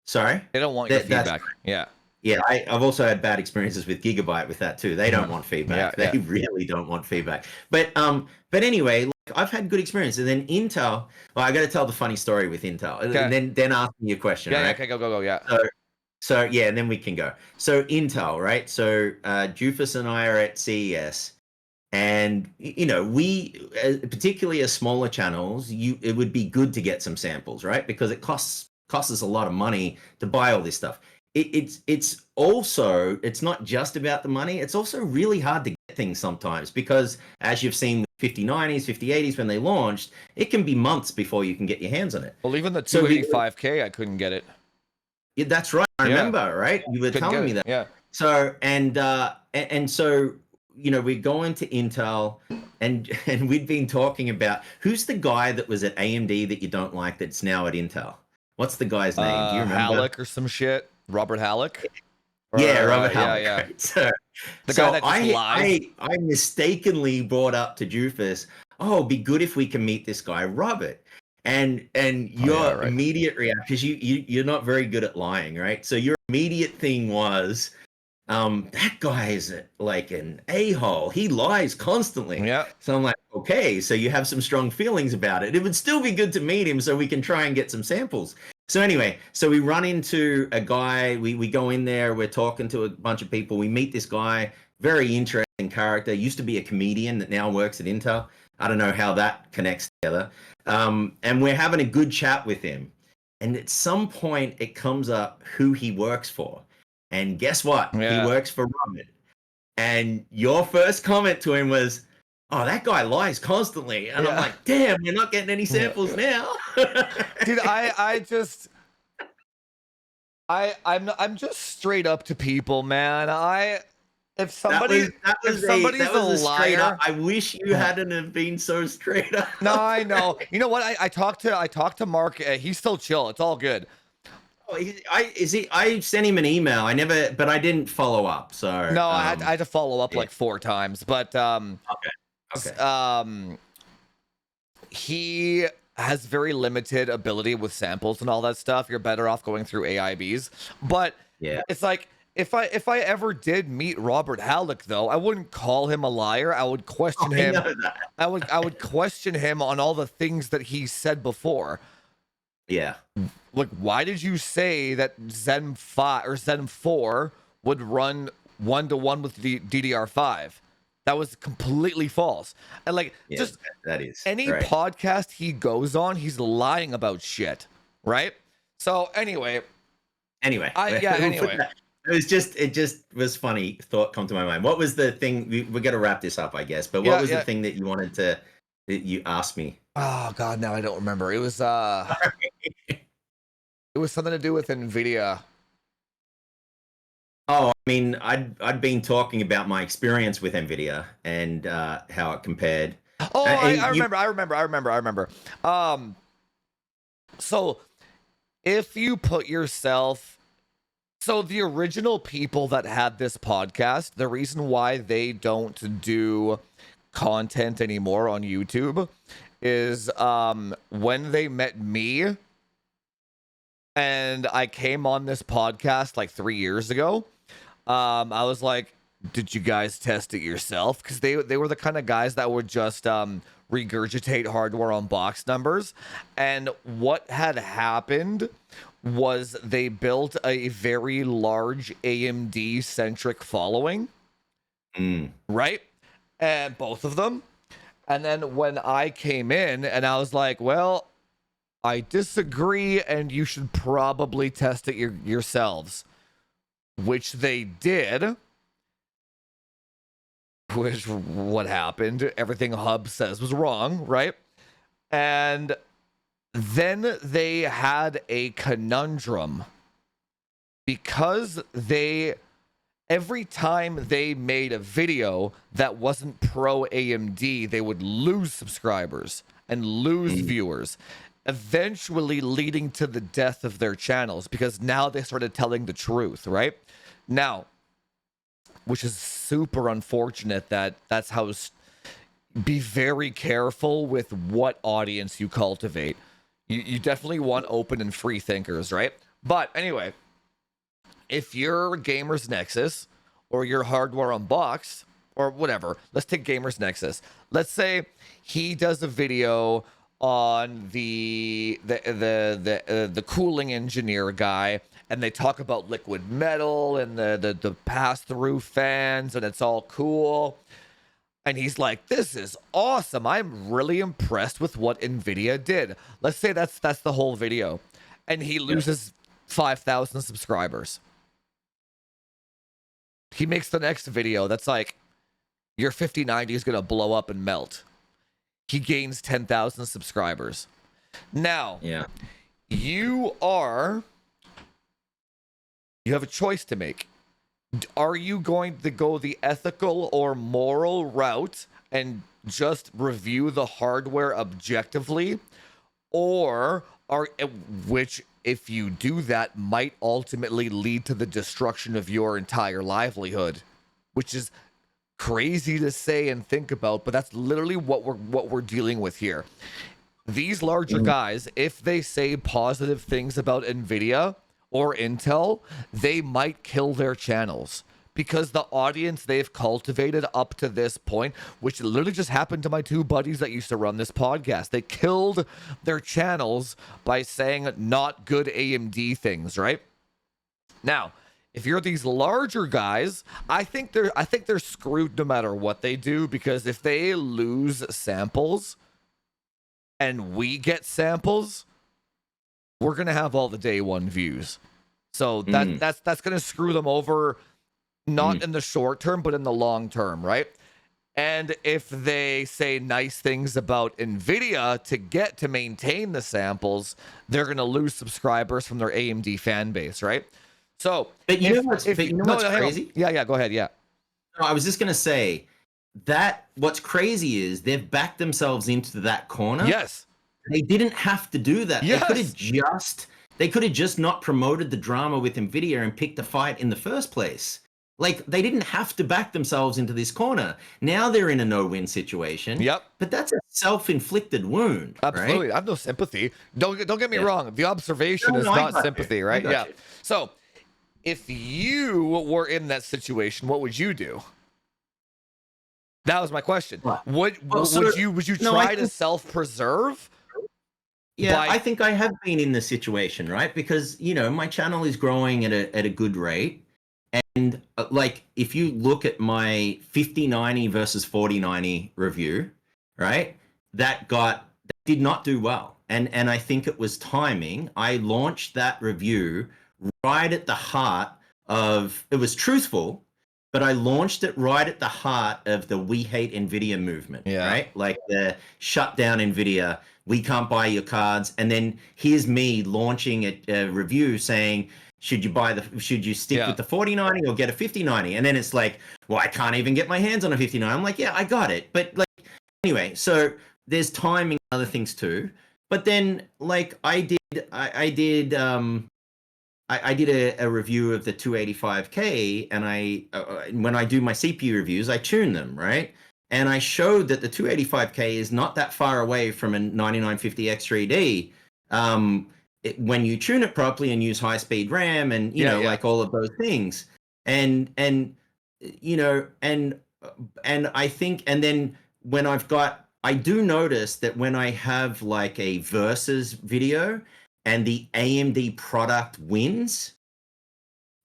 Sorry? They don't want your feedback. Yeah. Yeah, I've also had bad experiences with Gigabyte with that too. They don't want feedback. They really don't want feedback. But anyway, I've had good experience. And then Intel, well, I got to tell the funny story with Intel. Okay. And then ask me your question. Yeah, right? okay, go, yeah. So yeah, and then we can go. So Intel, right? So Jufus and I are at CES. And we, particularly as smaller channels, it would be good to get some samples, right? Because it costs us a lot of money to buy all this stuff. It's also, it's not just about the money. It's also really hard to get things sometimes, because as you've seen with 5090s, 5080s when they launched, it can be months before you can get your hands on it. Well, even the 285K, I couldn't get it. Yeah, that's right. I remember, right? You were telling me that. Yeah. So and so we're going to Intel, and we'd been talking about who's the guy that was at AMD that you don't like that's now at Intel. What's the guy's name? Do you remember? Halleck or some shit. Robert Halleck? Yeah, Robert Halleck. Yeah. Right? So the guy that just lied. I mistakenly brought up to Jufus, it'd be good if we can meet this guy, Robert. And your immediate reaction, because you're not very good at lying, right? So your immediate thing was, that guy is an a-hole. He lies constantly. Yeah. So I'm like, okay, so you have some strong feelings about it. It would still be good to meet him so we can try and get some samples. So anyway, so we run into a guy, we go in there, we're talking to a bunch of people. We meet this guy, very interesting character, used to be a comedian that now works at Intel. I don't know how that connects together. And we're having a good chat with him. And at some point it comes up who he works for. And guess what? Yeah. He works for Robert. And your first comment to him was, oh, that guy lies constantly. And I'm like, damn, we're not getting any samples now. Dude, I'm just straight up to people, man. if That somebody was that if was a somebody's that a was a straight up. liar. I wish you hadn't have been so straight up. No, I know. You know what? I talked to Mark. He's still chill. It's all good. Oh, I sent him an email. I never, but I didn't follow up. So, No, I had to follow up yeah. like 4 times, but Okay. Okay. he has very limited ability with samples and all that stuff. You're better off going through AIBs. But Yeah. it's like if I ever did meet Robert Halleck, though, I wouldn't call him a liar. I would question I him. know that. I would question him on all the things that he said before. Yeah. Like, why did you say that Zen 5 or Zen 4 would run 1-to-1 with DDR5? That was completely false. And like, Yeah. just That is any right. podcast he goes on, he's lying about shit, right? So anyway, Anyway. anyway. It just was funny. Thought come to my mind. What was the thing? We're gonna wrap this up, I guess. But what Yeah, was the yeah. thing that you wanted that you asked me? Oh God, now I don't remember. It was something to do with Nvidia. Oh, I mean, I'd been talking about my experience with Nvidia and how it compared. Oh, And I you, remember. So if you put yourself, so the original people that had this podcast, the reason why they don't do content anymore on YouTube is when they met me and I came on this podcast like 3 years ago. I was like, did you guys test it yourself? Because they were the kind of guys that would just regurgitate hardware on box numbers. And what had happened was they built a very large AMD centric following, right? And both of them. And then when I came in and I was like, well, I disagree and you should probably test it yourselves, which they did. Which what happened? Everything Hub says was wrong, right? And then they had a conundrum because every time they made a video that wasn't pro AMD, they would lose subscribers and lose viewers, eventually leading to the death of their channels because now they started telling the truth, right? Now, which is super unfortunate that's how. Be very careful with what audience you cultivate. You definitely want open and free thinkers, right? But anyway, if you're Gamers Nexus or you're Hardware Unboxed or whatever, let's take Gamers Nexus. Let's say he does a video on the cooling engineer guy, and they talk about liquid metal and the pass-through fans, and it's all cool. And he's like, this is awesome. I'm really impressed with what NVIDIA did. Let's say that's the whole video. And he loses 5,000 subscribers. He makes the next video that's like, your 5090 is going to blow up and melt. He gains 10,000 subscribers. Now, you have a choice to make. Are you going to go the ethical or moral route and just review the hardware objectively? Or which, if you do that, might ultimately lead to the destruction of your entire livelihood, which is crazy to say and think about, but that's literally what we're dealing with here. These larger guys, if they say positive things about NVIDIA or Intel, they might kill their channels because the audience they've cultivated up to this point, which literally just happened to my two buddies that used to run this podcast, they killed their channels by saying not good AMD things, right? Now, if you're these larger guys, I think they're screwed no matter what they do, because if they lose samples and we get samples, we're gonna have all the day one views. So that's gonna screw them over, not in the short term, but in the long term, right? And if they say nice things about NVIDIA to maintain the samples, they're gonna lose subscribers from their AMD fan base, right? So, but you know what's crazy? Yeah, go ahead, yeah. No, I was just gonna say that what's crazy is they've backed themselves into that corner. Yes. They didn't have to do that. Yes. They could have just not promoted the drama with Nvidia and picked a fight in the first place. Like they didn't have to back themselves into this corner. Now they're in a no-win situation. Yep. But that's a self-inflicted wound, Absolutely. right? I have no sympathy. Don't get me Yeah. wrong. The observation is I not got sympathy, you. I right? got Yeah. you. So if you were in that situation, what would you do? That was my question. What? Would Well, so, would you no, I try to think, self-preserve? yeah, By I think I have been in this situation, right? Because, my channel is growing at a good rate. And like, if you look at my 5090 versus 4090 review, right? That did not do well. And I think it was timing. I launched that review right at the heart of, it was truthful, but I launched it right at the heart of the We Hate Nvidia movement, Yeah. right? Like the shut down Nvidia, we can't buy your cards. And then here's me launching a review saying, should you stick with the 4090 or get a 5090? And then it's like, well, I can't even get my hands on a 59. I'm like, yeah, I got it. But like, anyway, so there's timing and other things too. But then like I did a review of the 285K, and when I do my CPU reviews, I tune them, right? And I showed that the 285K is not that far away from a 9950 X3D. When you tune it properly and use high speed RAM and like all of those things, and I think, and then when I do notice that when I have like a versus video and the AMD product wins,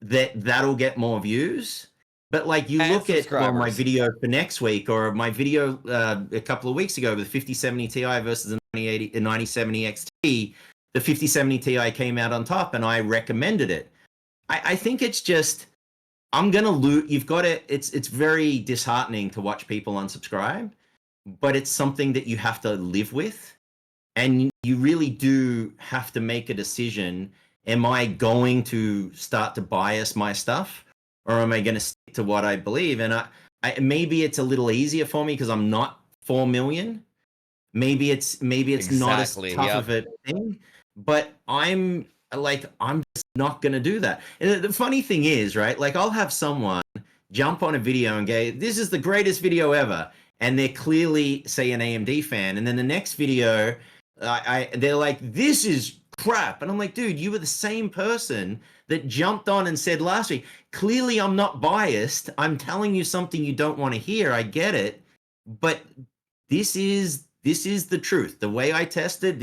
that'll get more views. But like you look at my video for next week or my video a couple of weeks ago with the 5070 Ti versus the 9070 XT, the 5070 Ti came out on top and I recommended it. I think it's just, I'm going to lose. It's very disheartening to watch people unsubscribe, but it's something that you have to live with. And you really do have to make a decision. Am I going to start to bias my stuff, or am I going to stick to what I believe? And maybe it's a little easier for me because I'm not 4 million. Maybe it's exactly, not as tough of a thing, but I'm just not going to do that. And the funny thing is, right? Like I'll have someone jump on a video and go, "This is the greatest video ever," and they're clearly, say, an AMD fan, and then the next video, they're like, "This is crap," and I'm like, "Dude, you were the same person that jumped on and said last week, clearly I'm not biased. I'm telling you something you don't want to hear. I get it, but this is the truth. The way I tested,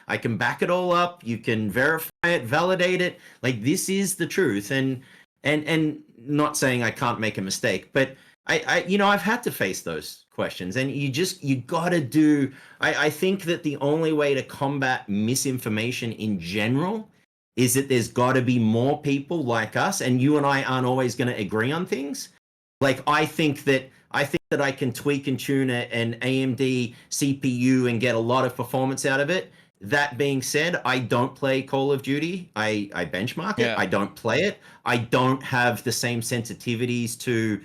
I can back it all up. You can verify it, validate it. Like this is the truth." And not saying I can't make a mistake, but I've had to face those questions, and you gotta do. I think that the only way to combat misinformation in general is that there's got to be more people like us, and you and I aren't always going to agree on things. Like I think that I can tweak and tune an AMD CPU and get a lot of performance out of it. That being said, I don't play Call of Duty. I benchmark it. I don't play it. I don't have the same sensitivities to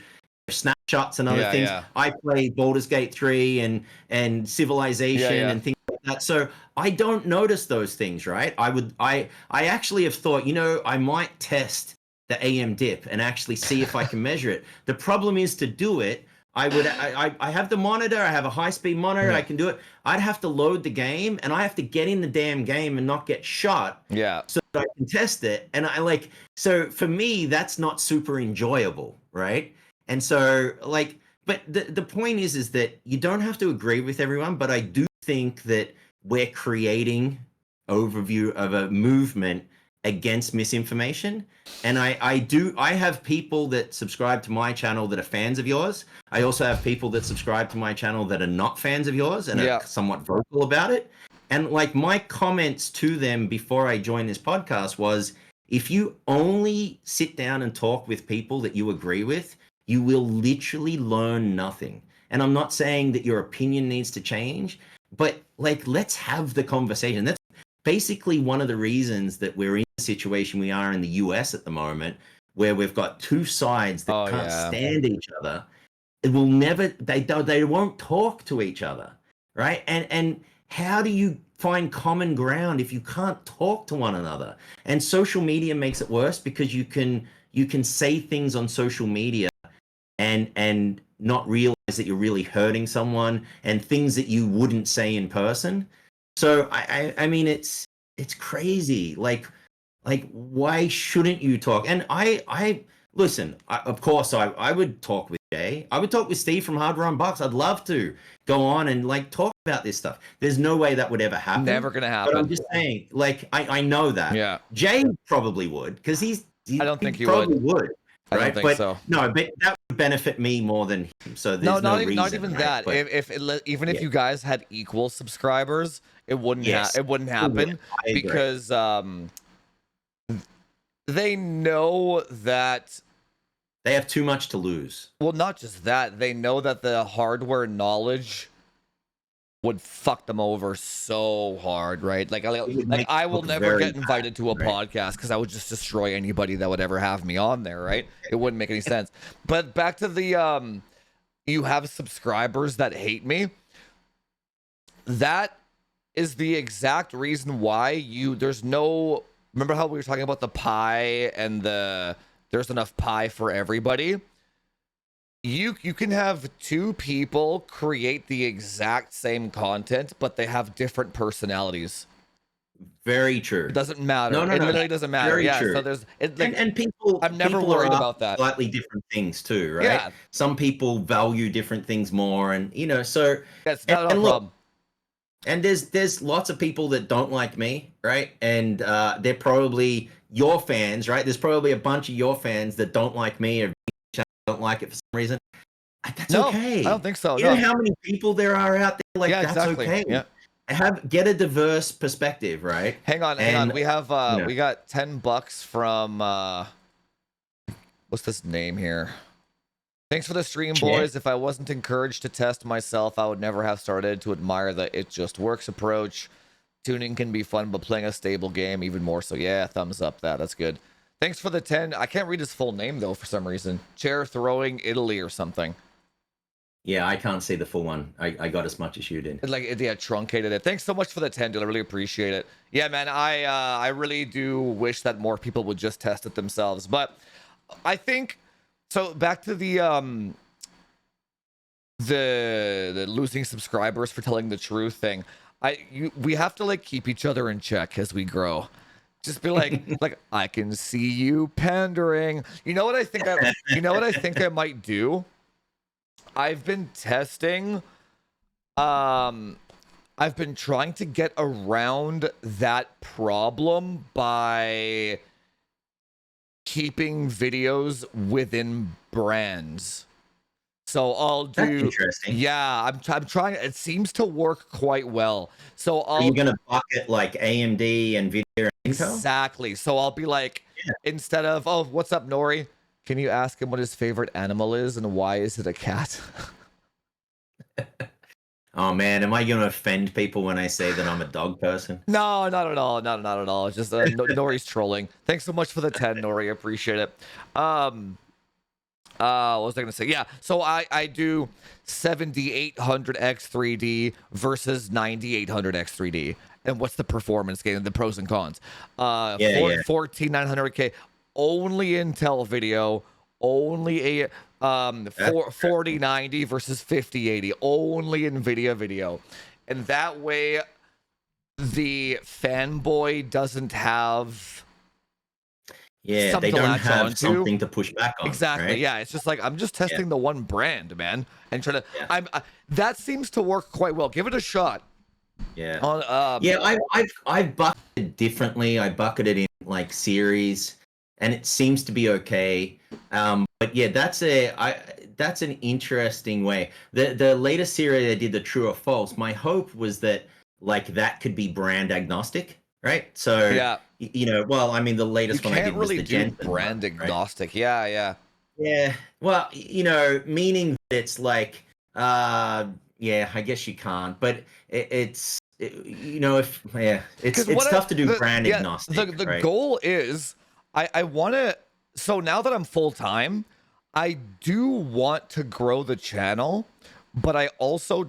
snapshots and other things. I play Baldur's Gate 3 and Civilization and things like that. So I don't notice those things, right? I actually have thought, I might test the AM dip and actually see if I can measure it. The problem is to do it, I have the monitor, I have a high-speed monitor, I can do it. I'd have to load the game and I have to get in the damn game and not get shot. So that I can test it. And so for me, that's not super enjoyable, right? And so but the point is that you don't have to agree with everyone, but I do think that we're creating overview of a movement against misinformation. And I have people that subscribe to my channel that are fans of yours. I also have people that subscribe to my channel that are not fans of yours and are somewhat vocal about it. And like my comments to them before I joined this podcast was, if you only sit down and talk with people that you agree with, you will literally learn nothing. And I'm not saying that your opinion needs to change, but let's have the conversation. That's basically one of the reasons that we're in the situation we are in the US at the moment, where we've got two sides that Oh, can't yeah. stand each other. It will never, they won't talk to each other, right? And how do you find common ground if you can't talk to one another? And social media makes it worse because you can say things on social media and not realize that you're really hurting someone, and things that you wouldn't say in person. So I mean, it's crazy. Like why shouldn't you talk? And I listen, of course I would talk with Jay. I would talk with Steve from Hard Run Bucks. I'd love to go on and like talk about this stuff. There's no way that would ever happen. Never gonna But I'm happen. just saying, like, I know that. Yeah. Jay probably would, because I don't think he probably would. would. I don't Right? think But so. no, but that would benefit me more than him. So No, there's no reason. not even right? that. But Even if yeah. you guys had equal subscribers, it wouldn't Yes. it wouldn't It happen would. I agree. because they know that. They have too much to lose. Well, not just that, they know that the hardware knowledge would fuck them over so hard, right? Like would make I it will look never very get invited to a right? podcast because I would just destroy anybody that would ever have me on there, right? It wouldn't make any sense. But back to the you have subscribers that hate me. That is the exact reason why there's no, remember how we were talking about the pie and there's enough pie for everybody? You can have two people create the exact same content, but they have different personalities. Very true. It doesn't matter. No, It literally doesn't matter. Very Yeah. true. So there's it like And people, I'm never people are worried up about that. Slightly different things too, right? Yeah. Some people value different things more, and so That's not a and look, problem. and there's lots of people that don't like me, right? And they're probably your fans, right? There's probably a bunch of your fans that don't like me or don't like it for some reason. That's No, okay. I don't think so. You No. know how many people there are out there? Like, Yeah, that's exactly. okay. Yeah. Get a diverse perspective, right? Hang on. We have we got $10 from what's this name here? Thanks for the stream, boys. If I wasn't encouraged to test myself, I would never have started to admire the it just works approach. Tuning can be fun, but playing a stable game even more so. Yeah, thumbs up that. That's good. Thanks for the 10. I can't read his full name though for some reason. Chair throwing Italy or something. Yeah, I can't see the full one. I got as much as you did. Yeah, truncated it. Thanks so much for the 10, dude. I really appreciate it. Yeah, man, I really do wish that more people would just test it themselves. But I think so. Back to the losing subscribers for telling the truth thing. We have to like keep each other in check as we grow. Just be like, I can see you pandering. You know what I think? I might do. I've been testing. I've been trying to get around that problem by keeping videos within brands. So I'll do. That's interesting. Yeah, I'm trying. It seems to work quite well. So Are you gonna bucket like AMD and Nvidia and Intel? Exactly. So I'll be like, instead of, oh, what's up, Nori? Can you ask him what his favorite animal is and why is it a cat? Oh man, am I gonna offend people when I say that I'm a dog person? No, not at all. Not at all. It's just Nori's trolling. Thanks so much for the 10, Nori. Appreciate it. What was I gonna say? Yeah, so I do 7800X3D versus 9800X3D. And what's the performance gain? The pros and cons. 14900K only Intel video, only a 4090 versus 5080, only Nvidia video. And that way the fanboy doesn't have they don't have something to push back on. Exactly. Right? Yeah, it's just like I'm just testing the one brand, man, and trying to. That seems to work quite well. Give it a shot. Yeah. I've bucketed differently. I bucketed in like series, and it seems to be okay. But yeah, that's an interesting way. The latest series I did, the true or false. My hope was that like that could be brand agnostic, right? So well, I mean, the latest one I did was the Jensen brand one, agnostic. Right? Yeah. Well, meaning that it's like, I guess you can't, but it's tough to do brand agnostic. The goal is, I want to. so now that I'm full time, I do want to grow the channel, but I also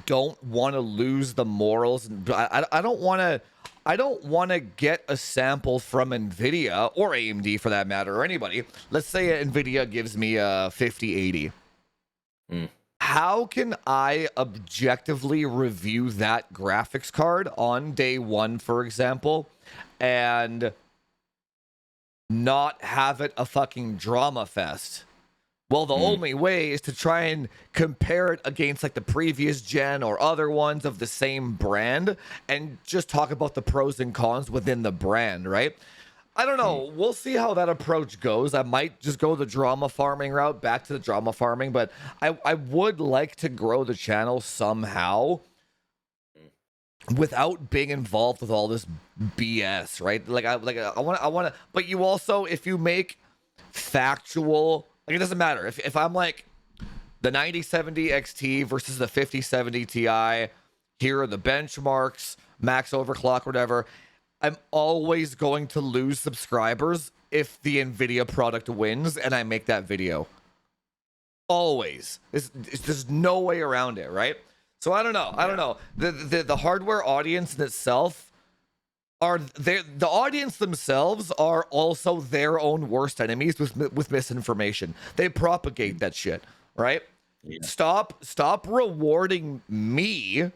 don't want to lose the morals. And I don't want to. I don't want to get a sample from Nvidia or AMD for that matter, or anybody. Let's say Nvidia gives me a 5080. How can I objectively review that graphics card on day one, for example, and not have it a fucking drama fest? Well, the only way is to try and compare it against like the previous gen or other ones of the same brand and just talk about the pros and cons within the brand, right? I don't know. We'll see how that approach goes. I might just go the drama farming route, back to the drama farming, but I would like to grow the channel somehow without being involved with all this BS, right? I want to, but you also, if you make factual, like it doesn't matter if I'm like the 9070 XT versus the 5070 Ti, here are the benchmarks, max overclock, whatever. I'm always going to lose subscribers if the Nvidia product wins and I make that video. Always. There's no way around it, right? So I don't know. I don't know. The hardware audience in itself the audience themselves are also their own worst enemies with misinformation. They propagate that shit, right? Yeah. Stop rewarding me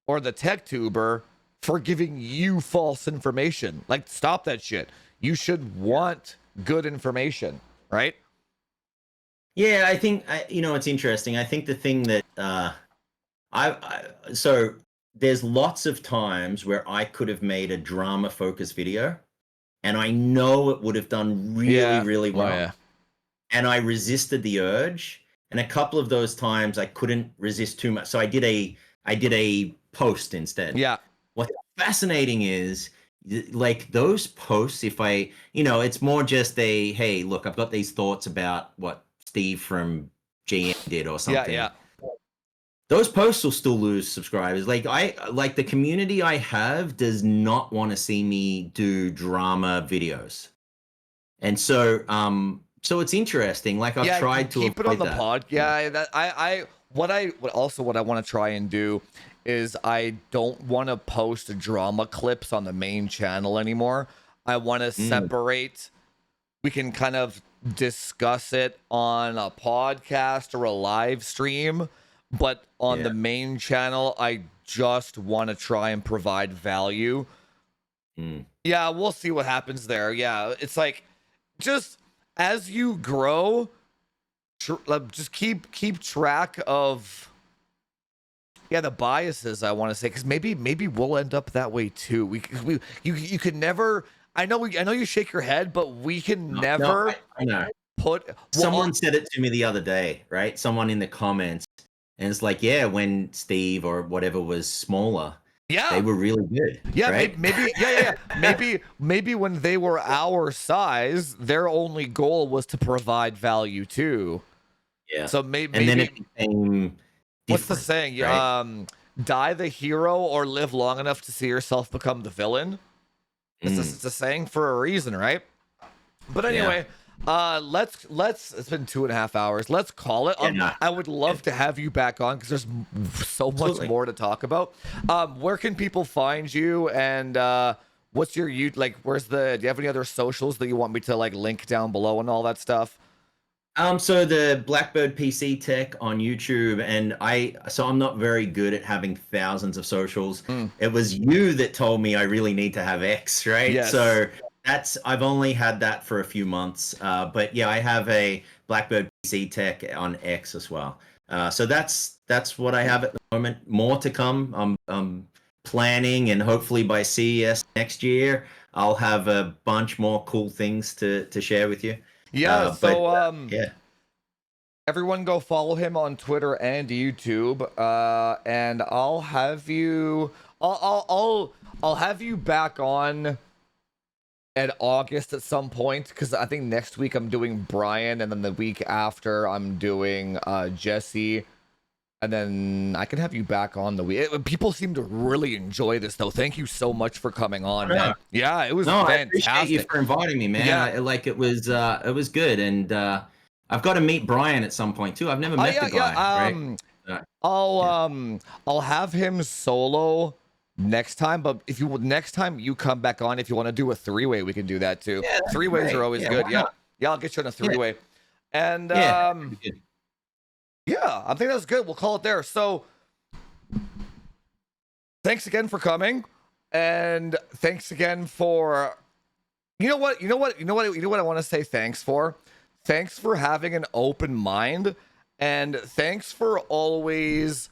or the Techtuber for giving you false information. Like, stop that shit. You should want good information, right? Yeah, I think it's interesting. I think the thing that so there's lots of times where I could have made a drama focused video and I know it would have done really well. Oh, yeah. And I resisted the urge, and a couple of those times I couldn't resist too much. So I did a post instead. Yeah. What's fascinating is, like, those posts, if it's more just a, hey, look, I've got these thoughts about what Steve from GM did or something. Yeah. Those posts will still lose subscribers. Like, the community I have does not want to see me do drama videos. And so it's interesting. Like, I've tried to keep it on the pod. Yeah, what I want to try and do is I don't want to post drama clips on the main channel anymore. I want to separate. We can kind of discuss it on a podcast or a live stream, but on the main channel, I just want to try and provide value. Yeah, we'll see what happens there. Yeah, it's like, just as you grow, just keep track of the biases, I want to say, because maybe we'll end up that way too. You can never. I know you shake your head, but we can never. I know. Someone said it to me the other day, right? Someone in the comments, and it's like, yeah, when Steve or whatever was smaller, they were really good. Yeah, right? maybe when they were our size, their only goal was to provide value too. Yeah. So maybe. And then it became. What's the saying? Right? Die the hero or live long enough to see yourself become the villain. It's a saying for a reason, right? But anyway, let's. It's been 2.5 hours. Let's call it. I would love to have you back on because there's so much more to talk about. Where can people find you, and what's your do you have any other socials that you want me to like link down below and all that stuff? So the BlackBird PC Tech on YouTube, and I'm not very good at having thousands of socials. It was you that told me I really need to have X, right? Yes. So I've only had that for a few months. But yeah, I have a BlackBird PC Tech on X as well. So that's what I have at the moment. More to come. I'm planning, and hopefully by CES next year, I'll have a bunch more cool things to share with you. Yeah, everyone go follow him on Twitter and YouTube. And I'll have you I'll have you back on at August at some point, because I think next week I'm doing Brian, and then the week after I'm doing Jesse, and then I can have you back on the week. People seem to really enjoy this, though. Thank you so much for coming on, man. Yeah, it was No, I fantastic. appreciate you for inviting me, man. Yeah. It was good, and I've got to meet Brian at some point too. I've never met the guy, right? I'll have him solo next time, but if you next time you come back on, if you want to do a three-way, we can do that too. Yeah, Three-ways are always good. Yeah. Yeah, I'll get you on a three-way. And yeah, I think that's good. We'll call it there. So thanks again for coming. And thanks again for you know what I want to say thanks for? Thanks for having an open mind, and thanks for always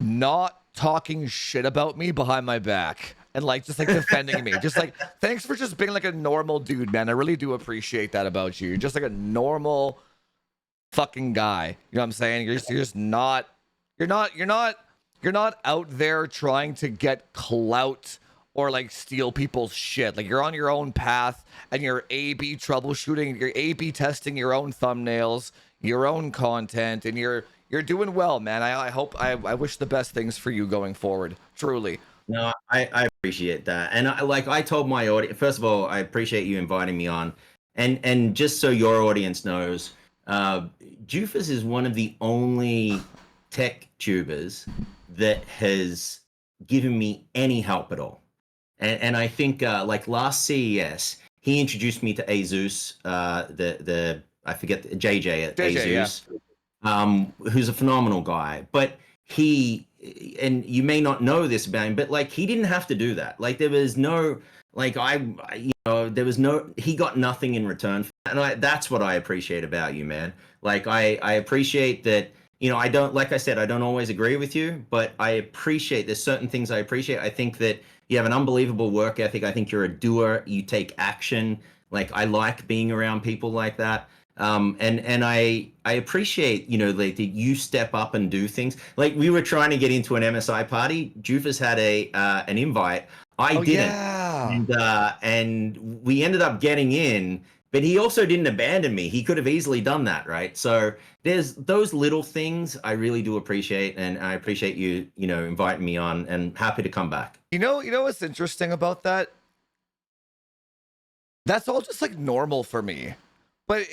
not talking shit about me behind my back and like just like defending me. Just like thanks for just being like a normal dude, man. I really do appreciate that about you. You're just like a normal fucking guy. You know what I'm saying? You're just not you're not out there trying to get clout or like steal people's shit. Like you're on your own path and you're A/B troubleshooting, you're A/B testing your own thumbnails, your own content, and you're doing well, man. I wish the best things for you going forward. Truly. No, I appreciate that. And I told my audience, first of all, I appreciate you inviting me on. And just so your audience knows, Jufus is one of the only tech tubers that has given me any help at all. And I think like last CES, he introduced me to Azus, I forget JJ at Azus, who's a phenomenal guy. But and you may not know this about him, but like he didn't have to do that. Like there was no there was no, he got nothing in return for that. And that's what I appreciate about you, man. Like I appreciate that. I don't, like I said, I don't always agree with you, but I appreciate, there's certain things I appreciate. I think that you have an unbelievable work ethic. I think you're a doer. You take action. Like I like being around people like that. And I appreciate, like that you step up and do things. Like we were trying to get into an MSI party. Jufus had an invite. I didn't. Yeah. And we ended up getting in, but he also didn't abandon me. He could have easily done that, right? So there's those little things I really do appreciate, and I appreciate you, inviting me on, and happy to come back. You know what's interesting about that? That's all just like normal for me. But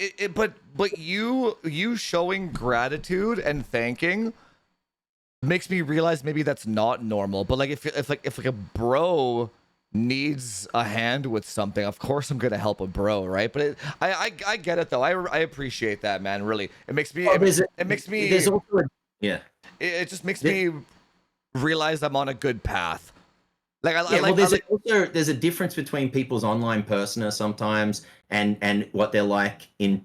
but you showing gratitude and thanking makes me realize maybe that's not normal. But like if like a bro needs a hand with something, of course I'm gonna help a bro, right? But I get it though. I appreciate that, man. Really, it makes me it makes me there's also it just makes me realize I'm on a good path. Like there's a difference between people's online persona sometimes and what they're like in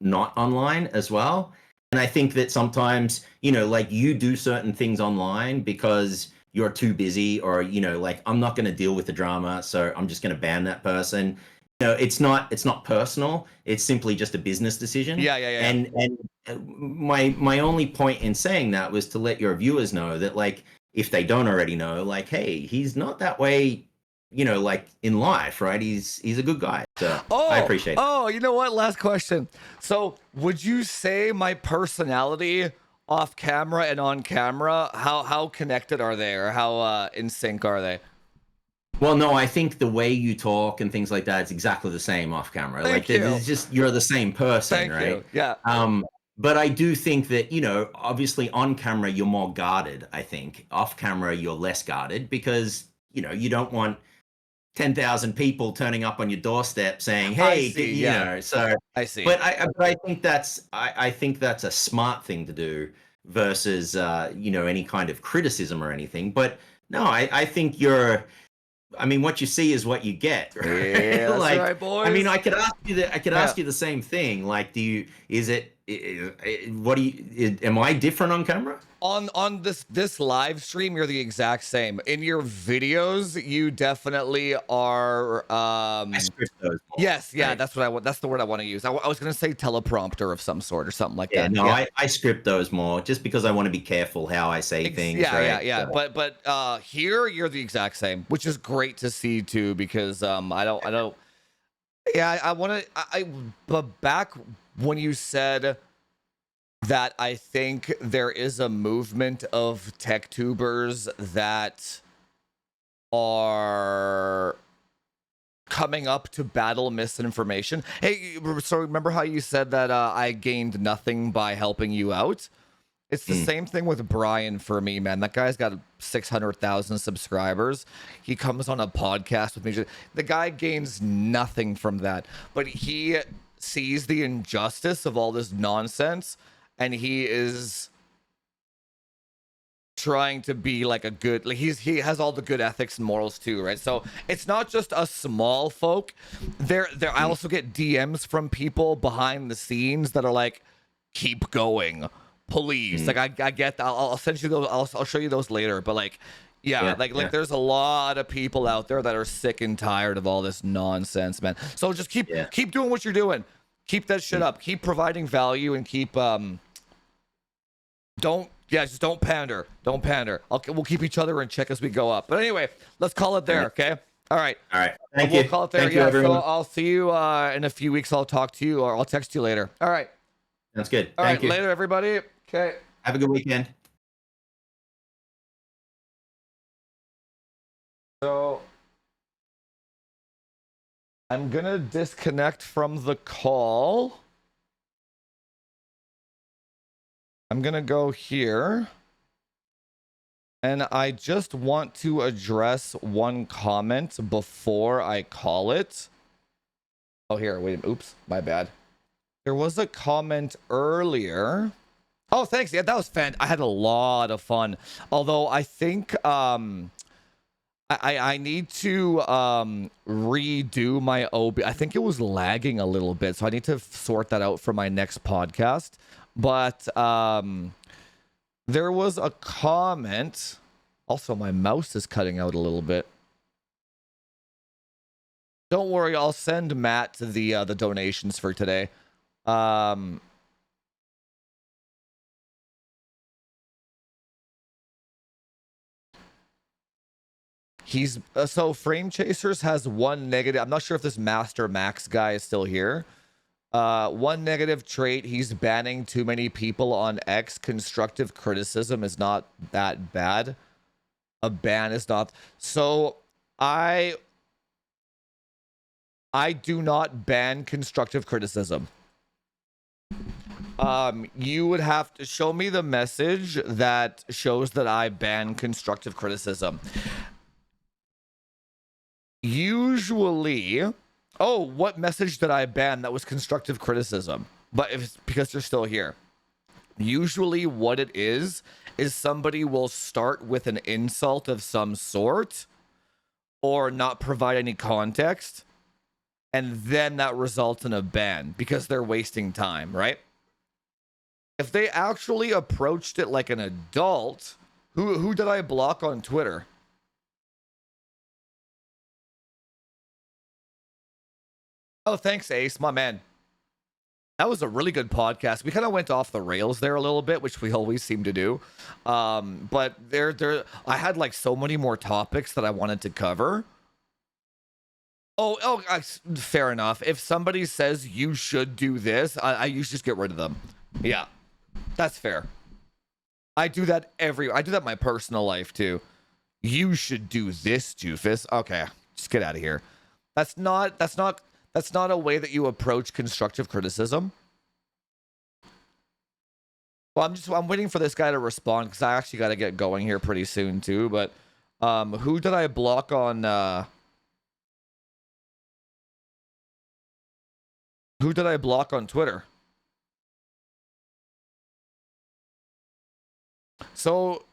not online as well. And I think that sometimes like you do certain things online because you're too busy, or like I'm not going to deal with the drama, so I'm just going to ban that person. It's not personal. It's simply just a business decision. Yeah. And my only point in saying that was to let your viewers know that, like, if they don't already know, like, hey, he's not that way, like in life, right? He's a good guy. So I appreciate it. Oh, you know what? Last question. So would you say my personality off camera and on camera, how connected are they, or how in sync are they? Well, no, I think the way you talk and things like that, it's exactly the same off camera. Thank you. It's just, you're the same person, Thank right? you. Yeah. But I do think that, obviously on camera, you're more guarded, I think. Off camera, you're less guarded because, you don't want 10,000 people turning up on your doorstep saying, hey, so I see. But I think that's a smart thing to do versus, any kind of criticism or anything. But no, I think what you see is what you get. Right? Yeah, that's right, boys. I mean, I could ask you the same thing. Like, am I different on camera? On this live stream, you're the exact same. In your videos, you definitely are. I script those more, yes, yeah, right? that's the word I want to use. I was gonna say teleprompter of some sort or something like that. No, yeah. I script those more just because I want to be careful how I say things. Yeah, right? yeah. So. But here you're the exact same, which is great to see too, because I don't. Yeah, I want to. But back when you said that I think there is a movement of tech tubers that are coming up to battle misinformation. Hey, so remember how you said that I gained nothing by helping you out? It's the same thing with Brian for me, man. That guy's got 600,000 subscribers. He comes on a podcast with me. The guy gains nothing from that, but he sees the injustice of all this nonsense, and he is trying to be like a good, like he has all the good ethics and morals too, right? So it's not just us small folk. There I also get DMs from people behind the scenes that are like, keep going, please. Like I get that. I'll send you those. I'll show you those later. But like, yeah, like there's a lot of people out there that are sick and tired of all this nonsense, man. So just keep doing what you're doing. Keep that shit up. Keep providing value and keep just don't pander. Don't pander. We'll keep each other in check as we go up. But anyway, let's call it there, okay? All right. Thank you. We'll call it there. Thank you, everyone. So I'll see you in a few weeks. I'll talk to you or I'll text you later. All right. Sounds good. All Thank right, you. later, everybody. Okay. Have a good weekend. So I'm going to disconnect from the call. I'm going to go here. And I just want to address one comment before I call it. Oh, here. Wait. Oops. My bad. There was a comment earlier. Oh, thanks. Yeah, that was fun. I had a lot of fun. Although I think I need to redo my OB. I think it was lagging a little bit, so I need to sort that out for my next podcast. But there was a comment. Also, my mouse is cutting out a little bit. Don't worry, I'll send Matt the donations for today. He's so Frame Chasers has one negative. I'm not sure if this Master Max guy is still here. One negative trait, he's banning too many people on X. Constructive criticism is not that bad. A ban is not. So I do not ban constructive criticism. You would have to show me the message that shows that I ban constructive criticism. Usually, what message did I ban that was constructive criticism? But if it's because they're still here. Usually what it is somebody will start with an insult of some sort or not provide any context. And then that results in a ban because they're wasting time, right? If they actually approached it like an adult, who did I block on Twitter? Oh, thanks, Ace, my man. That was a really good podcast. We kind of went off the rails there a little bit, which we always seem to do. But I had like so many more topics that I wanted to cover. Fair enough. If somebody says you should do this, I usually just get rid of them. Yeah, that's fair. I do that in my personal life too. You should do this, Doofus. Okay, just get out of here. That's not a way that you approach constructive criticism. Well, I'm waiting for this guy to respond because I actually got to get going here pretty soon too. But who did I block on? Who did I block on Twitter? So,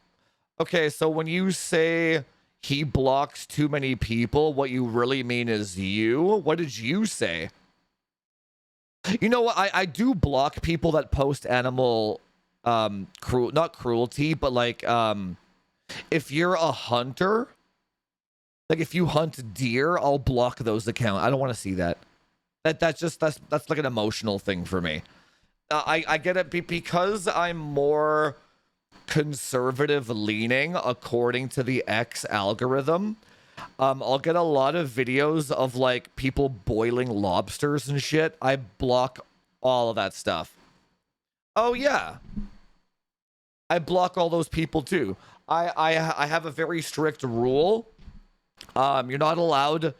okay, so when you say he blocks too many people, what you really mean is you. What did you say? You know what? I do block people that post animal not cruelty, but like if you're a hunter, like if you hunt deer, I'll block those accounts. I don't want to see that. That's like an emotional thing for me. I get it because I'm more conservative leaning according to the X algorithm. I'll get a lot of videos of like people boiling lobsters and shit. I block all of that stuff. Oh yeah, I block all those people too. I have a very strict rule. You're not allowed.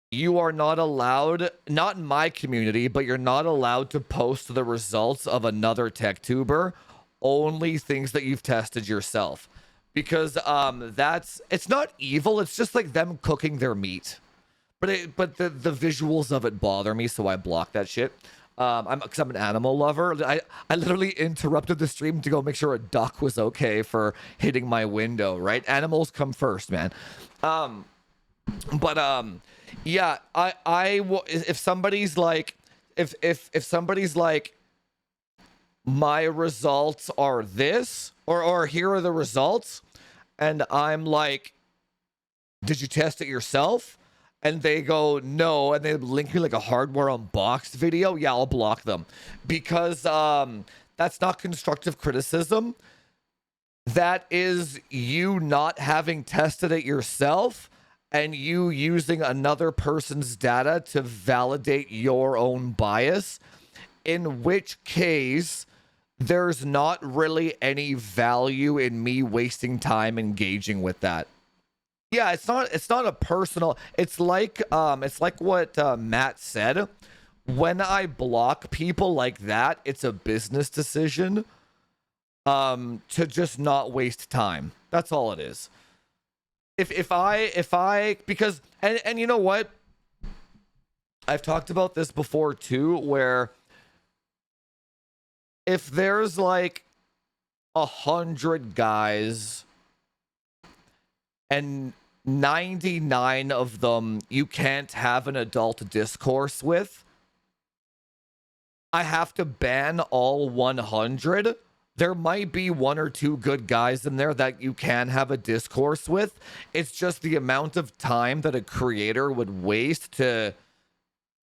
You are not allowed, not in my community, but you're not allowed to post the results of another Techtuber. Only things that you've tested yourself, because that's it's not evil. It's just like them cooking their meat. But the visuals of it bother me, so I block that shit. Because I'm an animal lover. I literally interrupted the stream to go make sure a duck was okay for hitting my window. Right, animals come first, man. But yeah, I will. If somebody's like, if somebody's like, my results are this, or here are the results, and I'm like, did you test it yourself? And they go no, and they link me like a hardware unboxed video. Yeah, I'll block them, because that's not constructive criticism. That is you not having tested it yourself and you using another person's data to validate your own bias, in which case there's not really any value in me wasting time engaging with that. Yeah, it's not a personal, it's like what Matt said. When I block people like that, it's a business decision to just not waste time. That's all it is. If I because and you know what? I've talked about this before too, where if there's like 100 guys and 99 of them you can't have an adult discourse with, I have to ban all 100. There might be one or two good guys in there that you can have a discourse with. It's just the amount of time that a creator would waste to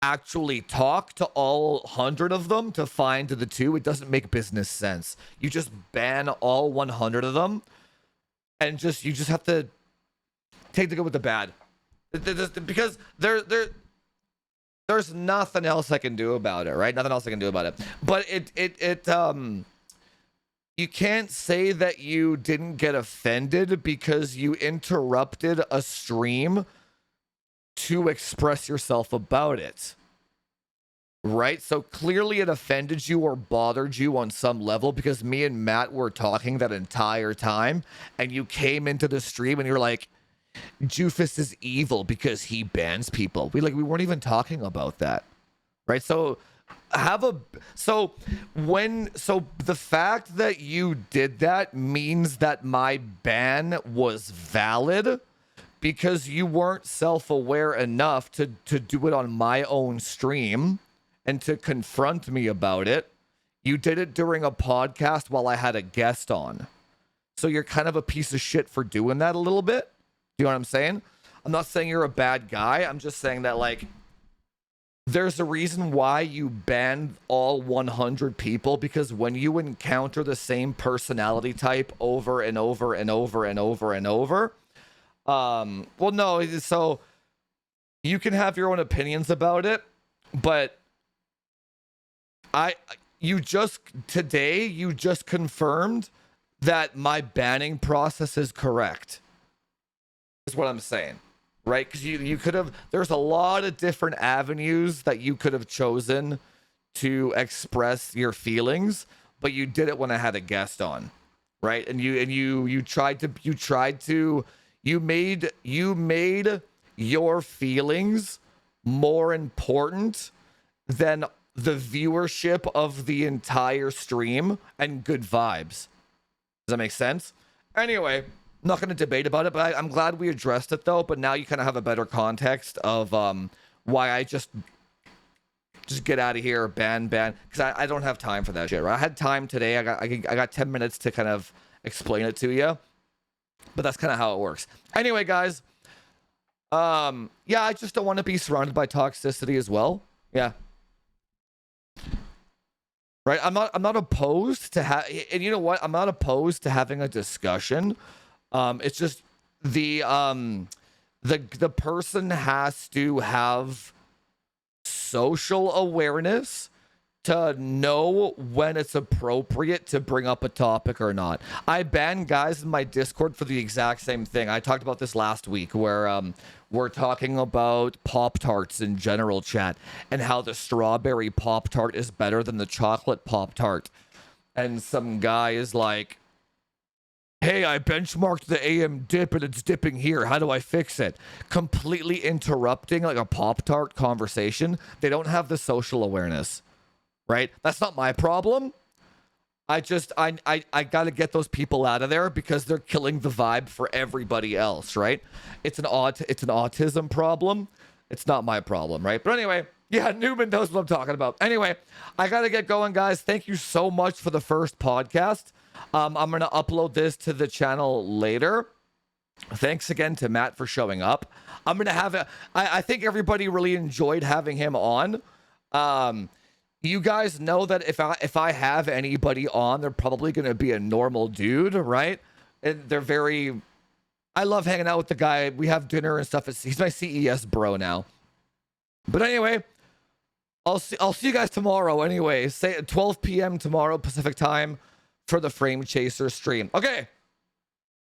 actually talk to all 100 of them to find the two. It doesn't make business sense. You just ban all 100 of them, and you just have to take the good with the bad, because there's nothing else I can do about it, right? Nothing else I can do about it. But you can't say that you didn't get offended because you interrupted a stream to express yourself about it. Right? So clearly it offended you or bothered you on some level, because me and Matt were talking that entire time and you came into the stream and you're like, Jufus is evil because he bans people. We weren't even talking about that. Right? So the fact that you did that means that my ban was valid, because you weren't self-aware enough to do it on my own stream and to confront me about it. You did it during a podcast while I had a guest on. So you're kind of a piece of shit for doing that a little bit. Do you know what I'm saying? I'm not saying you're a bad guy. I'm just saying that, like, there's a reason why you ban all 100 people, because when you encounter the same personality type over and over and over and over and over, well, no, so you can have your own opinions about it, but you just confirmed that my banning process is correct, is what I'm saying. Right? Because you could have, there's a lot of different avenues that you could have chosen to express your feelings, but you did it when I had a guest on, right? And you made your feelings more important than the viewership of the entire stream and good vibes. Does that make sense? Anyway, I'm not going to debate about it, but I'm glad we addressed it, though. But now you kind of have a better context of why I just get out of here, ban, because I don't have time for that shit. Right? I had time today. I got 10 minutes to kind of explain it to you, but that's kind of how it works. Anyway, guys, yeah, I just don't want to be surrounded by toxicity as well. Yeah. Right? I'm not opposed to and you know what? I'm not opposed to having a discussion. It's just the person has to have social awareness to know when it's appropriate to bring up a topic or not. I ban guys in my Discord for the exact same thing. I talked about this last week where we're talking about Pop-Tarts in general chat and how the strawberry Pop-Tart is better than the chocolate Pop-Tart. And some guy is like, hey, I benchmarked the AM dip and it's dipping here. How do I fix it? Completely interrupting like a Pop-Tart conversation. They don't have the social awareness, right? That's not my problem. I gotta get those people out of there because they're killing the vibe for everybody else, right? It's an autism problem. It's not my problem, right? But anyway, yeah, Newman knows what I'm talking about. Anyway, I gotta get going, guys. Thank you so much for the first podcast. I'm going to upload this to the channel later. Thanks again to Matt for showing up. I'm going to have I think everybody really enjoyed having him on. You guys know that if I have anybody on, they're probably going to be a normal dude, right? And I love hanging out with the guy. We have dinner and stuff. He's my CES bro now. But anyway, I'll see you guys tomorrow anyway. Say at 12 p.m. tomorrow Pacific time for the Frame Chaser stream. Okay.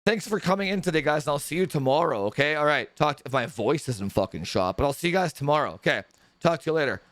Thanks for coming in today, guys, and I'll see you tomorrow, okay? All right. If my voice isn't fucking shot, but I'll see you guys tomorrow. Okay. Talk to you later.